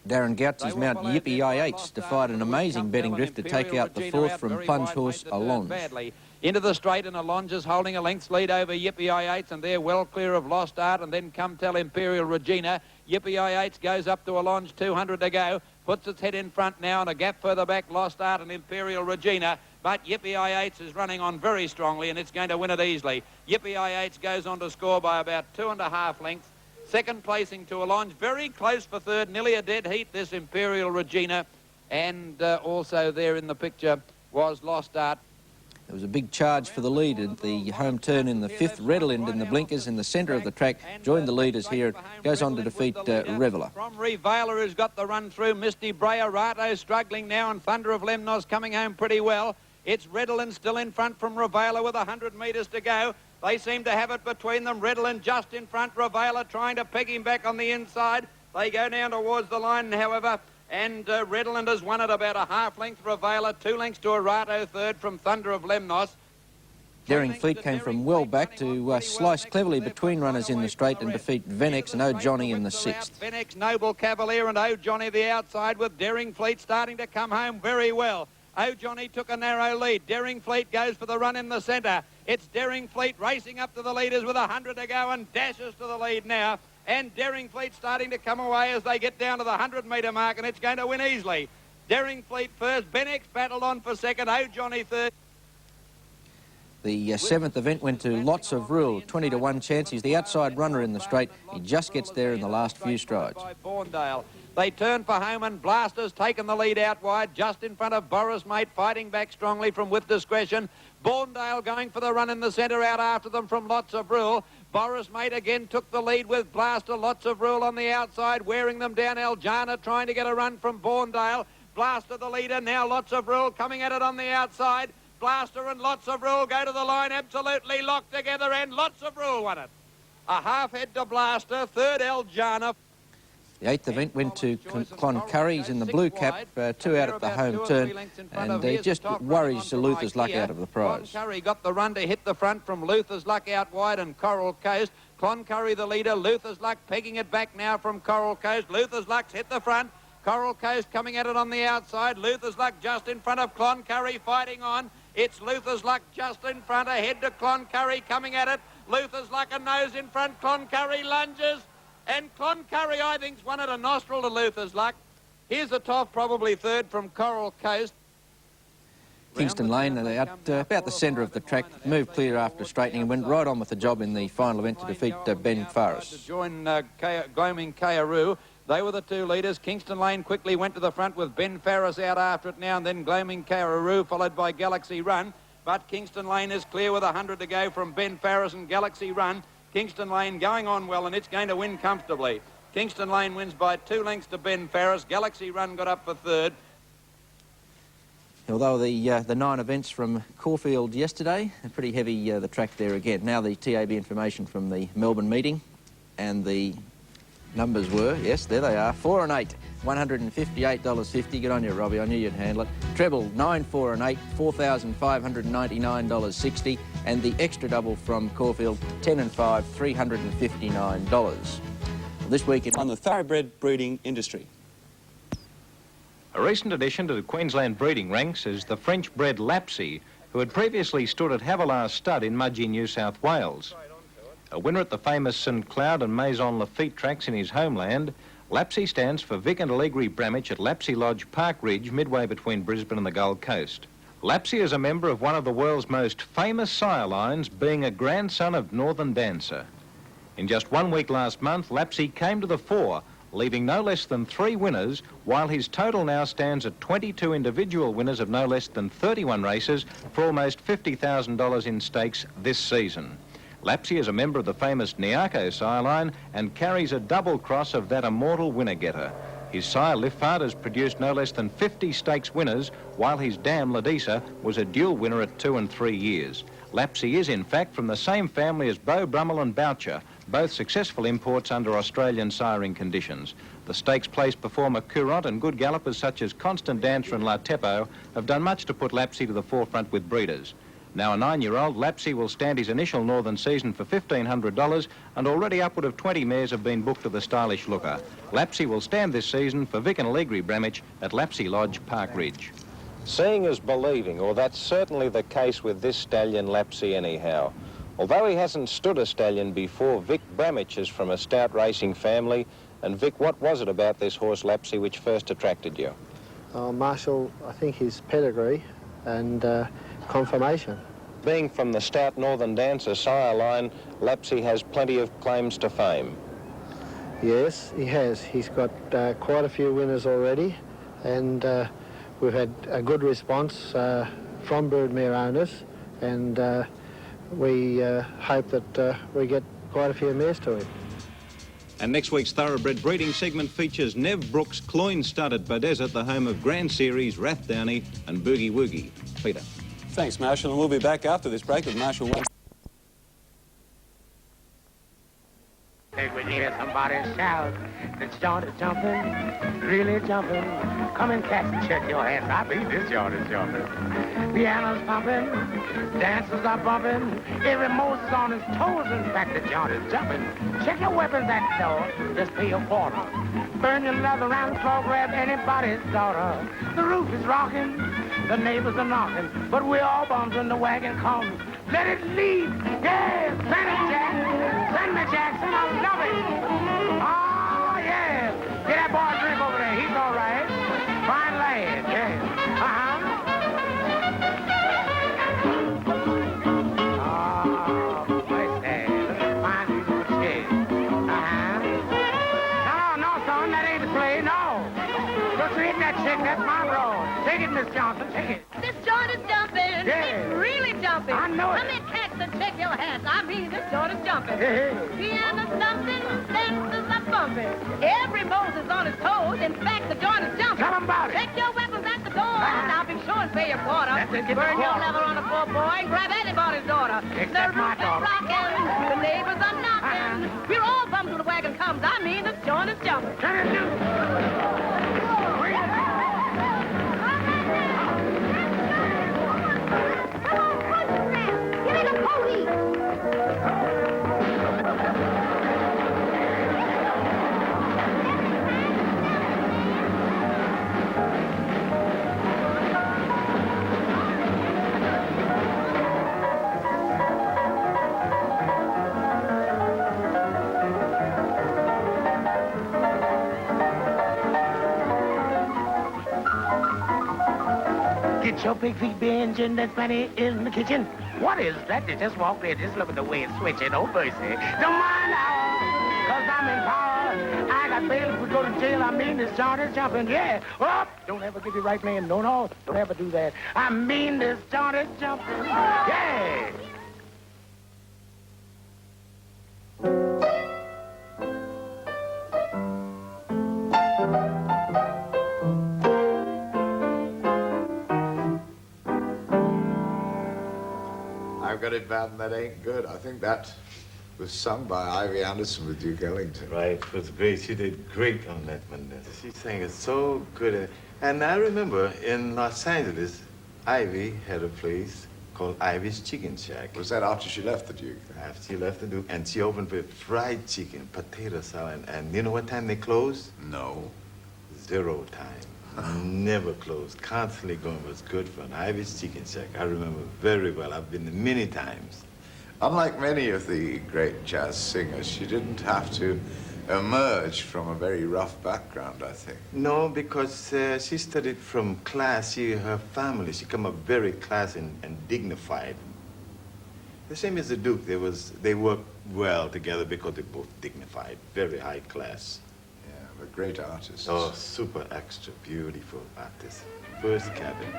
Darren Goutz's mount Yippee I8 defied an amazing betting drift to take out the fourth from Plunge Horse Allonge. Into the straight, and Allonge is holding a length's lead over Yippee I8, and they're well clear of Lost Art, and then Come Tell Imperial Regina. Yippee I8 goes up to Allonge, 200 to go, puts its head in front now, and a gap further back, Lost Art and Imperial Regina. But Yippee I8 is running on very strongly, and it's going to win it easily. Yippee I8 goes on to score by about 2.5 lengths. Second placing to Allonge, very close for third, nearly a dead heat, this Imperial Regina. And also there in the picture was Lost Art. There was a big charge for the lead at the home turn in the fifth. Redolind in the blinkers in the centre of the track joined the leaders here. Goes on to defeat Reveller. From Revaler, who's got the run through. Misty Breyer, Rato struggling now, and Thunder of Lemnos coming home pretty well. It's Redolind still in front from Revaler with 100 metres to go. They seem to have it between them. Redolind just in front. Revaler trying to peg him back on the inside. They go down towards the line, however. And Redolind has won it about a half length. Revaler, 2 lengths to Arato, third from Thunder of Lemnos. Daring Fleet came from well back to slice cleverly between runners in the straight and defeat Venex and O'Johnny in the sixth. Venex, Noble Cavalier and O'Johnny the outside, with Daring Fleet starting to come home very well. O'Johnny took a narrow lead. Daring Fleet goes for the run in the centre. It's Daring Fleet racing up to the leaders with 100 to go and dashes to the lead now. And Daring Fleet starting to come away as they get down to the 100-metre mark, and it's going to win easily. Daring Fleet first, Benex battled on for second, O'Johnny third. The seventh event went to Lots of Rule, 20 to 1 chance. He's the outside runner in the straight. He just gets there in the last few strides. They turn for home, and Blaster's taken the lead out wide, just in front of Boris Mate, fighting back strongly from With Discretion. Bourndale going for the run in the centre, out after them from Lots of Rule. Boris Mate again took the lead with Blaster. Lots of Rule on the outside, wearing them down. Eljana trying to get a run from Bourndale. Blaster the leader, now Lots of Rule coming at it on the outside. Blaster and Lots of Rule go to the line, absolutely locked together, and Lots of Rule won it. A half head to Blaster, third Eljana. The eighth event went to Cloncurry's in the blue cap, 2 out at the home turn, and he just worries Luther's Luck out of the prize. Cloncurry got the run to hit the front from Luther's Luck out wide and Coral Coast. Cloncurry the leader, Luther's Luck pegging it back now from Coral Coast. Luther's Luck's hit the front. Coral Coast coming at it on the outside. Luther's Luck just in front of Cloncurry fighting on. It's Luther's Luck just in front, ahead to Cloncurry coming at it. Luther's Luck a nose in front, Cloncurry lunges. And Cloncurry, I think, won at a nostril to Luther's Luck. Here's the top, probably third from Coral Coast. Kingston Lane out about the centre of the track, moved clear after straightening and went right on with the job in the final event to defeat Ben Faris. To join Gloaming Kayaroo. They were the two leaders. Kingston Lane quickly went to the front with Ben Faris out after it now, and then Gloaming Kayaroo followed by Galaxy Run. But Kingston Lane is clear with 100 to go from Ben Faris and Galaxy Run. Kingston Lane going on well, and it's going to win comfortably. Kingston Lane wins by 2 lengths to Ben Faris. Galaxy Run got up for third. Although the 9 events from Caulfield yesterday, pretty heavy the track there again. Now the TAB information from the Melbourne meeting, and the numbers were. Yes, there they are. 4 and 8, $158.50. Good on you, Robbie. I knew you'd handle it. Treble, 9, 4 and 8, $4,599.60. And the extra double from Caulfield, 10 and 5, $359. This week on the thoroughbred breeding industry. A recent addition to the Queensland breeding ranks is the French-bred Lapsy, who had previously stood at Havilah Stud in Mudgee, New South Wales. A winner at the famous St Cloud and Maison Lafitte tracks in his homeland, Lapsy stands for Vic and Allegri Bramage at Lapsy Lodge, Park Ridge, midway between Brisbane and the Gold Coast. Lapsy is a member of one of the world's most famous sire lines, being a grandson of Northern Dancer. In just 1 week last month, Lapsy came to the fore, leaving no less than 3 winners, while his total now stands at 22 individual winners of no less than 31 races for almost $50,000 in stakes this season. Lapsy is a member of the famous Nyako sire line and carries a double cross of that immortal winner-getter. His sire Liffard has produced no less than 50 stakes winners, while his dam Ladisa was a dual winner at 2 and 3 years. Lapsy is, in fact, from the same family as Beau, Brummel and Boucher, both successful imports under Australian siring conditions. The stakes place performer Courant and good gallopers such as Constant Dancer and La Tepo have done much to put Lapsy to the forefront with breeders. Now a 9-year-old, Lapsy will stand his initial northern season for $1,500, and already upward of 20 mares have been booked to the stylish looker. Lapsy will stand this season for Vic and Allegri Bramage at Lapsy Lodge, Park Ridge. Seeing is believing, or that's certainly the case with this stallion Lapsy anyhow. Although he hasn't stood a stallion before, Vic Bramage is from a stout racing family. And Vic, what was it about this horse Lapsy which first attracted you? Marshall, I think his pedigree and conformation. Being from the stout Northern Dancer sire line, Lapsy has plenty of claims to fame. Yes, he has. He's got quite a few winners already, and we've had a good response from broodmare owners, and we hope that we get quite a few mares to him. And next week's thoroughbred breeding segment features Nev Brooks' Cloyne Stud at Beaudesert, the home of Grand Series, Rathdowney and Boogie Woogie. Peter. Thanks, Marshall, and we'll be back after this break with Marshall. Think we hear somebody shout, this joint is jumping, really jumping. Come and catch and check your hands. I mean, this joint is jumping. Piano's pumping, dancers are bumping, every Moses on his toes. In fact, the joint is jumping. Check your weapons at the door, just pay a quarter. Burn your leather around the floor, grab anybody's daughter. The roof is rocking, the neighbors are knocking, but we're all bums when the wagon comes. Let it lead, yeah, send it, Jack, send me Jackson, I love it. Oh, yeah, get that boy a drink over there, he's all right. Fine lad, yeah, Oh, what's that? Fine musical chair, No, son, that ain't the play, no. Just hit that chick, that's my road. Take it, Miss Johnson, take it. This joint is jumping. Yeah. It's really jumping. I know it. Come in, cats, and check your hands. I mean, this joint is jumping. Hey. Piano's thumping, dancers are bumping. Every Moses on his toes. In fact, the joint is jumping. Tell 'em about it. Check your weapons at the door. Now be sure and pay your quarter. That's it, get the Burn your quarter. leather leather on the floor, boy, and grab anybody's daughter. Except the my roof is daughter. rocking. The neighbors are knocking. We're all bums when the wagon comes. I mean, this joint is jumping. Turn it loose. Get your big feet binging, there's plenty in the kitchen. What is that? They just walked in. Just look at the way it's switching. Oh, mercy. Don't mind now, because I'm in power. I got bail if we go to jail. I mean, this joint is jumping. Yeah. Up. Don't ever give your right man. No. Don't ever do that. I mean, this joint is jumping. Yeah. I've got it bad and that ain't good. I think that was sung by Ivy Anderson with Duke Ellington. Right, it was great. She did great on that one. She sang it so good. And I remember in Los Angeles, Ivy had a place called Ivy's Chicken Shack. Was that after she left the Duke? After she left the Duke, and she opened with fried chicken, potato salad, and you know what time they closed? No. 0 time. Never closed. Constantly going. It was good fun. Ivy's Chicken Shack. I remember very well. I've been there many times. Unlike many of the great jazz singers, she didn't have to emerge from a very rough background, I think. No, because she studied from class. Her family, she come up very classy and dignified. The same as the Duke. They worked well together because they're both dignified, very high class. Yeah, but great artists. Oh, super extra, beautiful artists. First cabin.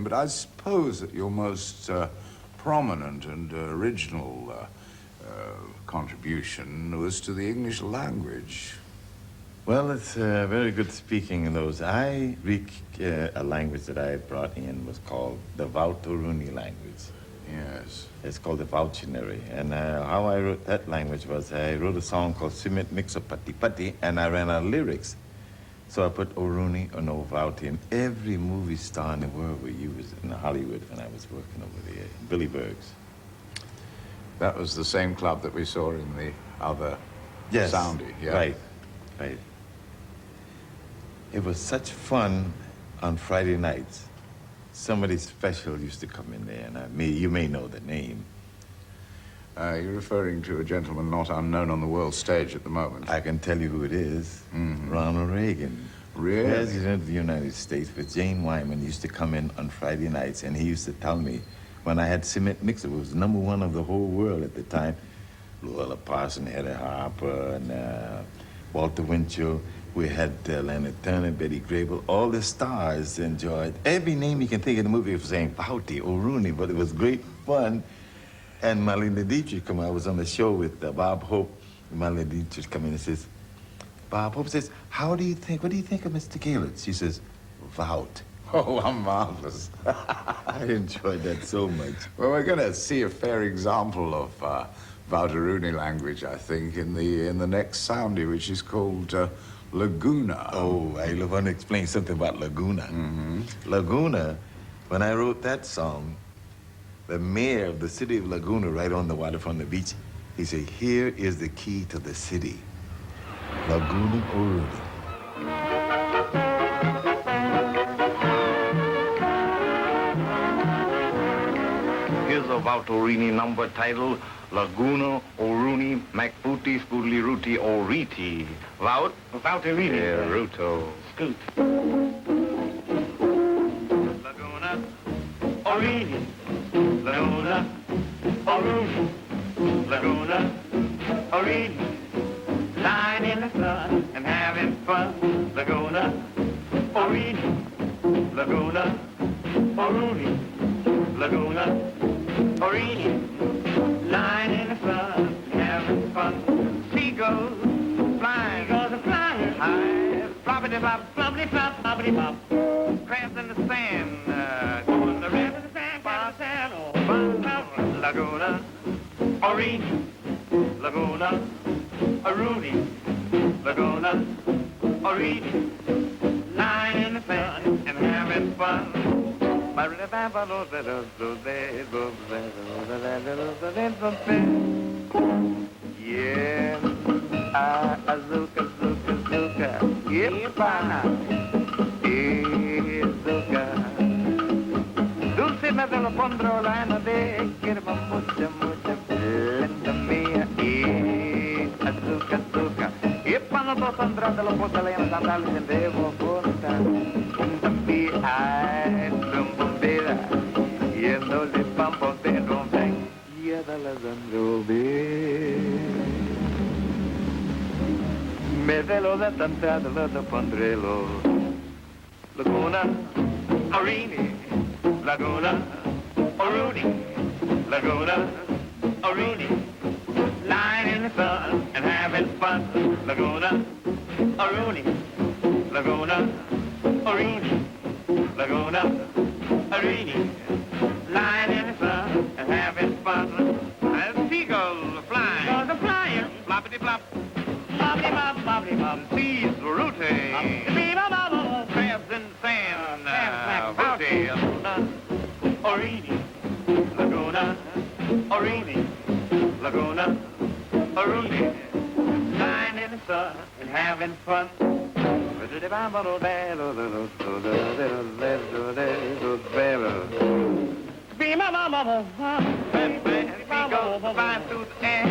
But I suppose that your most prominent and original contribution was to the English language. Well, it's very good speaking in those. I read a language that I brought in was called the Vautoruni language. Yes. It's called the Vauchinary. And how I wrote that language was I wrote a song called Simit Mixa Pati Pati, and I ran out of lyrics. So I put Oruni or no Vauti, and every movie star in the world would use it in Hollywood when I was working over there, Billy Berg's. That was the same club that we saw in the other Soundy. Yeah. Right, right. It was such fun on Friday nights. Somebody special used to come in there, and you may know the name. You're referring to a gentleman not unknown on the world stage at the moment. I can tell you who it is. Ronald Reagan. Really? President of the United States with Jane Wyman used to come in on Friday nights, and he used to tell me, when I had Cement Mixer, it was #1 of the whole world at the time. Luella Parson, Eddie Harper, and Walter Winchell. We had Leonard Turner, Betty Grable. All the stars enjoyed. Every name you can think of the movie was saying Pauti or Rooney, but it was great fun. And Marlene Dietrich come. I was on the show with Bob Hope. Marlene Dietrich come in and says, Bob Hope says, what do you think of Mr. Gaylord? She says, Vout. Oh, how marvelous. I enjoyed that so much. Well, we're going to see a fair example of Vautaruni language, I think, in the next Soundy, which is called Laguna. Oh, I want to explain something about Laguna. Laguna, when I wrote that song, the mayor of the city of Laguna, right on the waterfront of the beach, he said, here is the key to the city. Laguna Orudi. Here's a Vautorini number titled Laguna Oruni Macputi Spoodly Ruti Oriti. Vaut? Vautorini. Ruto. Scoot. Laguna Orini. Laguna Oruni. Laguna Orini. Lying in the sun and having fun. Laguna Orini. Laguna Oruni. Laguna Orini. Lying in the sun and having fun. Seagulls flying, seagulls are flying high. Floppity flop, floppity flop, floppity flop. Crabs in the sand, going the red in the sand, crabs in the sand. Oh, fun, Laguna Orini. Laguna Oruni. Laguna Orini. Lying in the sun and having fun. Yeah, azuka, azuka, azuka, yepana, azuka. Dulce me te lo pondrò la noche, quiero mucha, mucha, linda mía, azuka, azuka. Yepana to sandra te lo pondrò la sandal se devo portar. Ay, rumbumbera, yendo de pampo de rompen, y a la zandrobe. Me de lo de tanta de lo de pondrelo. Laguna Arini, Laguna, Oruni, Laguna, Oruni. Lying in the sun and having fun. Laguna, Oruni, Laguna, Oruni, Laguna, Oruni. Lying in the sun and having fun. And seagulls are flying. Seagulls are flying. Floppity flop. Bobbity bop, bobbity bop. Seas rooting. Crabs in the sand. Booty. Laguna, Oruni, Laguna, Oruni, Laguna, Oruni. Lying in the sun and having fun. Be my mama, go flying through the air.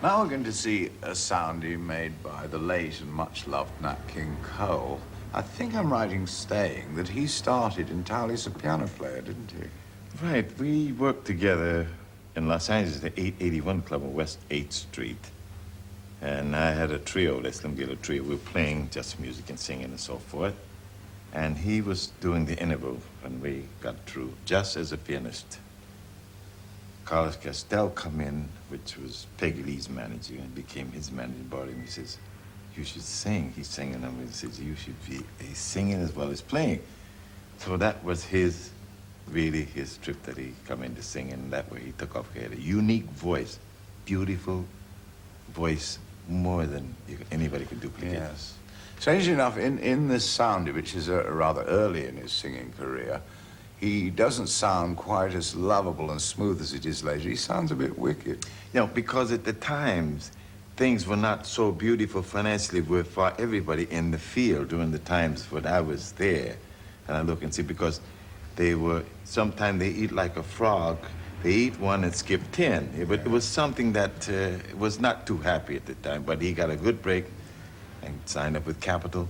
Now we're going to see a soundie made by the late and much-loved Nat King Cole. I think I'm right in saying that he started entirely as a piano player, didn't he? Right. We worked together in Los Angeles, the 881 Club on West 8th Street. And I had a trio, Les Limgila trio. We were playing just music and singing and so forth. And he was doing the interval when we got through, just as a pianist. Carlos Castell come in, which was Peggy Lee's manager, and became his manager. Brought him. He says, "You should sing." He's singing them. He says, "You should be singing as well as playing." So that was really his trip that he come in to sing, and that way he took off. He had a unique voice, beautiful voice, more than anybody could duplicate. Yes. Strangely enough, in this soundie, which is rather early in his singing career, he doesn't sound quite as lovable and smooth as it is later. He sounds a bit wicked. You know, because at the times, things were not so beautiful financially for everybody in the field during the times when I was there. And I look and see, because sometimes they eat like a frog. They eat one and skip 10. But it was something that was not too happy at the time. But he got a good break and signed up with Capitol.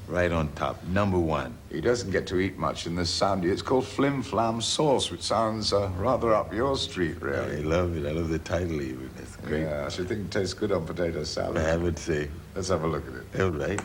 Right on top, #1. He doesn't get to eat much in this soundie. It's called Flim Flam Sauce, which sounds rather up your street, really. I love it. I love the title even. It's great. Yeah, I should think it tastes good on potato salad. I would say. Let's have a look at it. All right.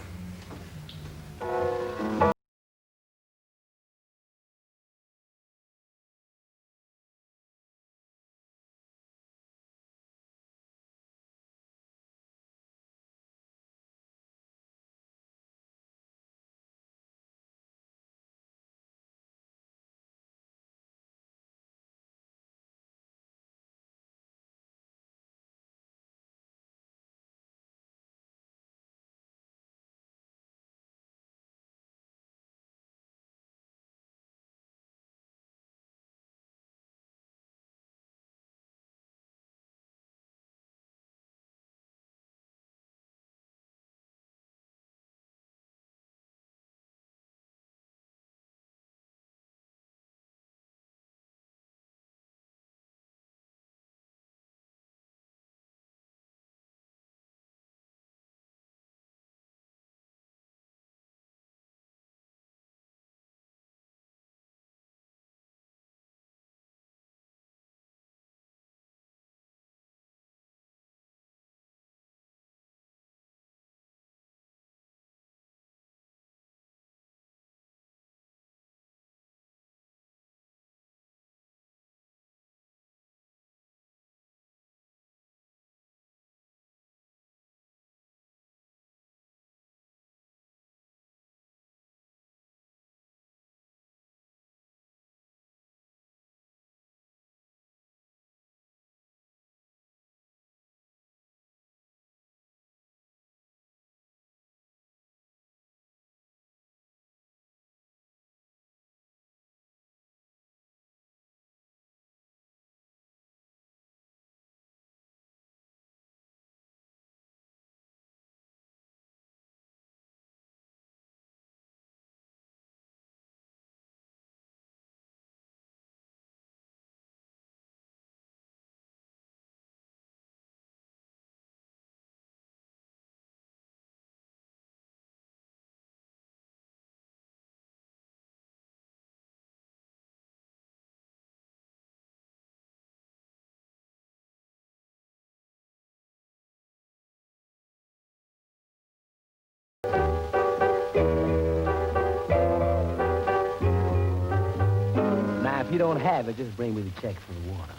you don't have it, just bring me the check for the water.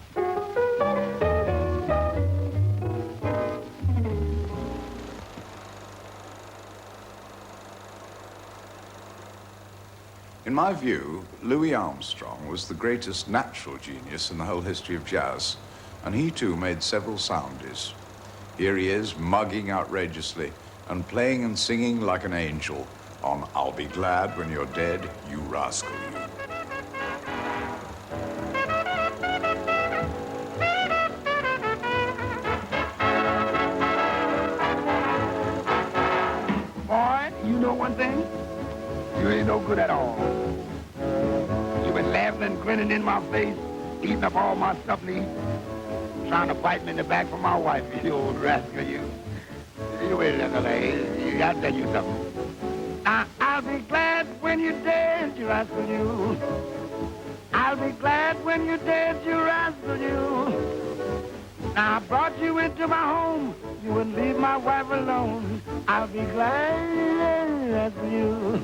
In my view, Louis Armstrong was the greatest natural genius in the whole history of jazz, and he too made several soundies. Here he is, mugging outrageously and playing and singing like an angel on I'll Be Glad When You're Dead, You Rascal You. Boy, you know one thing? You ain't no good at all. You've been laughing and grinning in my face, eating up all my stuff to eat, trying to bite me in the back for my wife, you old rascal, you. You wait a minute, I'll tell you something. Now, I'll be glad when you're dead, you rascal, you. I'll be glad when you're dead, you rascal, you. Now, I brought you into my home, you wouldn't leave my wife alone. I'll be glad, rascal, you.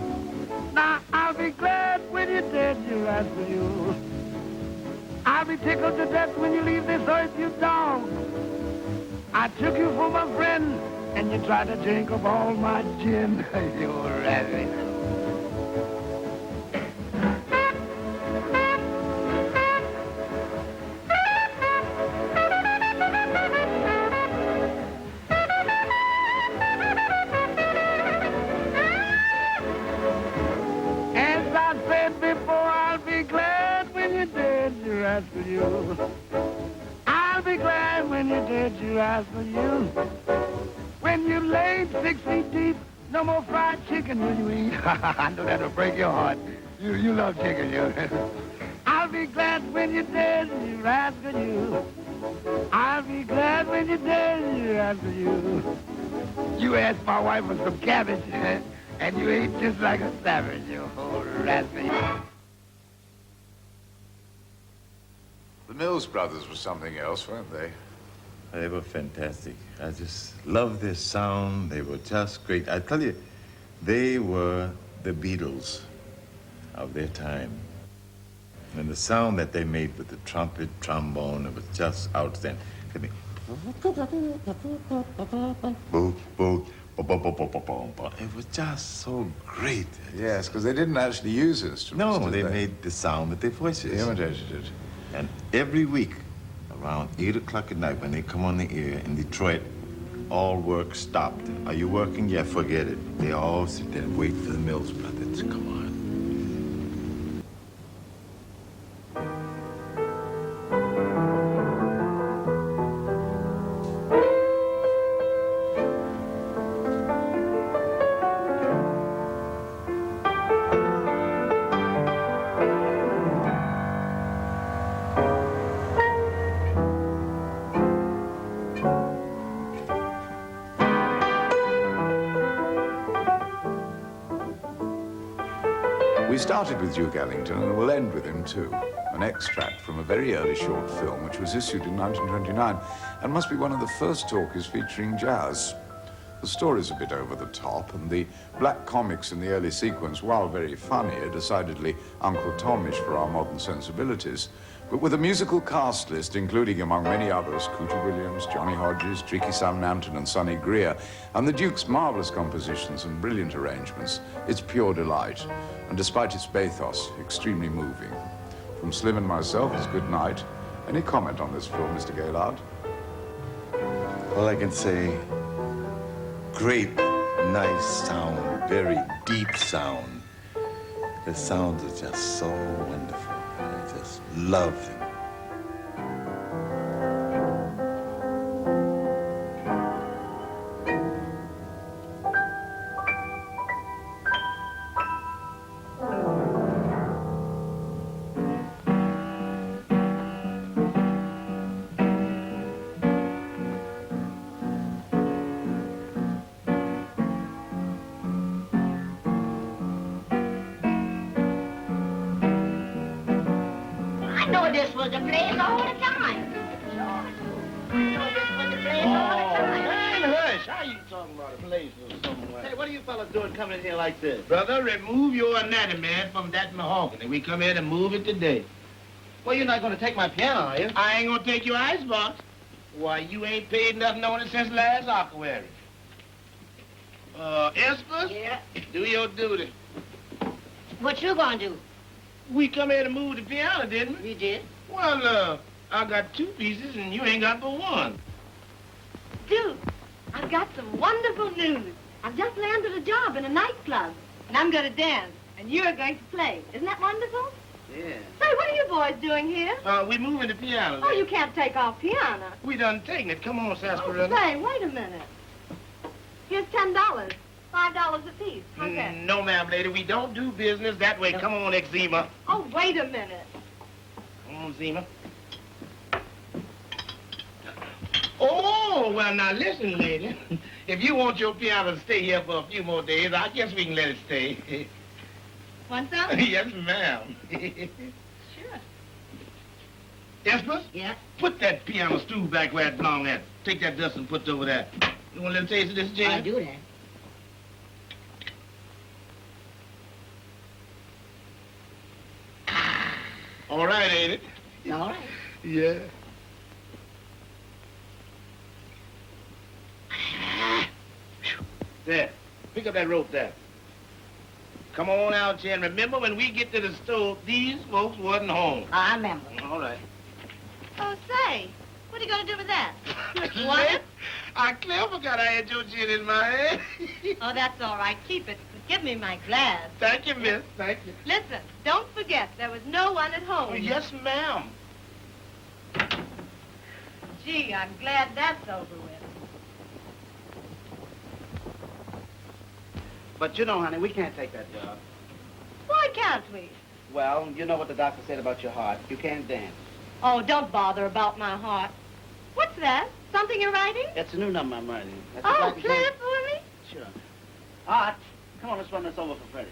Now, I'll be glad when you're dead, you rascal, you. I'll be tickled to death when you leave this earth, you dog. I took you for my friend, and you tried to drink up all my gin, you rascal. For you. I'll be glad when you're dead, you rascal, you. When you laid 6 feet deep, no more fried chicken will you eat. I know that'll break your heart. You love chicken, you. I'll be glad when you're dead, you rascal, you. I'll be glad when you're dead, you rascal, you. You asked my wife for some cabbage, and you ate just like a savage, you old rascal, you. The Mills brothers were something else, weren't they? They were fantastic. I just loved their sound. They were just great. I tell you, they were the Beatles of their time. And the sound that they made with the trumpet, trombone, it was just outstanding. I mean, it was just so great. Yes, because they didn't actually use instruments. No, they made the sound with their voices. They imitated it. And every week, around 8 o'clock at night, when they come on the air in Detroit, all work stopped. Are you working? Yeah, forget it. They all sit there and wait for the Mills brothers to come on. We started with Duke Ellington, and we'll end with him, too. An extract from a very early short film, which was issued in 1929, and must be one of the first talkies featuring jazz. The story's a bit over the top, and the black comics in the early sequence, while very funny, are decidedly Uncle Tomish for our modern sensibilities. But with a musical cast list, including, among many others, Cooter Williams, Johnny Hodges, Tricky Sam Nanton, and Sonny Greer, and the Duke's marvelous compositions and brilliant arrangements, it's pure delight. And despite its bathos, extremely moving. From Slim and myself, it's good night. Any comment on this film, Mr. Gaylord? All I can say, great, nice sound, very deep sound. The sounds are just so wonderful. I just love them. This was a blaze all the time. Man, hush. How you talking about a blaze or somewhere? Hey, what are you fellas doing coming in here like this? Brother, remove your anatomy from that mahogany. We come here to move it today. Well, you're not going to take my piano, are you? I ain't gonna take your icebox. Why, you ain't paid nothing on it since last Aquary. Esper? Yeah? Do your duty. What you gonna do? We come here to move the piano, didn't we? We did. Well, I got 2 pieces and you ain't got but 1. Dude, I've got some wonderful news. I've just landed a job in a nightclub, and I'm gonna dance, and you're going to play. Isn't that wonderful? Yeah. Say, what are you boys doing here? We moving the piano. Oh, you can't take off piano. We done taken it. Come on, Sarsaparilla. Oh, say, wait a minute. Here's $10. $5 apiece. How's that? No, ma'am, lady. We don't do business that way. Come on, Eczema. Oh, wait a minute. Come on, Zema. Oh, well, now listen, lady. If you want your piano to stay here for a few more days, I guess we can let it stay. Want some? Yes, ma'am. Sure. Esper? Yeah? Put that piano stool back where it belongs at. Take that dust and put it over there. You want a little taste of this, Jane? I do that. All right, ain't it? All right. Yeah. There. Pick up that rope there. Come on out here, and remember when we get to the stove, these folks wasn't home. I remember. All right. Oh, say, what are you going to do with that? You want Lady, it? I clear forgot I had your gin in my hand. Oh, that's all right. Keep it. But give me my glass. Thank you, miss. Thank you. Listen, don't forget, there was no one at home. Oh, yes, ma'am. Gee, I'm glad that's over with. But you know, honey, we can't take that job. Why can't we? Well, you know what the doctor said about your heart. You can't dance. Oh, don't bother about my heart. What's that? Something you're writing? It's a new number I'm writing. That's Oh, exactly play it for me? Sure. Art, come on, let's run this over for Freddie.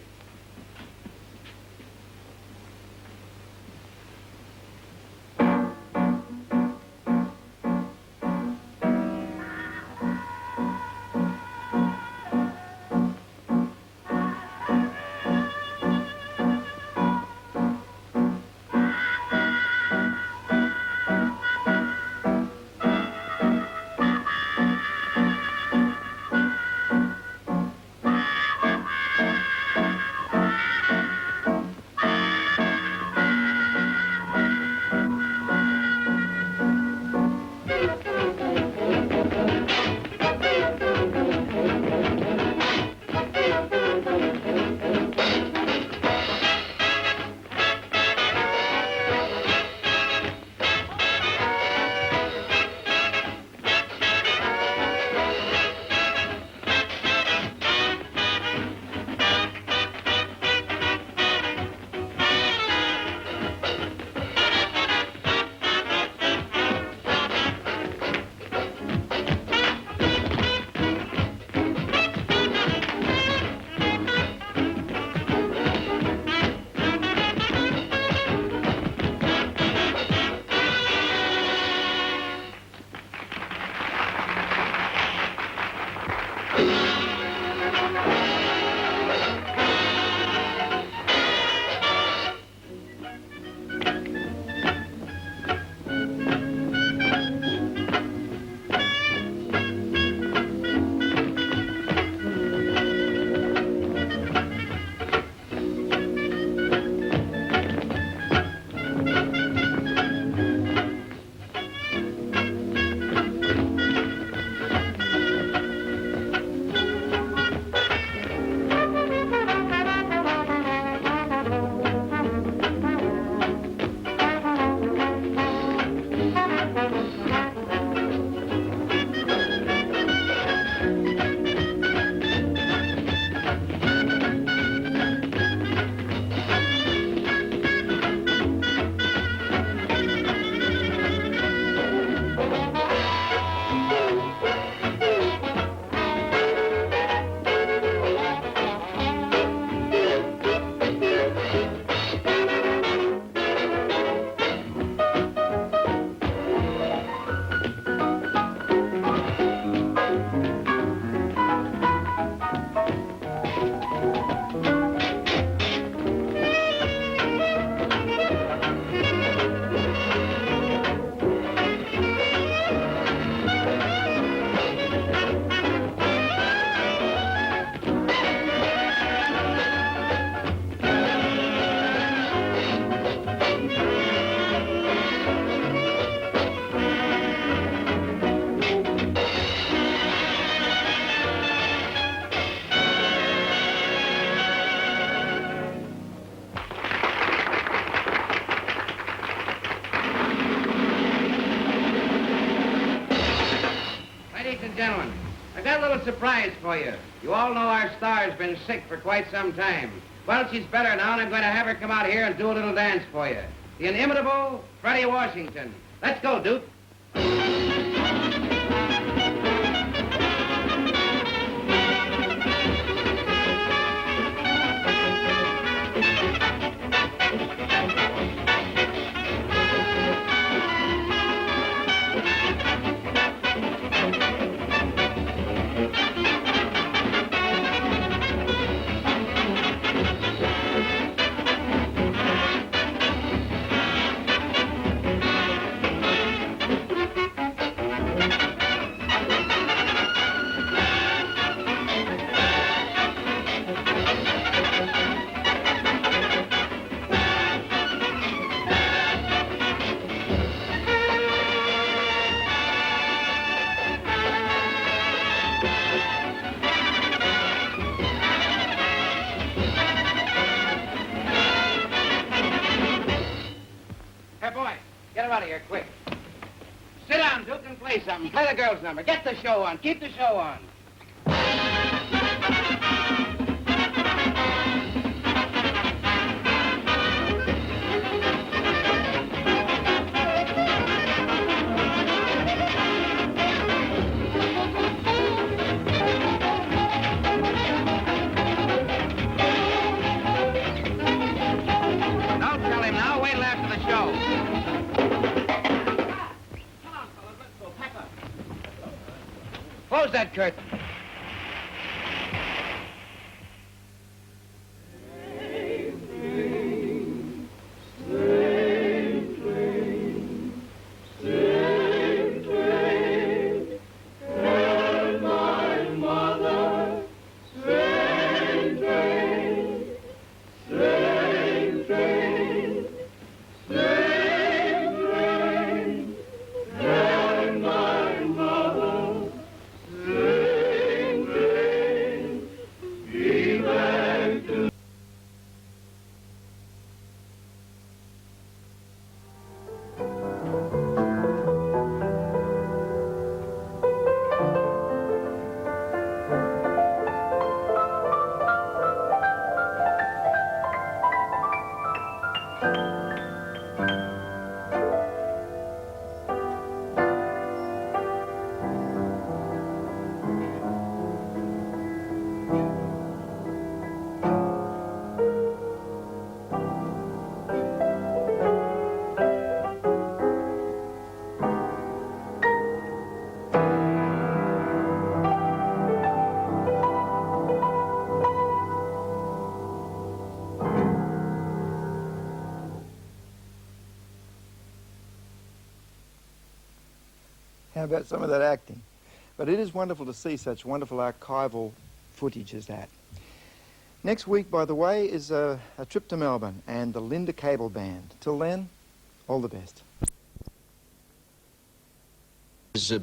gentlemen, I got a little surprise for you. You all know our star's been sick for quite some time. Well, she's better now, and I'm going to have her come out here and do a little dance for you. The inimitable Freddie Washington. Let's go, Duke. Quick. Sit down, Duke, and play something. Play the girls' number. Get the show on. Keep the show on. Don't tell him now. Wait till after the show. Close that curtain. How about some of that acting? But it is wonderful to see such wonderful archival footage as that. Next week, by the way, is a trip to Melbourne and the Linda Cable Band. Till then, all the best.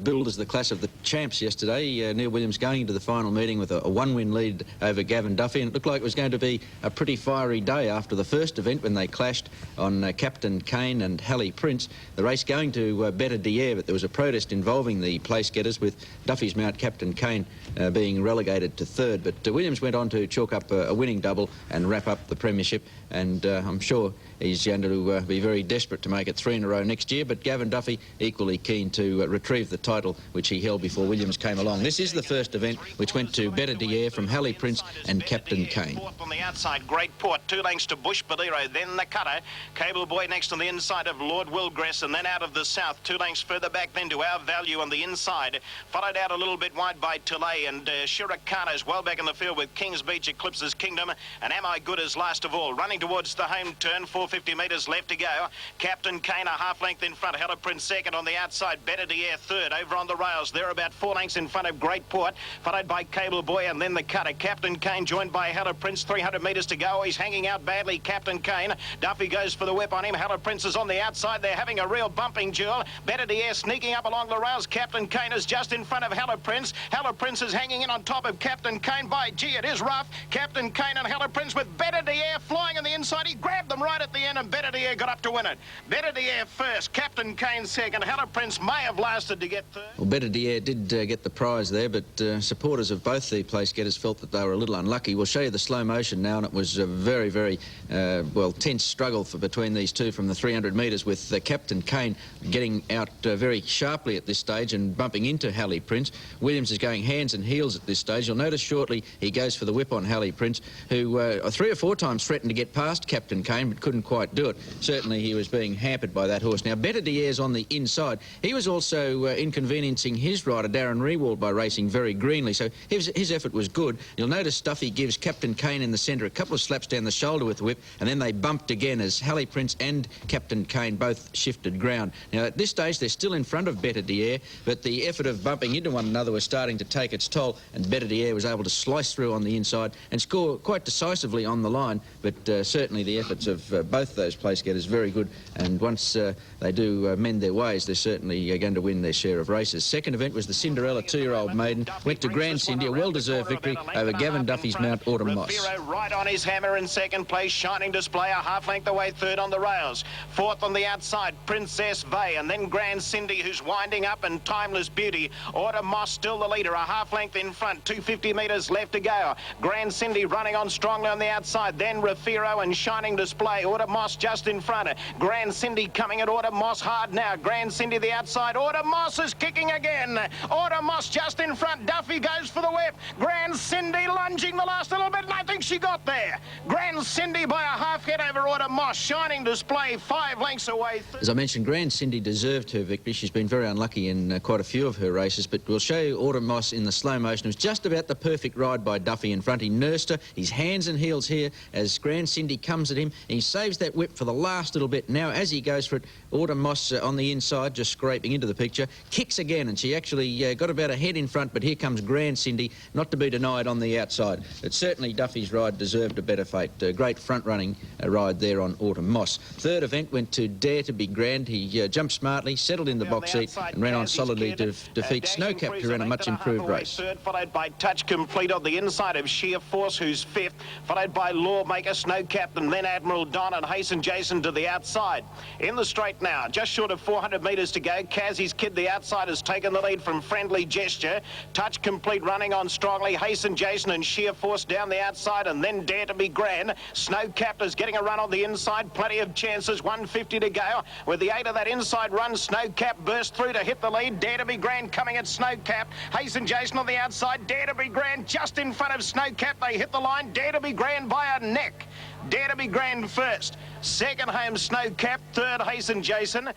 Billed as the class of the champs yesterday. Neil Williams going into the final meeting with a one-win lead over Gavin Duffy, and it looked like it was going to be a pretty fiery day after the first event when they clashed on Captain Kane and Halley Prince. The race going to Better Dier, but there was a protest involving the place getters, with Duffy's mount Captain Kane being relegated to third. But Williams went on to chalk up a winning double and wrap up the premiership, and I'm sure he's going to be very desperate to make it 3 in a row next year. But Gavin Duffy equally keen to retrieve the title which he held before Williams came along. This is the first event which went to Better Dier from Halley Prince and Captain Kane. Fourth on the outside, Great Port, 2 lengths to Bush Bolero, then the cutter. Cable Boy next on the inside of Lord Wilgress, and then out of the south, 2 lengths further back then to Our Value on the inside. Followed out a little bit wide by Tulay, and Shirakanos well back in the field with Kings Beach, Eclipses Kingdom, and Am I Good as last of all. Running towards the home turn, 450 metres left to go. Captain Kane a half length in front, Hella Prince second on the outside, Better Dier third. Over on the rails, they're about 4 lengths in front of Great Port, followed by Cable Boy and then the cutter. Captain Kane joined by Hella Prince, 300 metres to go. He's hanging out badly, Captain Kane. Duffy goes for the whip on him. Hella Prince is on the outside. They're having a real bumping duel. Better Dier sneaking up along the rails. Captain Kane is just in front of Hella Prince. Hella Prince is hanging in on top of Captain Kane. By gee, it is rough. Captain Kane and Hella Prince with Better Dier flying on the inside. He grabbed them right at the the end, and Better Dier got up to win it. Better Dier first, Captain Kane second. Hella Prince may have lasted to get third. Well, Better Dier did get the prize there, but supporters of both the place getters felt that they were a little unlucky. We'll show you the slow motion now, and it was a very, very, well, tense struggle between these two from the 300 metres, with Captain Kane getting out very sharply at this stage and bumping into Halley Prince. Williams is going hands and heels at this stage. You'll notice shortly he goes for the whip on Halley Prince, who 3 or 4 times threatened to get past Captain Kane but couldn't quite do it. Certainly he was being hampered by that horse. Now, Better Dier's on the inside. He was also inconveniencing his rider, Darren Rewald, by racing very greenly, so his effort was good. You'll notice Stuffy gives Captain Kane in the centre a couple of slaps down the shoulder with the whip, and then they bumped again as Halley Prince and Captain Kane both shifted ground. Now, at this stage, they're still in front of Better Dier, but the effort of bumping into one another was starting to take its toll, and Better Dier was able to slice through on the inside and score quite decisively on the line. But certainly the efforts of both those place getters very good, and once they do mend their ways, they're certainly going to win their share of races. Second event was the Cinderella 2-year-old maiden. Went to Grand Cindy, a well-deserved victory over Gavin Duffy's Mount Autumn Moss. Right on his hammer in second place. Shining Display a half length away third on the rails. Fourth on the outside, Princess Vey, and then Grand Cindy, who's winding up, and Timeless Beauty. Autumn Moss still the leader, a half length in front, 250 metres left to go. Grand Cindy running on strongly on the outside, then Refiro and Shining Display. Autumn Moss just in front. Grand Cindy coming at Autumn Moss hard now. Grand Cindy the outside. Autumn Moss is kicking again. Autumn Moss just in front. Duffy goes for the whip. Grand Cindy lunging the last little bit, and I think she got there. Grand Cindy by a half head over Autumn Moss. Shining Display 5 lengths away. As I mentioned, Grand Cindy deserved her victory. She's been very unlucky in quite a few of her races, but we'll show you Autumn Moss in the slow motion. It was just about the perfect ride by Duffy in front. He nursed her, his hands and heels here as Grand Cindy comes at him. He saves that whip for the last little bit. Now, as he goes for it, Autumn Moss on the inside, just scraping into the picture, kicks again, and she actually got about a head in front, but here comes Grand Cindy, not to be denied on the outside. But certainly Duffy's ride deserved a better fate. A great front-running ride there on Autumn Moss. Third event went to Dare to Be Grand. He jumped smartly, settled in the box seat, and ran on solidly to defeat Snowcap, who ran a much improved race. Third, followed by Touch Complete on the inside of Sheer Force, who's fifth, followed by Lawmaker, Snowcap, and then Admiral Don and Hasten Jason to the outside. In the straight now, just short of 400 metres to go. Kazzy's Kid, the outside, has taken the lead from Friendly Gesture. Touch Complete running on strongly. Hasten Jason and Sheer Force down the outside, and then Dare to Be Grand. Snowcap is getting a run on the inside. Plenty of chances. 150 to go. With the 8 of that inside run, Snowcap burst through to hit the lead. Dare to Be Grand coming at Snowcap. Hasten Jason on the outside. Dare to Be Grand just in front of Snowcap. They hit the line. Dare to Be Grand by a neck. Dare to Be Grand first. Second home Snowcap. Third Hasten Jason.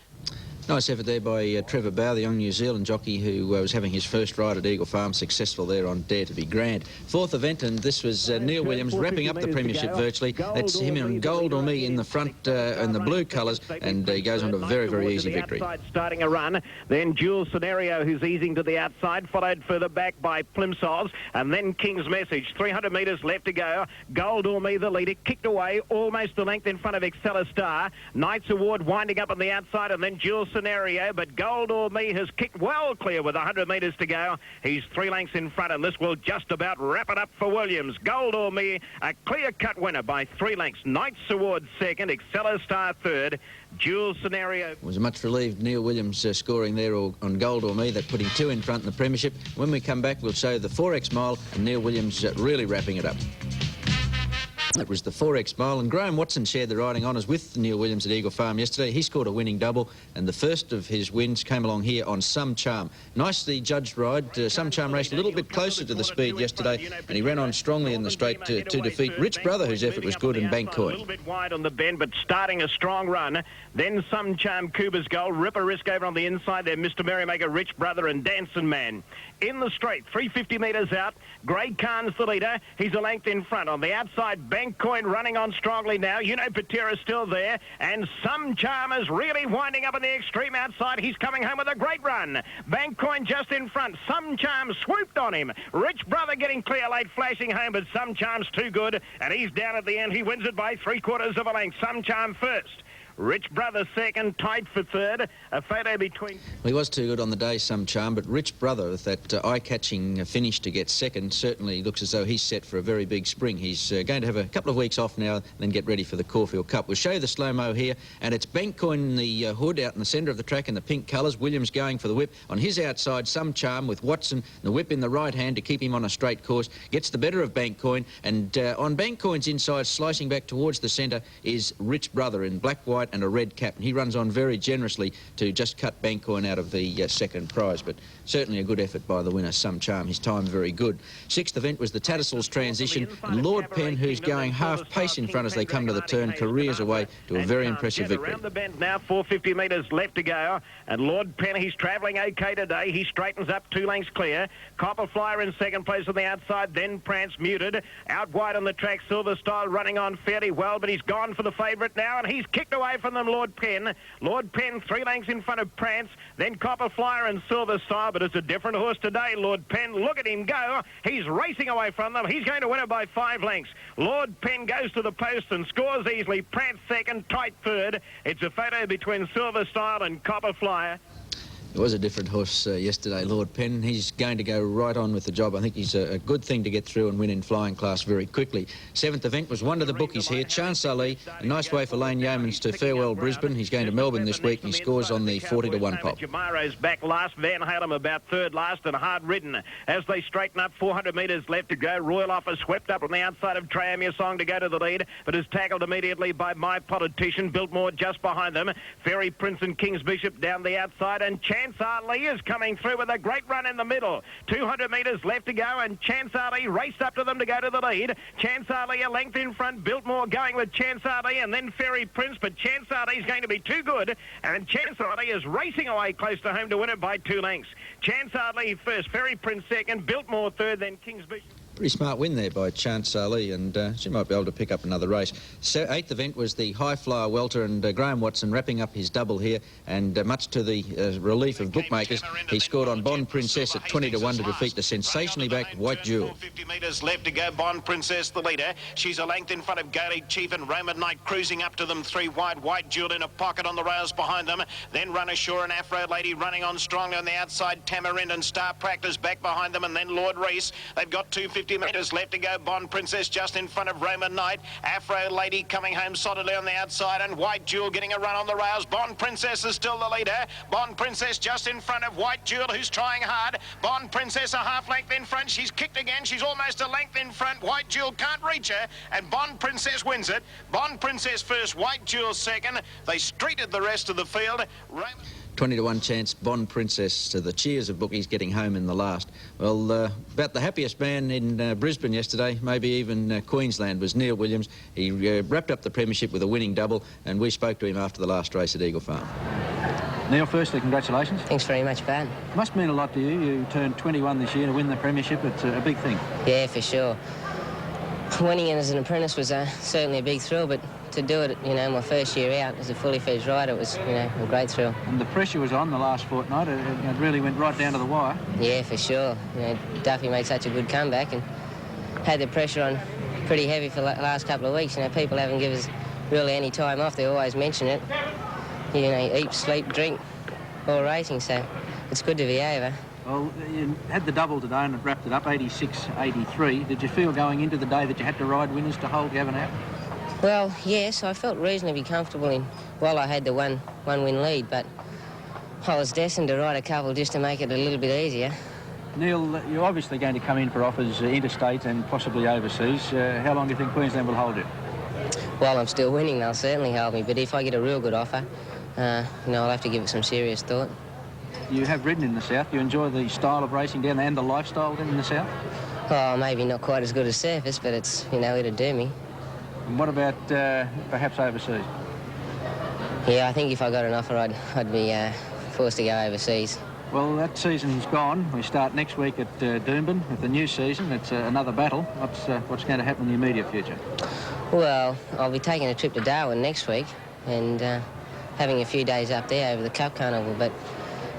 Nice effort there by Trevor Bow, the young New Zealand jockey who was having his first ride at Eagle Farm, successful there on Dare to Be Grand. Fourth event, and this was Neil Williams wrapping up the premiership virtually. That's him in Gold or Me in the front in the blue colours, and he goes on to a very, very easy victory. Starting a run, then Dual Scenario, who's easing to the outside, followed further back by Plimsolls, and then King's Message. 300 metres left to go. Gold or Me, the leader, kicked away almost the length in front of Excella Star. Knight's Award winding up on the outside, and then Dual Scenario, but Gold or Me has kicked well clear with 100 metres to go. He's 3 lengths in front, and this will just about wrap it up for Williams. Gold or Me, a clear-cut winner by 3 lengths. Knight's Award second, Excella Star third, Dual Scenario. Was a much relieved Neil Williams scoring there on Gold or Me. That put him 2 in front in the premiership. When we come back, we'll show the 4X Mile, and Neil Williams really wrapping it up. It was the 4X Mile, and Graham Watson shared the riding honours with Neil Williams at Eagle Farm yesterday. He scored a winning double, and the first of his wins came along here on Some Charm. Nicely judged ride. Some Charm raced a little bit closer to the speed yesterday, and he ran on strongly in the straight to defeat Rich Brother, whose effort was good, and Bank Coin. A little bit wide on the bend, but starting a strong run. Then Some Charm, Cuba's Gold, Ripper Risk over on the inside there, Mr. Merrymaker, Rich Brother, and Dancing Man. In the straight, 350 metres out, Grey Khan's the leader. He's a length in front. On the outside, Bank Coin running on strongly now. You know Patera's still there. And Some Charm is really winding up on the extreme outside. He's coming home with a great run. Bank Coin just in front. Some Charm swooped on him. Rich Brother getting clear late, flashing home, but Some Charm's too good. And he's down at the end. He wins it by 3/4 of a length. Some Charm first. Rich Brother second, tight for third. A photo between... Well, he was too good on the day, Some Charm, but Rich Brother, with that eye-catching finish to get second, certainly looks as though he's set for a very big spring. He's going to have a couple of weeks off now, then get ready for the Caulfield Cup. We'll show you the slow-mo here, and it's Bankcoin in the hood out in the centre of the track in the pink colours. Williams going for the whip. On his outside, Some Charm with Watson, the whip in the right hand to keep him on a straight course. Gets the better of Bankcoin, and on Bankcoin's inside, slicing back towards the centre, is Rich Brother in black, white and a red cap. And he runs on very generously to just cut Bankcoin out of the second prize, but certainly a good effort by the winner, Some Charm. His time very good. Sixth event was the Tattersalls Transition, and Lord Penn, who's going half pace in front as they come to the turn, careers away to a very impressive victory. Around the bend now, 450 metres left to go, and Lord Penn, he's travelling okay today. He straightens up 2 lengths clear. Copper Flyer in second place on the outside, then Prance muted. Out wide on the track, Silver Style running on fairly well, but he's gone for the favourite now, and he's kicked away from them, Lord Penn. Lord Penn 3 lengths in front of Prance, then Copper Flyer and Silver Style, but it's a different horse today, Lord Penn. Look at him go. He's racing away from them. He's going to win it by 5 lengths. Lord Penn goes to the post and scores easily. Prance second, tight third. It's a photo between Silver Style and Copper Flyer. It was a different horse yesterday, Lord Penn. He's going to go right on with the job. I think he's a good thing to get through and win in flying class very quickly. Seventh event was one of the bookies here. Chance Ali, a nice way for Lane Yeomans to farewell Brisbane. He's going to Melbourne this week and he scores on the 40-1 pop. Jamaro's back last. Van Halem about third last and hard ridden. As they straighten up, 400 metres left to go. Royal Offer swept up on the outside of Trayamir Song to go to the lead, but is tackled immediately by My Politician. Biltmore just behind them. Fairy Prince and King's Bishop down the outside, and Chance Ali is coming through with a great run in the middle. 200 metres left to go, and Chance Ali raced up to them to go to the lead. Chance Ali a length in front. Biltmore going with Chance Ali, and then Fairy Prince, but Chance Ali is going to be too good, and Chance Ali is racing away close to home to win it by 2 lengths. Chance Ali first, Fairy Prince second, Biltmore third, then King's Bishop. Pretty smart win there by Chance Ali, and she might be able to pick up another race. So, eighth event was the High Flyer Welter, and Graham Watson wrapping up his double here, and much to the relief of bookmakers, he scored on Bond Princess at 20-1 to defeat the sensationally backed White Jewel. 50 metres left to go. Bond Princess the leader. She's a length in front of Gaelic Chief and Roman Knight cruising up to them 3 wide. White Jewel in a pocket on the rails behind them. Then Run Ashore and Afro Lady running on strongly on the outside. Tamarind and Star Practice back behind them, and then Lord Reese. They've got 250 metres left to go. Bond Princess just in front of Roman Knight. Afro Lady coming home solidly on the outside, and White Jewel getting a run on the rails. Bond Princess is still the leader. Bond Princess just in front of White Jewel, who's trying hard. Bond Princess a half length in front. She's kicked again. She's almost a length in front. White Jewel can't reach her, and Bond Princess wins it. Bond Princess first, White Jewel second. They streeted the rest of the field. 20-1 chance, Bond Princess, to the cheers of bookies getting home in the last. Well, about the happiest man in Brisbane yesterday, maybe even Queensland, was Neil Williams. He wrapped up the premiership with a winning double, and we spoke to him after the last race at Eagle Farm. Neil, firstly, congratulations. Thanks very much, Pat. Must mean a lot to you. You turned 21 this year to win the premiership. It's a big thing. Yeah, for sure. Winning it as an apprentice was certainly a big thrill, but to do it, you know, my first year out as a fully fledged rider, it was, you know, a great thrill. And the pressure was on the last fortnight. It really went right down to the wire. Yeah, for sure. You know, Duffy made such a good comeback and had the pressure on pretty heavy for the last couple of weeks. You know, people haven't given us really any time off. They always mention it. You know, eat, sleep, drink, all racing, so it's good to be over. Well, you had the double today and it wrapped it up, 86-83. Did you feel going into the day that you had to ride winners to hold Gavin out? Well, yes, I felt reasonably comfortable in while I had the one-win lead, but I was destined to ride a couple just to make it a little bit easier. Neil, you're obviously going to come in for offers interstate and possibly overseas. How long do you think Queensland will hold you? While I'm still winning, they'll certainly hold me, but if I get a real good offer, you know, I'll have to give it some serious thought. You have ridden in the south. You enjoy the style of racing down there and the lifestyle down in the south? Oh, maybe not quite as good as surface, but it's, you know, it'll do me. And what about perhaps overseas? Yeah, I think if I got an offer, I'd be forced to go overseas. Well, that season's gone. We start next week at Doomben with the new season. It's another battle. What's going to happen in the immediate future? Well, I'll be taking a trip to Darwin next week and having a few days up there over the Cup Carnival, but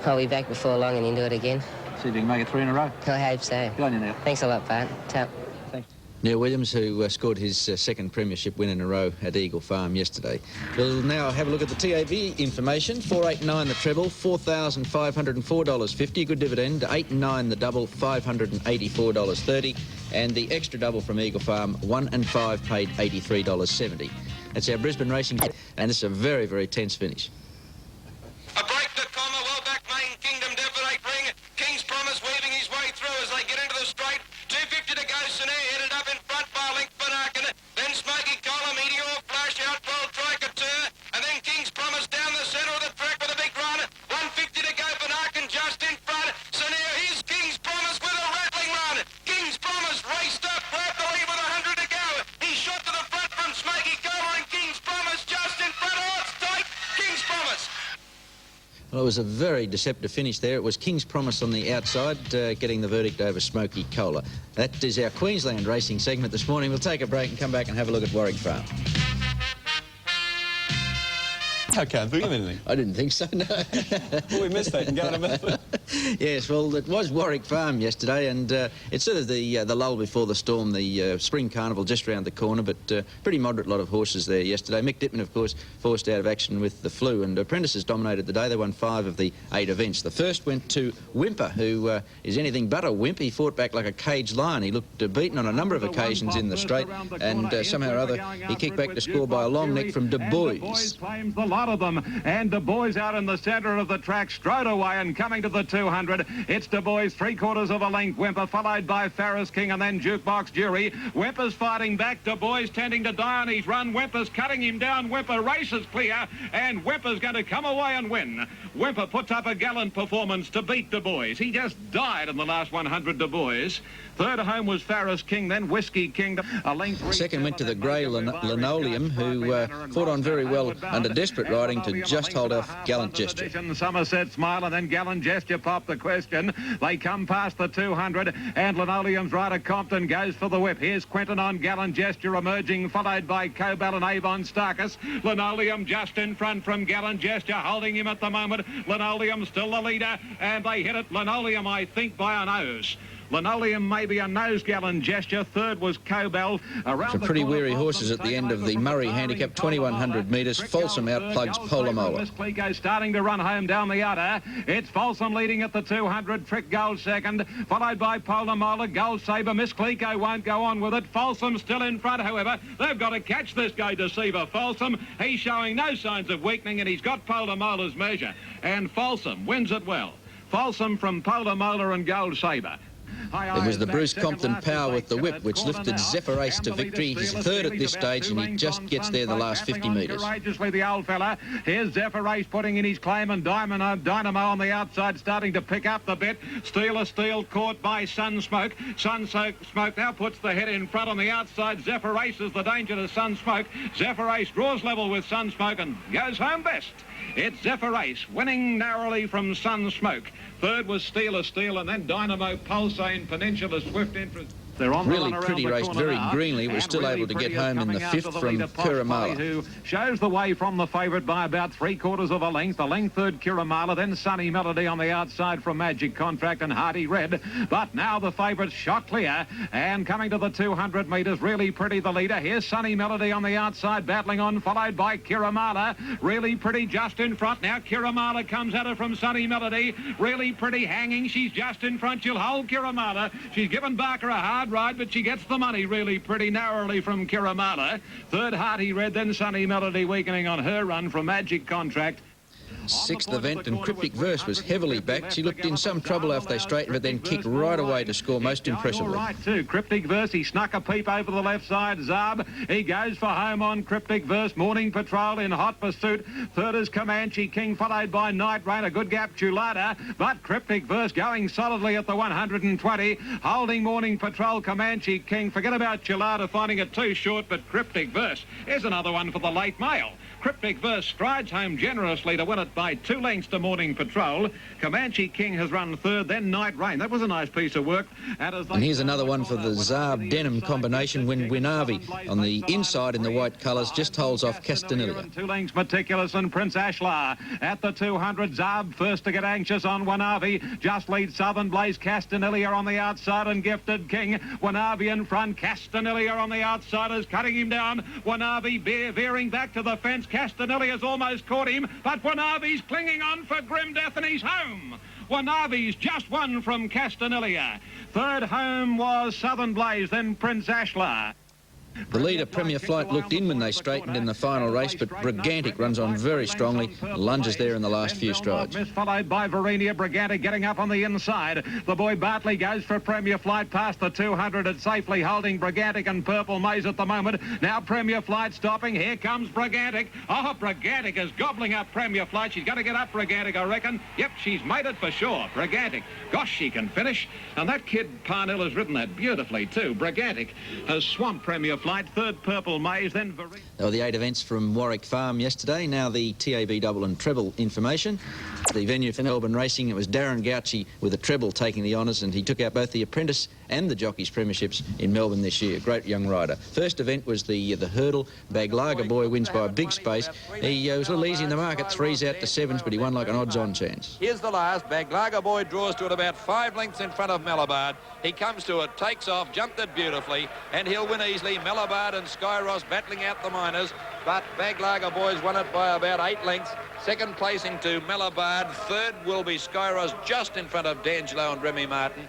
I'll be back before long and into it again. See if you can make it 3 in a row. I hope so. Good on you, Neil. Thanks a lot, Pat. Tap. Thanks. Neil Williams, who scored his second premiership win in a row at Eagle Farm yesterday. We'll now have a look at the TAB information. 489 the treble, $4,504.50, good dividend. 8 and 9 the double, $584.30. And the extra double from Eagle Farm, 1 and 5 paid $83.70. That's our Brisbane racing, and it's a very, very tense finish. A break to comma, well back Main Kingdom, definite ring. King's Promise weaving his way through as they get into the straight. 250 to go, Sine headed up in front by length Benarkin. Then Smoky Collar, Meteor, Flash, out 12, Tricateur. And then King's Promise down the centre of the track with a big run. 150 to go, Benarkin just in front. Sine, here's King's Promise with a rattling run. King's Promise raced up, grabbed the lead with 100 to go. He shot to the front from Smoky Collar and King's Promise just in front. Oh, it's tight. King's Promise. Well, it was a very deceptive finish there. It was King's Promise on the outside, getting the verdict over Smoky Cola. That is our Queensland racing segment this morning. We'll take a break and come back and have a look at Warwick Farm. I can't think of anything. I didn't think so, no. Well, we missed that and going about. Yes, well, it was Warwick Farm yesterday, and it's sort of the lull before the storm, the spring carnival just round the corner, but pretty moderate lot of horses there yesterday. Mick Dittman, of course, forced out of action with the flu, and apprentices dominated the day. They won 5 of the 8 events. The first went to Whimper, who is anything but a wimp. He fought back like a caged lion. He looked beaten on a number of occasions in the straight, and somehow or other he kicked back to score by a long neck from Deboys. Lot of them, and Deboys out in the centre of the track straight away and coming to the 200. It's Deboys 3/4 of a length, Whimper followed by Ferris King and then Jukebox Jury. Whimper's fighting back, Deboys tending to die on his run. Whimper's cutting him down. Whimper races clear, and Whimper's going to come away and win. Whimper puts up a gallant performance to beat Deboys. He just died in the last 100, Deboys. Third home was Ferris King, then Whiskey Kingdom. A length. Second went to the grey Linoleum, who fought on very well under desperate riding to just hold off Gallant Gesture. Somerset Smile and then Gallant Gesture popped the question. They come past the 200, and Linoleum's rider Compton goes for the whip. Here's Quentin on Gallant Gesture emerging, followed by Cobell and Avon Starkus. Linoleum just in front from Gallant Gesture, holding him at the moment. Linoleum still the leader, and they hit it. Linoleum, I think, by a nose. Linoleum maybe a nose, Gallant Gesture. Third was Cobell. Some pretty weary horses at the end of the Murray Handicap, 2100 metres. Folsom outplugs Polomola. Miss Clico starting to run home down the udder. It's Folsom leading at the 200. Trick Gold second, followed by Polomola. Gold Sabre. Miss Clico won't go on with it. Folsom still in front, however. They've got to catch this guy, Deceiver Folsom. He's showing no signs of weakening, and he's got Polomola's measure. And Folsom wins it well. Folsom from Polomola and Gold Sabre. It was the Bruce Compton power with the whip which lifted Zephyr Ace to victory. He's third at this stage, and he just gets there the last 50 metres. Courageously, the old fella. Here's Zephyr Ace putting in his claim, and Dynamo on the outside starting to pick up the bit. Steel caught by Sunsmoke. Sunsmoke now puts the head in front on the outside. Zephyr Ace is the danger to Sunsmoke. Zephyr Ace draws level with Sunsmoke and goes home best. It's Zephyr Ace winning narrowly from Sunsmoke. Third was Steel, and then Dynamo Pulsane, Peninsula Swift Interest. They're on really pretty race, very greenly. We're still able to get home in the 5th from Curamala. Who shows the way from the favourite by about 3/4 of a length. The length third Curamala, then Sunny Melody on the outside from Magic Contract and Hardy Red. But now the favourite shot clear, and coming to the 200 metres, really pretty the leader. Here's Sunny Melody on the outside, battling on, followed by Curamala. Really pretty just in front. Now Curamala comes at her from Sunny Melody. Really pretty hanging. She's just in front. She'll hold Curamala. She's given Barker a hard ride, but she gets the money really pretty narrowly from Curamala. Third, Hardy Red, then Sunny Melody weakening on her run from Magic Contract. 6th event, and Cryptic Verse was heavily backed. She looked in some trouble after they straightened, but then kicked right away to score most impressively. Right too. Cryptic Verse, he snuck a peep over the left side. Zab, he goes for home on Cryptic Verse. Morning Patrol in hot pursuit. Third is Comanche King, followed by Night Rain. A good gap, Chulada, but Cryptic Verse going solidly at the 120. Holding Morning Patrol, Comanche King. Forget about Chulada finding it too short, but Cryptic Verse is another one for the late mail. Cryptic Verse strides home generously to win it by 2 lengths to Morning Patrol. Comanche King has run third, then Night Rain. That was a nice piece of work. And here's another one for the Zarb Denim combination when Winavi on the inside in the white colours just holds off Castanilla. 2 lengths Meticulous and Prince Ashlar. At the 200, Zarb first to get anxious on Winavi. Just leads Southern Blaze. Castanilla on the outside and Gifted King. Winavi in front. Castanilla on the outside is cutting him down. Winavi veering back to the fence. Castanilla has almost caught him, but Winavi's clinging on for grim death and he's home. Winavi's just won from Castanilla. Third home was Southern Blaze, then Prince Ashlar. The leader, Premier Flight, looked in when they straightened in the final race, but Brigantic runs on very strongly, lunges there in the last few strides. Miss followed by Verenia. Brigantic getting up on the inside. The boy Bartley goes for Premier Flight past the 200. It's safely holding Brigantic and Purple Maze at the moment. Now Premier Flight stopping. Here comes Brigantic. Oh, Brigantic is gobbling up Premier Flight. She's got to get up Brigantic, I reckon. Yep, she's made it for sure. Brigantic. Gosh, she can finish. And that kid Parnell has ridden that beautifully too. Brigantic has swamped Premier Flight. Third Purple Maze, then Verena. There were the 8 events from Warwick Farm yesterday. Now the TAB double and treble information. The venue for Melbourne Racing, it was Darren Gauci with a treble taking the honours, and he took out both the apprentice and the jockeys premierships in Melbourne this year. Great young rider. First event was the hurdle. Baglaga Boy wins by a big space. He was a little easy in the market, 3s out to 7s, but he won like an odds-on chance. Here's the last. Baglaga Boy draws to it about 5 lengths in front of Malabard. He comes to it, takes off, jumped it beautifully, and he'll win easily. Malabard and Skyros battling out the minors, but Baglaga Boys won it by about 8 lengths. Second placing to Malabard. Third will be Skyros, just in front of D'Angelo and Remy Martin.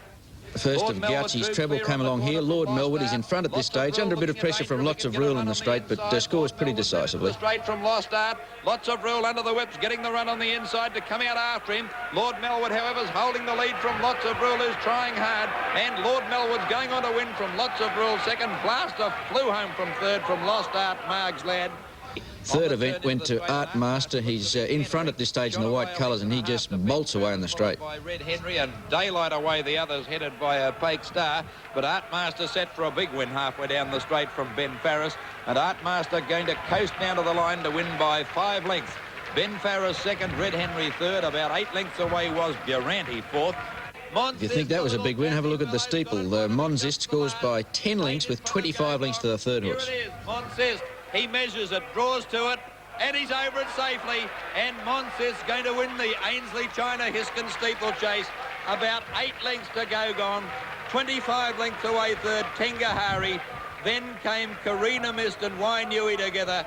The first of Gauci's treble came along here. Lord Melwood is in front at this stage, under a bit of pressure from Lots of Rule in the straight, but scores pretty decisively. Straight from Lost Art. Lots of Rule under the whips, getting the run on the inside to come out after him. Lord Melwood, however, is holding the lead from Lots of Rule, who's trying hard. And Lord Melwood's going on to win from Lots of Rule. Second, Blast Off flew home from third from Lost Art, Marg's lad. Third event went to Art Master. He's in front at this stage in the white colours, and he just bolts away in the straight. By Red Henry and Daylight away, the others headed by a Pake Star. But Art Master set for a big win halfway down the straight from Ben Farris. And Art Master going to coast down to the line to win by 5 lengths. Ben Farris second, Red Henry third. About 8 lengths away was Buranti fourth. If you think that was a big win, have a look at the steeple. Monzist scores by 10 lengths with 25 lengths to the third horse. Here it is, Monzist. He measures it, draws to it, and he's over it safely. And Monzist going to win the Ainsley China Hiskin steeplechase. About 8 lengths to Gogong. 25 lengths away third, Tengahari. Then came Karina Mist and Wainui together.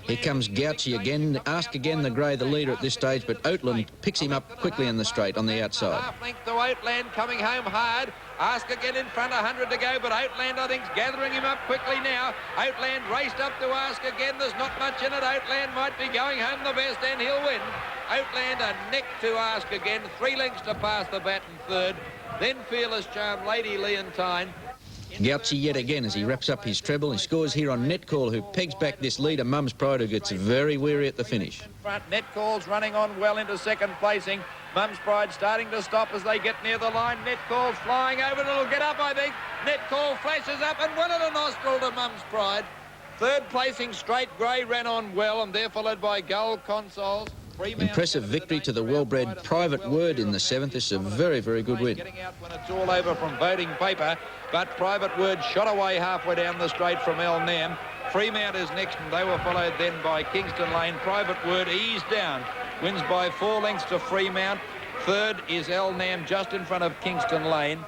Here comes Gauci again. Ask again the grey, the leader at this stage, but Oatland picks him up quickly in the straight on the outside. Half length to Oatland coming home hard. Ask again in front, 100 to go, but Oatland, I think, is gathering him up quickly now. Oatland raced up to Ask again. There's not much in it. Oatland might be going home the best, and he'll win. Oatland a neck to Ask again. 3 lengths to pass the baton third. Then Fearless Charm, Lady Leontine. Gauci yet again as he wraps up his treble. He scores here on Netcall, who pegs back this leader, Mum's Pride, who gets very weary at the finish. In front, Netcall's running on well into second placing. Mum's Pride starting to stop as they get near the line. Netcall's flying over and it'll get up, I think. Netcall flashes up and one at a nostril to Mum's Pride. Third placing, Straight Grey ran on well, and they're followed by Gold Consoles. Impressive victory to the well-bred Private Word in the 7th. This is a very, very good win. Getting out when it's all over from voting paper, but Private Word shot away halfway down the straight from El Nam. Fremount is next, and they were followed then by Kingston Lane. Private Word eased down, wins by 4 lengths to Fremount. Third is El Nam, just in front of Kingston Lane.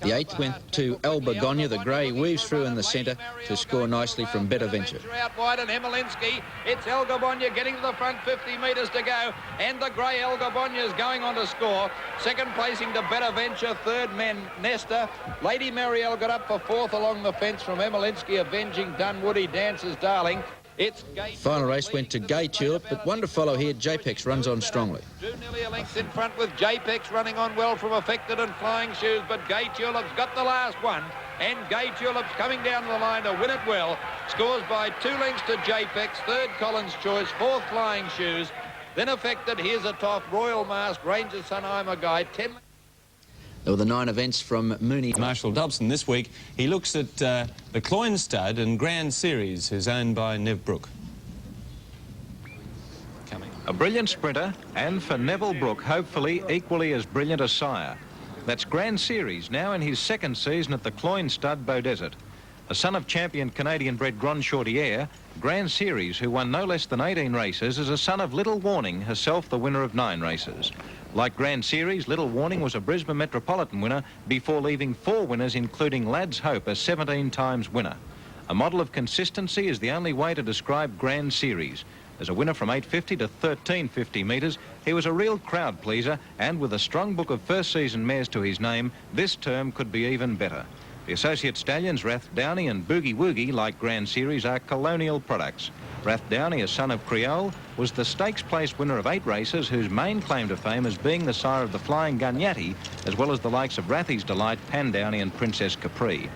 The 8th went to El Begonia. The grey weaves through in the centre to score nicely from Better Venture. Out wide and Emelinsky. It's El Begonia getting to the front, 50 metres to go. And the grey El Begonia is going on to score. Second placing to Better Venture. Third man Nesta. Lady Marielle got up for 4th along the fence from Emelinsky, avenging Dunwoody Dancer's Darling. It's Final race went to Gay Tulip, but one to follow here, JPEX runs on strongly. Drew nearly a length in front with JPEX running on well from Affected and Flying Shoes, but Gay Tulip's got the last one, and Gay Tulip's coming down the line to win it well. Scores by 2 lengths to JPEX, third Collins Choice, fourth Flying Shoes, then Affected, here's a tough Royal Mask, Ranger Son Imaguy, 10. There were the 9 events from Mooney. Marshall Dobson this week. He looks at the Cloyne Stud and Grand Series, is owned by Nev Brook. A brilliant sprinter, and for Neville Brook, hopefully equally as brilliant a sire. That's Grand Series, now in his second season at the Cloyne stud Beaudesert. A son of champion Canadian-bred Grand Chantier, Grand Series, who won no less than 18 races, is a son of Little Warning, herself the winner of 9 races. Like Grand Series, Little Warning was a Brisbane Metropolitan winner before leaving 4 winners, including Lad's Hope, a 17 times winner. A model of consistency is the only way to describe Grand Series. As a winner from 850 to 1350 metres, he was a real crowd pleaser, and with a strong book of first season mares to his name, this term could be even better. The associate stallions Rathdowney and Boogie Woogie, like Grand Series, are colonial products. Rathdowney, a son of Creole, was the stakes place winner of 8 races, whose main claim to fame is being the sire of the Flying Gunyati, as well as the likes of Rathy's Delight, Pandowney and Princess Capri.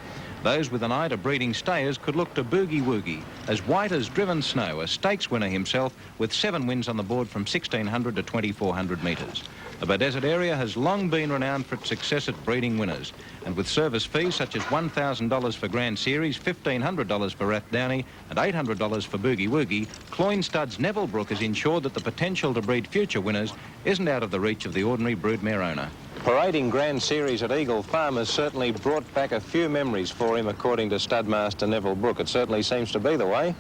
Those with an eye to breeding stayers could look to Boogie Woogie, as white as driven snow, a stakes winner himself, with 7 wins on the board from 1600 to 2400 metres. The Beaudesert area has long been renowned for its success at breeding winners, and with service fees such as $1,000 for Grand Series, $1,500 for Rathdowney and $800 for Boogie Woogie, Cloyne Stud's Neville Brook has ensured that the potential to breed future winners isn't out of the reach of the ordinary broodmare owner. Parading Grand Series at Eagle Farm has certainly brought back a few memories for him, according to studmaster Neville Brook. It certainly seems to be the way.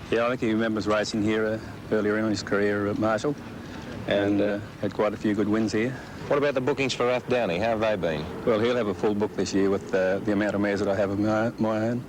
Yeah, I think he remembers racing here earlier in his career at Marshall, and had quite a few good wins here. What about the bookings for Rathdowney? How have they been? Well, he'll have a full book this year with the amount of mares that I have of my own.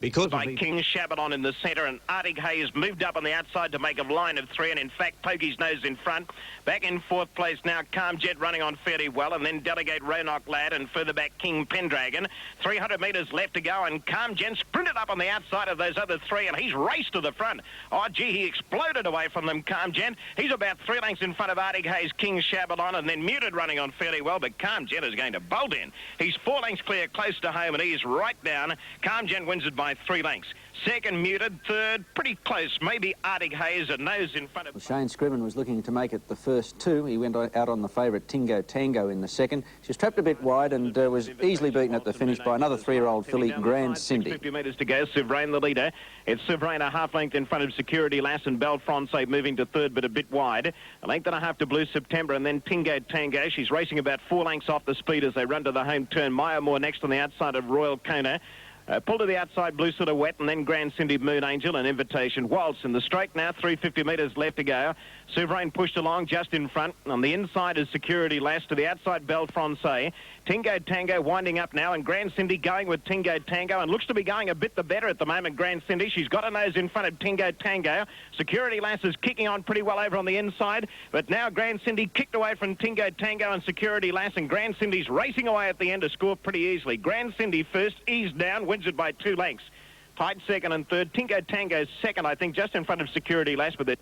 Because by King Shabadon in the centre, and Arctic Hayes moved up on the outside to make a line of 3, and in fact Pokey's Nose in front. Back in 4th place now, Calm Jet running on fairly well, and then Delegate Roanoke Lad, and further back King Pendragon. 300 metres left to go, and Calm Jet sprinted up on the outside of those other 3, and he's raced to the front. Oh gee, he exploded away from them, Calm Jet. He's about 3 lengths in front of Arctic Hayes, King Shabadon, and then Muted running on fairly well, but Calm Jet is going to bolt in. He's 4 lengths clear, close to home, and he's right down. Calm Jet wins it by 3 lengths. Second, Muted. Third, pretty close. Maybe Arctic Hayes, a nose in front of... Well, Shane Scriven was looking to make it the first 2. He went out on the favourite Tingo Tango in the second. She was trapped a bit wide and was easily beaten at the finish by another 3-year-old filly, Grand Cindy. 50 metres to go. Souverain the leader. It's Souverain a half length in front of Security Lass, and Belfronce moving to third but a bit wide. A length and a half to Blue September, and then Tingo Tango. She's racing about 4 lengths off the speed as they run to the home turn. Maya Moore next on the outside of Royal Kona. Pull to the outside, Blue Silhouette, and then Grand Cindy, Moon Angel, and Invitation Waltz. In the straight now, 350 metres left to go. Souverain pushed along just in front. On the inside is Security Lass, to the outside, Belfronce. Tingo Tango winding up now, and Grand Cindy going with Tingo Tango, and looks to be going a bit the better at the moment, Grand Cindy. She's got a nose in front of Tingo Tango. Security Lass is kicking on pretty well over on the inside, but now Grand Cindy kicked away from Tingo Tango and Security Lass, and Grand Cindy's racing away at the end to score pretty easily. Grand Cindy first, eased down, wins it by 2 lengths. Tied second and third. Tingo Tango's second, I think, just in front of Security Lass with it.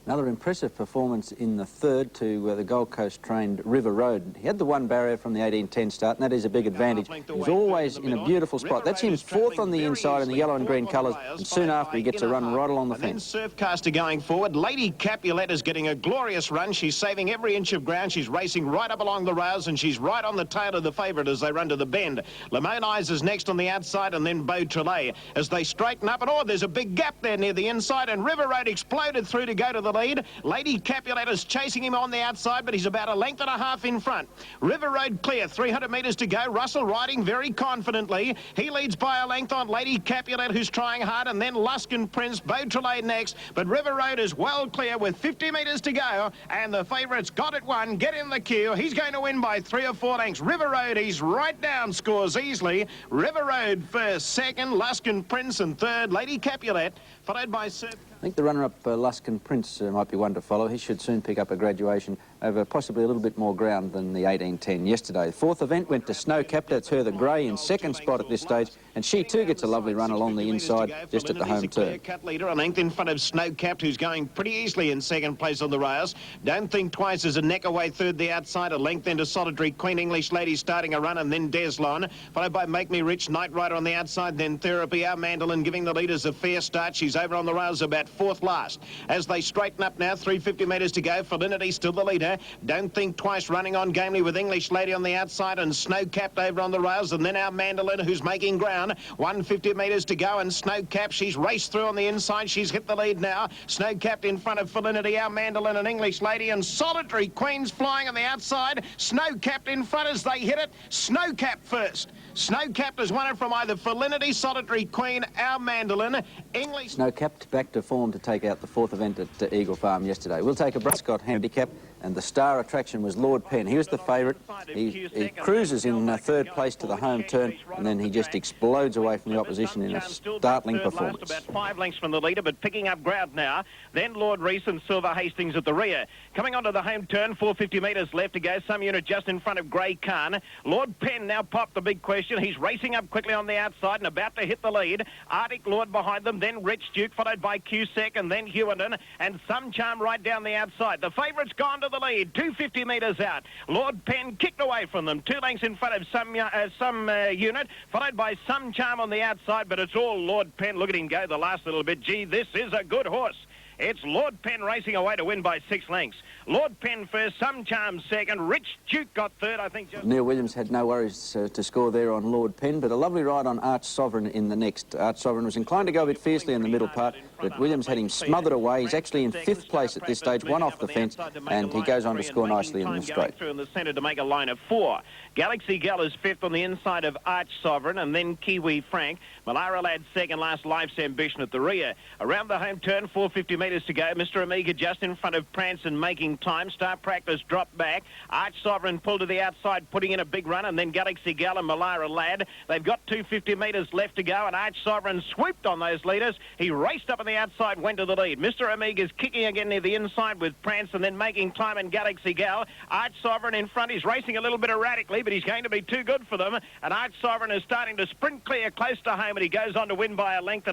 Another impressive performance in the third to the Gold Coast trained River Road. He had the 1 barrier from the 1810 start, and that is a big advantage. He was always in a beautiful spot. That's him 4th on the inside in the yellow and green colours, and soon after he gets a run right along the fence. Surfcaster going forward. Lady Capulet is getting a glorious run. She's saving every inch of ground. She's racing right up along the rails, and she's right on the tail of the favourite as they run to the bend. Lemon Eyes is next on the outside, and then Beau Kingdom as they straighten up. And oh, there's a big gap there near the inside, and River Road exploded through to go to the lead. Lady Capulet is chasing him on the outside, but he's about a length and a half in front. River Road clear, 300 metres to go. Russell riding very confidently. He leads by a length on Lady Capulet, who's trying hard, and then Luskin Prince, Beau Kingdom next. But River Road is well clear with 50 metres to go, and the favourite's got it won. Get in the queue. He's going to win by 3 or 4 lengths. River Road, he's right down, scores easily. River Road first, second, Luskin Prince, and third, Lady Capulet, followed by Surf. I think the runner-up, Luskin Prince, might be one to follow. He should soon pick up a graduation over possibly a little bit more ground than the 1810 yesterday. The 4th event went to Snowcap. That's her, the grey, in 2nd spot at this stage, and she too gets a lovely run along the inside just at the home turn. Cut leader, a length in front of Snowcapped, who's going pretty easily in 2nd place on the rails. Don't Think Twice is a neck away third the outside, a length into Solitary Queen English Lady starting a run, and then Deslon, followed by Make Me Rich, Night Rider on the outside, then Therapy, our Mandolin giving the leaders a fair start. She's over on the rails about 4th last. As they straighten up now, 350 metres to go. Felinity still the leader. leader. Don't Think Twice running on gamely with English Lady on the outside and Snow-Capped over on the rails, and then our Mandolin who's making ground. 150 metres to go, and Snow-Capped, she's raced through on the inside. She's hit the lead now. Snow-Capped in front of Felinity, our Mandolin and English Lady, and Solitary Queen's flying on the outside. Snow-Capped in front as they hit it. Snow-Capped first. Snow-Capped has won it from either Felinity, Solitary Queen, our Mandolin, English... Snow-Capped back to form to take out the fourth event at Eagle Farm yesterday. We'll take a Brascott handicap, and the star attraction was Lord Penn. He was the favourite. He cruises in third place to the home turn, and then he just explodes away from the opposition in a startling performance. About 5 lengths from the leader, but picking up ground now. Then Lord Reese and Silver Hastings at the rear. Coming onto the home turn, 450 metres left to go. Some unit just in front of Grey Khan. Lord Penn now popped the big question. He's racing up quickly on the outside and about to hit the lead. Arctic Lord behind them, then Rich Duke, followed by Cusack and then Hewenden, and Some Charm right down the outside. The favourite's gone to the lead, 250 metres out. Lord Penn kicked away from them, 2 lengths in front of some unit, followed by Some Charm on the outside, but it's all Lord Penn. Look at him go the last little bit. Gee, this is a good horse. It's Lord Penn racing away to win by 6 lengths. Lord Penn first, Some Charm second, Rich Duke got third, I think. Neil Williams had no worries to score there on Lord Penn, but a lovely ride on Arch Sovereign in the next. Arch Sovereign was inclined to go a bit fiercely in the middle part, but Williams had him smothered away. He's actually in 5th place at this stage, 1 off the fence, and he goes on to score nicely in the straight. Through in the centre to make a line of 4. Galaxy Gal is 5th on the inside of Arch Sovereign, and then Kiwi Frank. Malara Lad second, last Life's Ambition at the rear. Around the home turn, 450 metres to go. Mr. Amiga just in front of Prance and making time. Star Practice dropped back. Arch Sovereign pulled to the outside, putting in a big run, and then Galaxy Gal and Malara Lad. They've got 250 metres left to go, and Arch Sovereign swooped on those leaders. He raced up on the outside, went to the lead. Mr. Amiga's kicking again near the inside with Prance and then making time and Galaxy Gal. Arch Sovereign in front. He's racing a little bit erratically, but he's going to be too good for them. And Arch Sovereign is starting to sprint clear close to home, and he goes on to win by 1.5 lengths.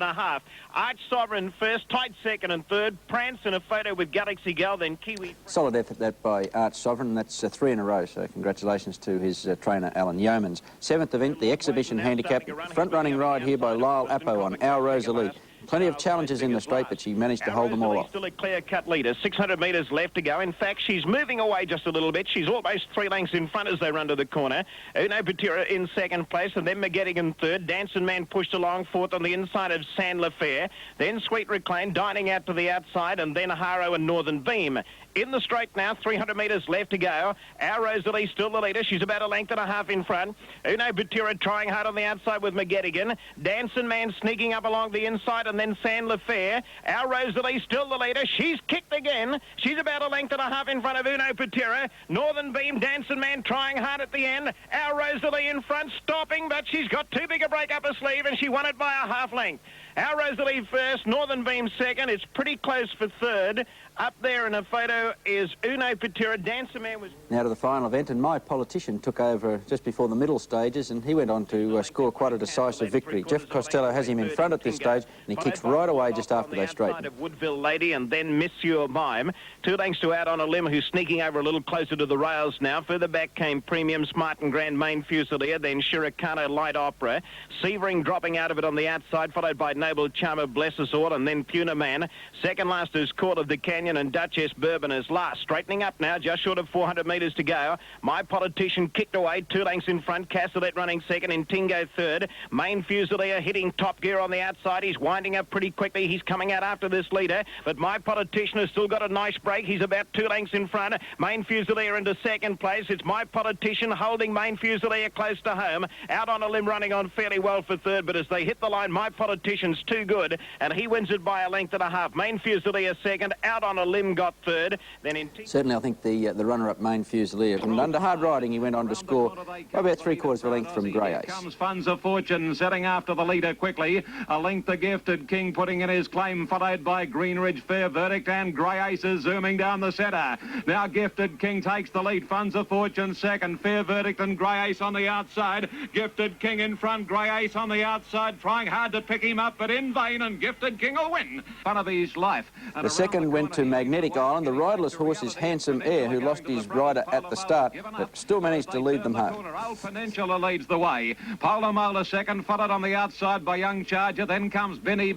Arch Sovereign first, tight second and third. Prance in a photo with Galaxy Gal, then Kiwi. Solid effort that by Arch Sovereign. That's 3 in a row, so congratulations to his trainer, Alan Yeomans. 7th event, the exhibition handicap. Front-running ride here by Lyle Appo on Our Rosa Linda. Plenty of challenges in the straight, but she managed to hold them all off. Still a clear-cut leader. 600 metres left to go. In fact, she's moving away just a little bit. She's almost 3 lengths in front as they run to the corner. Uno Patira in second place, and then McGettigan in third. Dancing Man pushed along fourth on the inside of Sandler Fair. Then Sweet Reclaim dining out to the outside, and then Haro and Northern Beam. In the straight now, 300 metres left to go. Our Rosalie still the leader. She's about 1.5 lengths in front. Uno Batira trying hard on the outside with McGettigan. Dancing Man sneaking up along the inside, and then Sandler Fair. Our Rosalie still the leader. She's kicked again. She's about 1.5 lengths in front of Uno Patira. Northern Beam, Dancing Man trying hard at the end. Our Rosalie in front, stopping, but she's got too big a break up her sleeve, and she won it by 1/2 length. Our Rosalie first, Northern Beam second. It's pretty close for third. Up there in a photo is Uno Patira. Dancer Man was... Now to the final event, and My Politician took over just before the middle stages, and he went on to score quite a decisive victory. Jeff Costello has him in front at this stage, and he kicks right away just after they straighten. Of Woodville Lady, and then Monsieur Mime. 2 lengths to Out on a Limb, who's sneaking over a little closer to the rails now. Further back came Premium, Smart and Grand Main Fusilier, then Shirikano Light Opera. Severing dropping out of it on the outside, followed by Noble Charmer, Bless Us All, and then Puna Man. Second last is Court of the Canyon, and Duchess Bourbon is last. Straightening up now, just short of 400 metres to go. My Politician kicked away, 2 lengths in front. Castellet running second, and Tingo third. Main Fusilier hitting top gear on the outside. He's winding up pretty quickly. He's coming out after this leader, but My Politician has still got a nice break. He's about 2 lengths in front. Main Fusilier into second place. It's My Politician holding Main Fusilier close to home. Out on a Limb running on fairly well for third, but as they hit the line, My Politician's too good, and he wins it by 1.5 lengths. Main Fusilier second. Out on a Limb got third. Then in certainly, I think the runner-up Main Fusilier, and under hard riding, he went on to score by about 3/4 of a length from Grey Ace. Comes Funds of Fortune setting after the leader quickly. A length the Gifted King putting in his claim, followed by Greenridge, Fair Verdict, and Grey Ace is zooming down the centre. Now Gifted King takes the lead. Funds of Fortune second. Fair Verdict and Grey Ace on the outside. Gifted King in front. Grey Ace on the outside, trying hard to pick him up, but in vain, and Gifted King will win. Fun of his life. And the second went into Magnetic Island. The riderless horse is Handsome Air, who lost his rider at the start, but still managed to lead them home. Peninsula leads the way. Polar Mola second, followed on the outside by Young Charger. Then comes Benny.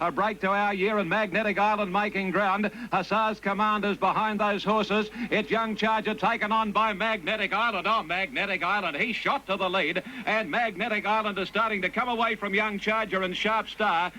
A break to Our Year and Magnetic Island making ground. Hussar's Commanders behind those horses. It's Young Charger taken on by Magnetic Island. Oh, Magnetic Island, he shot to the lead. And Magnetic Island is starting to come away from Young Charger and Sharp Star.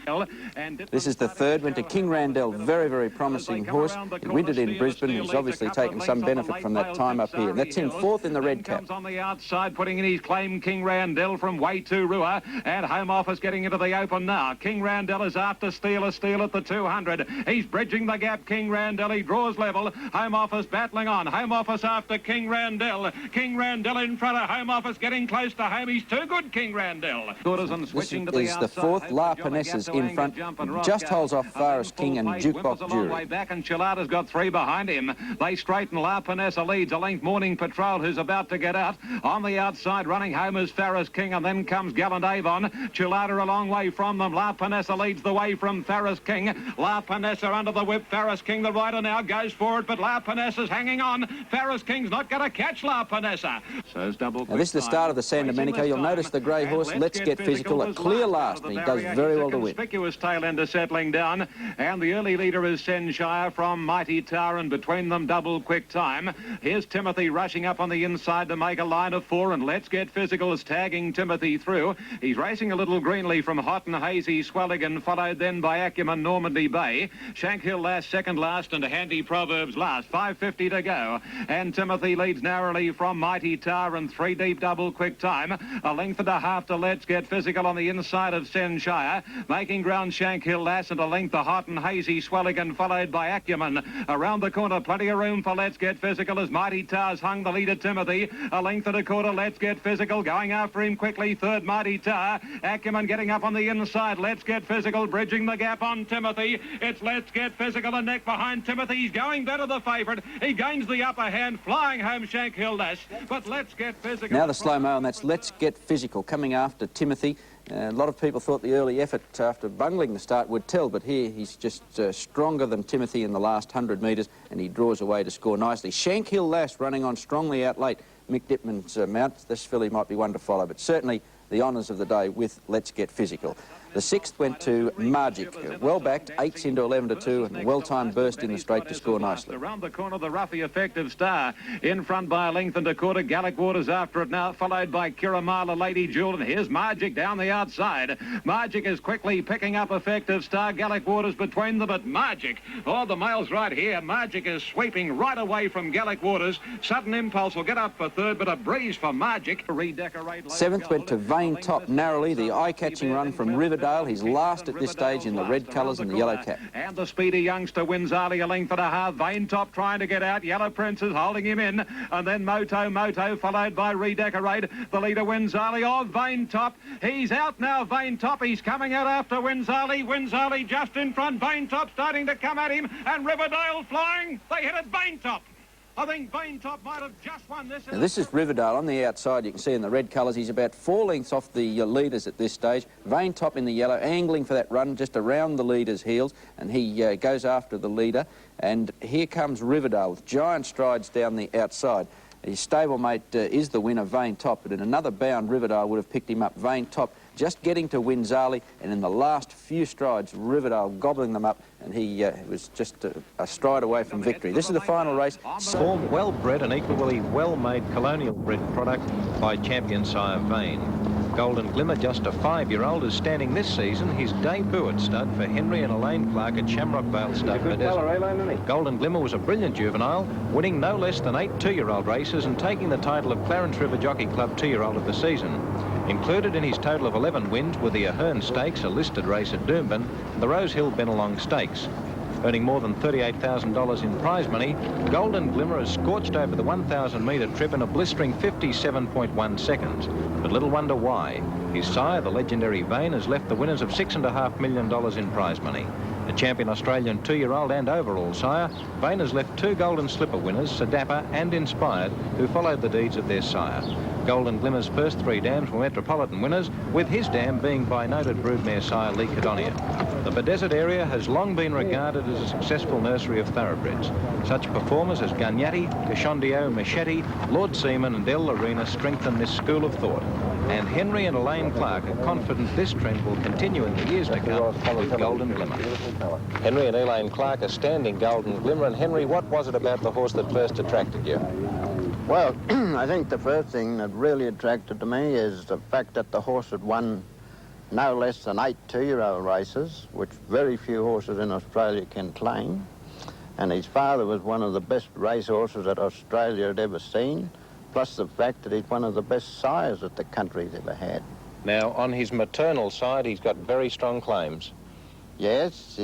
And this is the third, went to King Randell, very, very promising horse. He wintered in Brisbane. He's obviously taken some benefit from that time up here. That's in fourth in the red cap. On the outside, putting in his claim, King Randell from Way to Rua. And Home Office getting into the open now. King Randell is after Steal at the 200. He's bridging the gap, King Randell. He draws level. Home Office battling on. Home Office after King Randell. King Randell in front of Home Office, getting close to home. He's too good, King Randell. This is the fourth. La Panessa's in front. Just holds off Forest King and Jukebox Jury. Back, and Chilada's got three behind him. They straighten. La Panessa leads a length. Morning Patrol, who's about to get out. On the outside, running home is Forest King, and then comes Gallant Avon. Chilada a long way from them. La Panessa leads the way from Forest King. La Panessa under the whip. Forest King, the rider, now goes for it, but La Panessa's hanging on. Forest King's not going to catch La Panessa. So double. Now, this is the start of the San Domenico. You'll notice the grey horse, Let's Get Physical, a clear last, and he does very well to win. Conspicuous tail ender settling down, and the early leader is Senshire from Mighty Tower, and between them Double Quick Time. Here's Timothy rushing up on the inside to make a line of four, and Let's Get Physical is tagging Timothy through. He's racing a little greenly from Hot and Hazy Swelligan, followed then by Acumen Normandy Bay. Shankhill last, second last, and Handy Proverbs last. 5:50 to go, and Timothy leads narrowly from Mighty Tower and three deep Double Quick Time. A length and a half to Let's Get Physical on the inside of Senshire. Making ground Shankhill last, and a length of Hot and Hazy Swelligan, followed by Acumen. Around the corner, plenty of room for Let's Get Physical as Mighty Tower's hung the leader Timothy. A length and a quarter, Let's Get Physical going after him quickly. Third, Mighty Tower. Acumen getting up on the inside. Let's Get Physical bridging the gap on Timothy. It's Let's Get Physical, a neck behind Timothy. He's going better, the favourite. He gains the upper hand, flying home Shankhill Lash. But Let's Get Physical. Now the slow-mo, and that's Let's Get Physical coming after Timothy. A lot of people thought the early effort after bungling the start would tell, but here he's just stronger than Timothy in the last 100 metres, and he draws away to score nicely. Shankhill Lass running on strongly out late. Mick Dittman's mount. This filly might be one to follow, but certainly the honours of the day with Let's Get Physical. The sixth went to Margic, well backed, 8s into 11 to 2, and a well-timed burst in the straight to score nicely. Around the corner, the Ruffy Effective Star, in front by a length and a quarter. Gallic Waters after it now, followed by Kiramala, Lady Jewel, and here's Margic down the outside. Margic is quickly picking up Effective Star. Gallic Waters between them, but Margic, oh, the mail's right here. Margic is sweeping right away from Gallic Waters. Sudden Impulse will get up for third, but a breeze for Margic. Redecorate. Seventh went to Vain Top narrowly, the eye-catching run from Riverdale. He's last at this stage in the red colours and the yellow cap. And the speedy youngster wins early, a length and a half. Vain Top trying to get out. Yellow Prince is holding him in. And then Moto, followed by Redecorate. The leader wins early. Oh, Vain Top. He's out now, Vain Top. He's coming out after Winzali. Winzali just in front. Vain Top starting to come at him. And Riverdale flying. They hit it, Vain Top. I think Vain Top might have just won this. Now, this is Riverdale on the outside. You can see in the red colours, he's about 4 lengths off the leaders at this stage. Vain Top in the yellow, angling for that run just around the leader's heels, and he goes after the leader. And here comes Riverdale with giant strides down the outside. His stablemate is the winner, Vain Top, but in another bound, Riverdale would have picked him up. Vain Top just getting to Winzali, and in the last few strides, Riverdale gobbling them up, and he was just a stride away from victory. This is the final race. Formed, well-bred and equally well-made colonial-bred product by champion sire Vain. Golden Glimmer, just a 5-year-old, is standing this season his debut at stud for Henry and Elaine Clark at Shamrock Vale Stud. Golden Glimmer was a brilliant juvenile, winning no less than 8 2-year-old races and taking the title of Clarence River Jockey Club 2-year-old of the season. Included in his total of 11 wins were the Ahern Stakes, a listed race at Doomben, and the Rose Hill Benelong Stakes. Earning more than $38,000 in prize money, Golden Glimmer has scorched over the 1,000-metre trip in a blistering 57.1 seconds. But little wonder why. His sire, the legendary Vain, has left the winners of $6.5 million in prize money. A champion Australian 2-year-old and overall sire, Vain has left 2 Golden Slipper winners, Sadapper and Inspired, who followed the deeds of their sire. Golden Glimmer's first 3 dams were Metropolitan winners, with his dam being by noted broodmare sire Lee Cadonia. The Bedesert area has long been regarded as a successful nursery of thoroughbreds. Such performers as Gugnatti, Cachondio, Machete, Lord Seaman and El Lorena strengthen this school of thought. And Henry and Elaine Clark are confident this trend will continue in the years to come with Golden Glimmer. Henry and Elaine Clark are standing Golden Glimmer. And Henry, what was it about the horse that first attracted you? Well, I think the first thing that really attracted to me is the fact that the horse had won no less than 8 two-year-old races, which very few horses in Australia can claim. And his father was one of the best racehorses that Australia had ever seen, plus the fact that he's one of the best sires that the country's ever had. Now, on his maternal side, he's got very strong claims. Yes,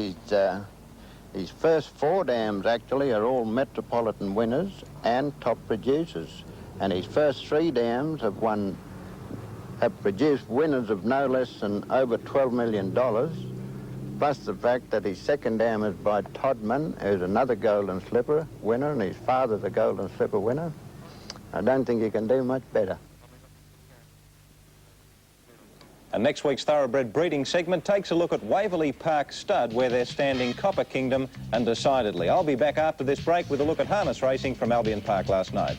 his first 4 dams actually are all Metropolitan winners and top producers. And his first 3 dams have produced winners of no less than over $12 million, plus the fact that his second dam is by Todman, who's another Golden Slipper winner, and his father's a Golden Slipper winner. I don't think you can do much better. And next week's Thoroughbred breeding segment takes a look at Waverley Park Stud, where they're standing Copper Kingdom and Decidedly. I'll be back after this break with a look at harness racing from Albion Park last night.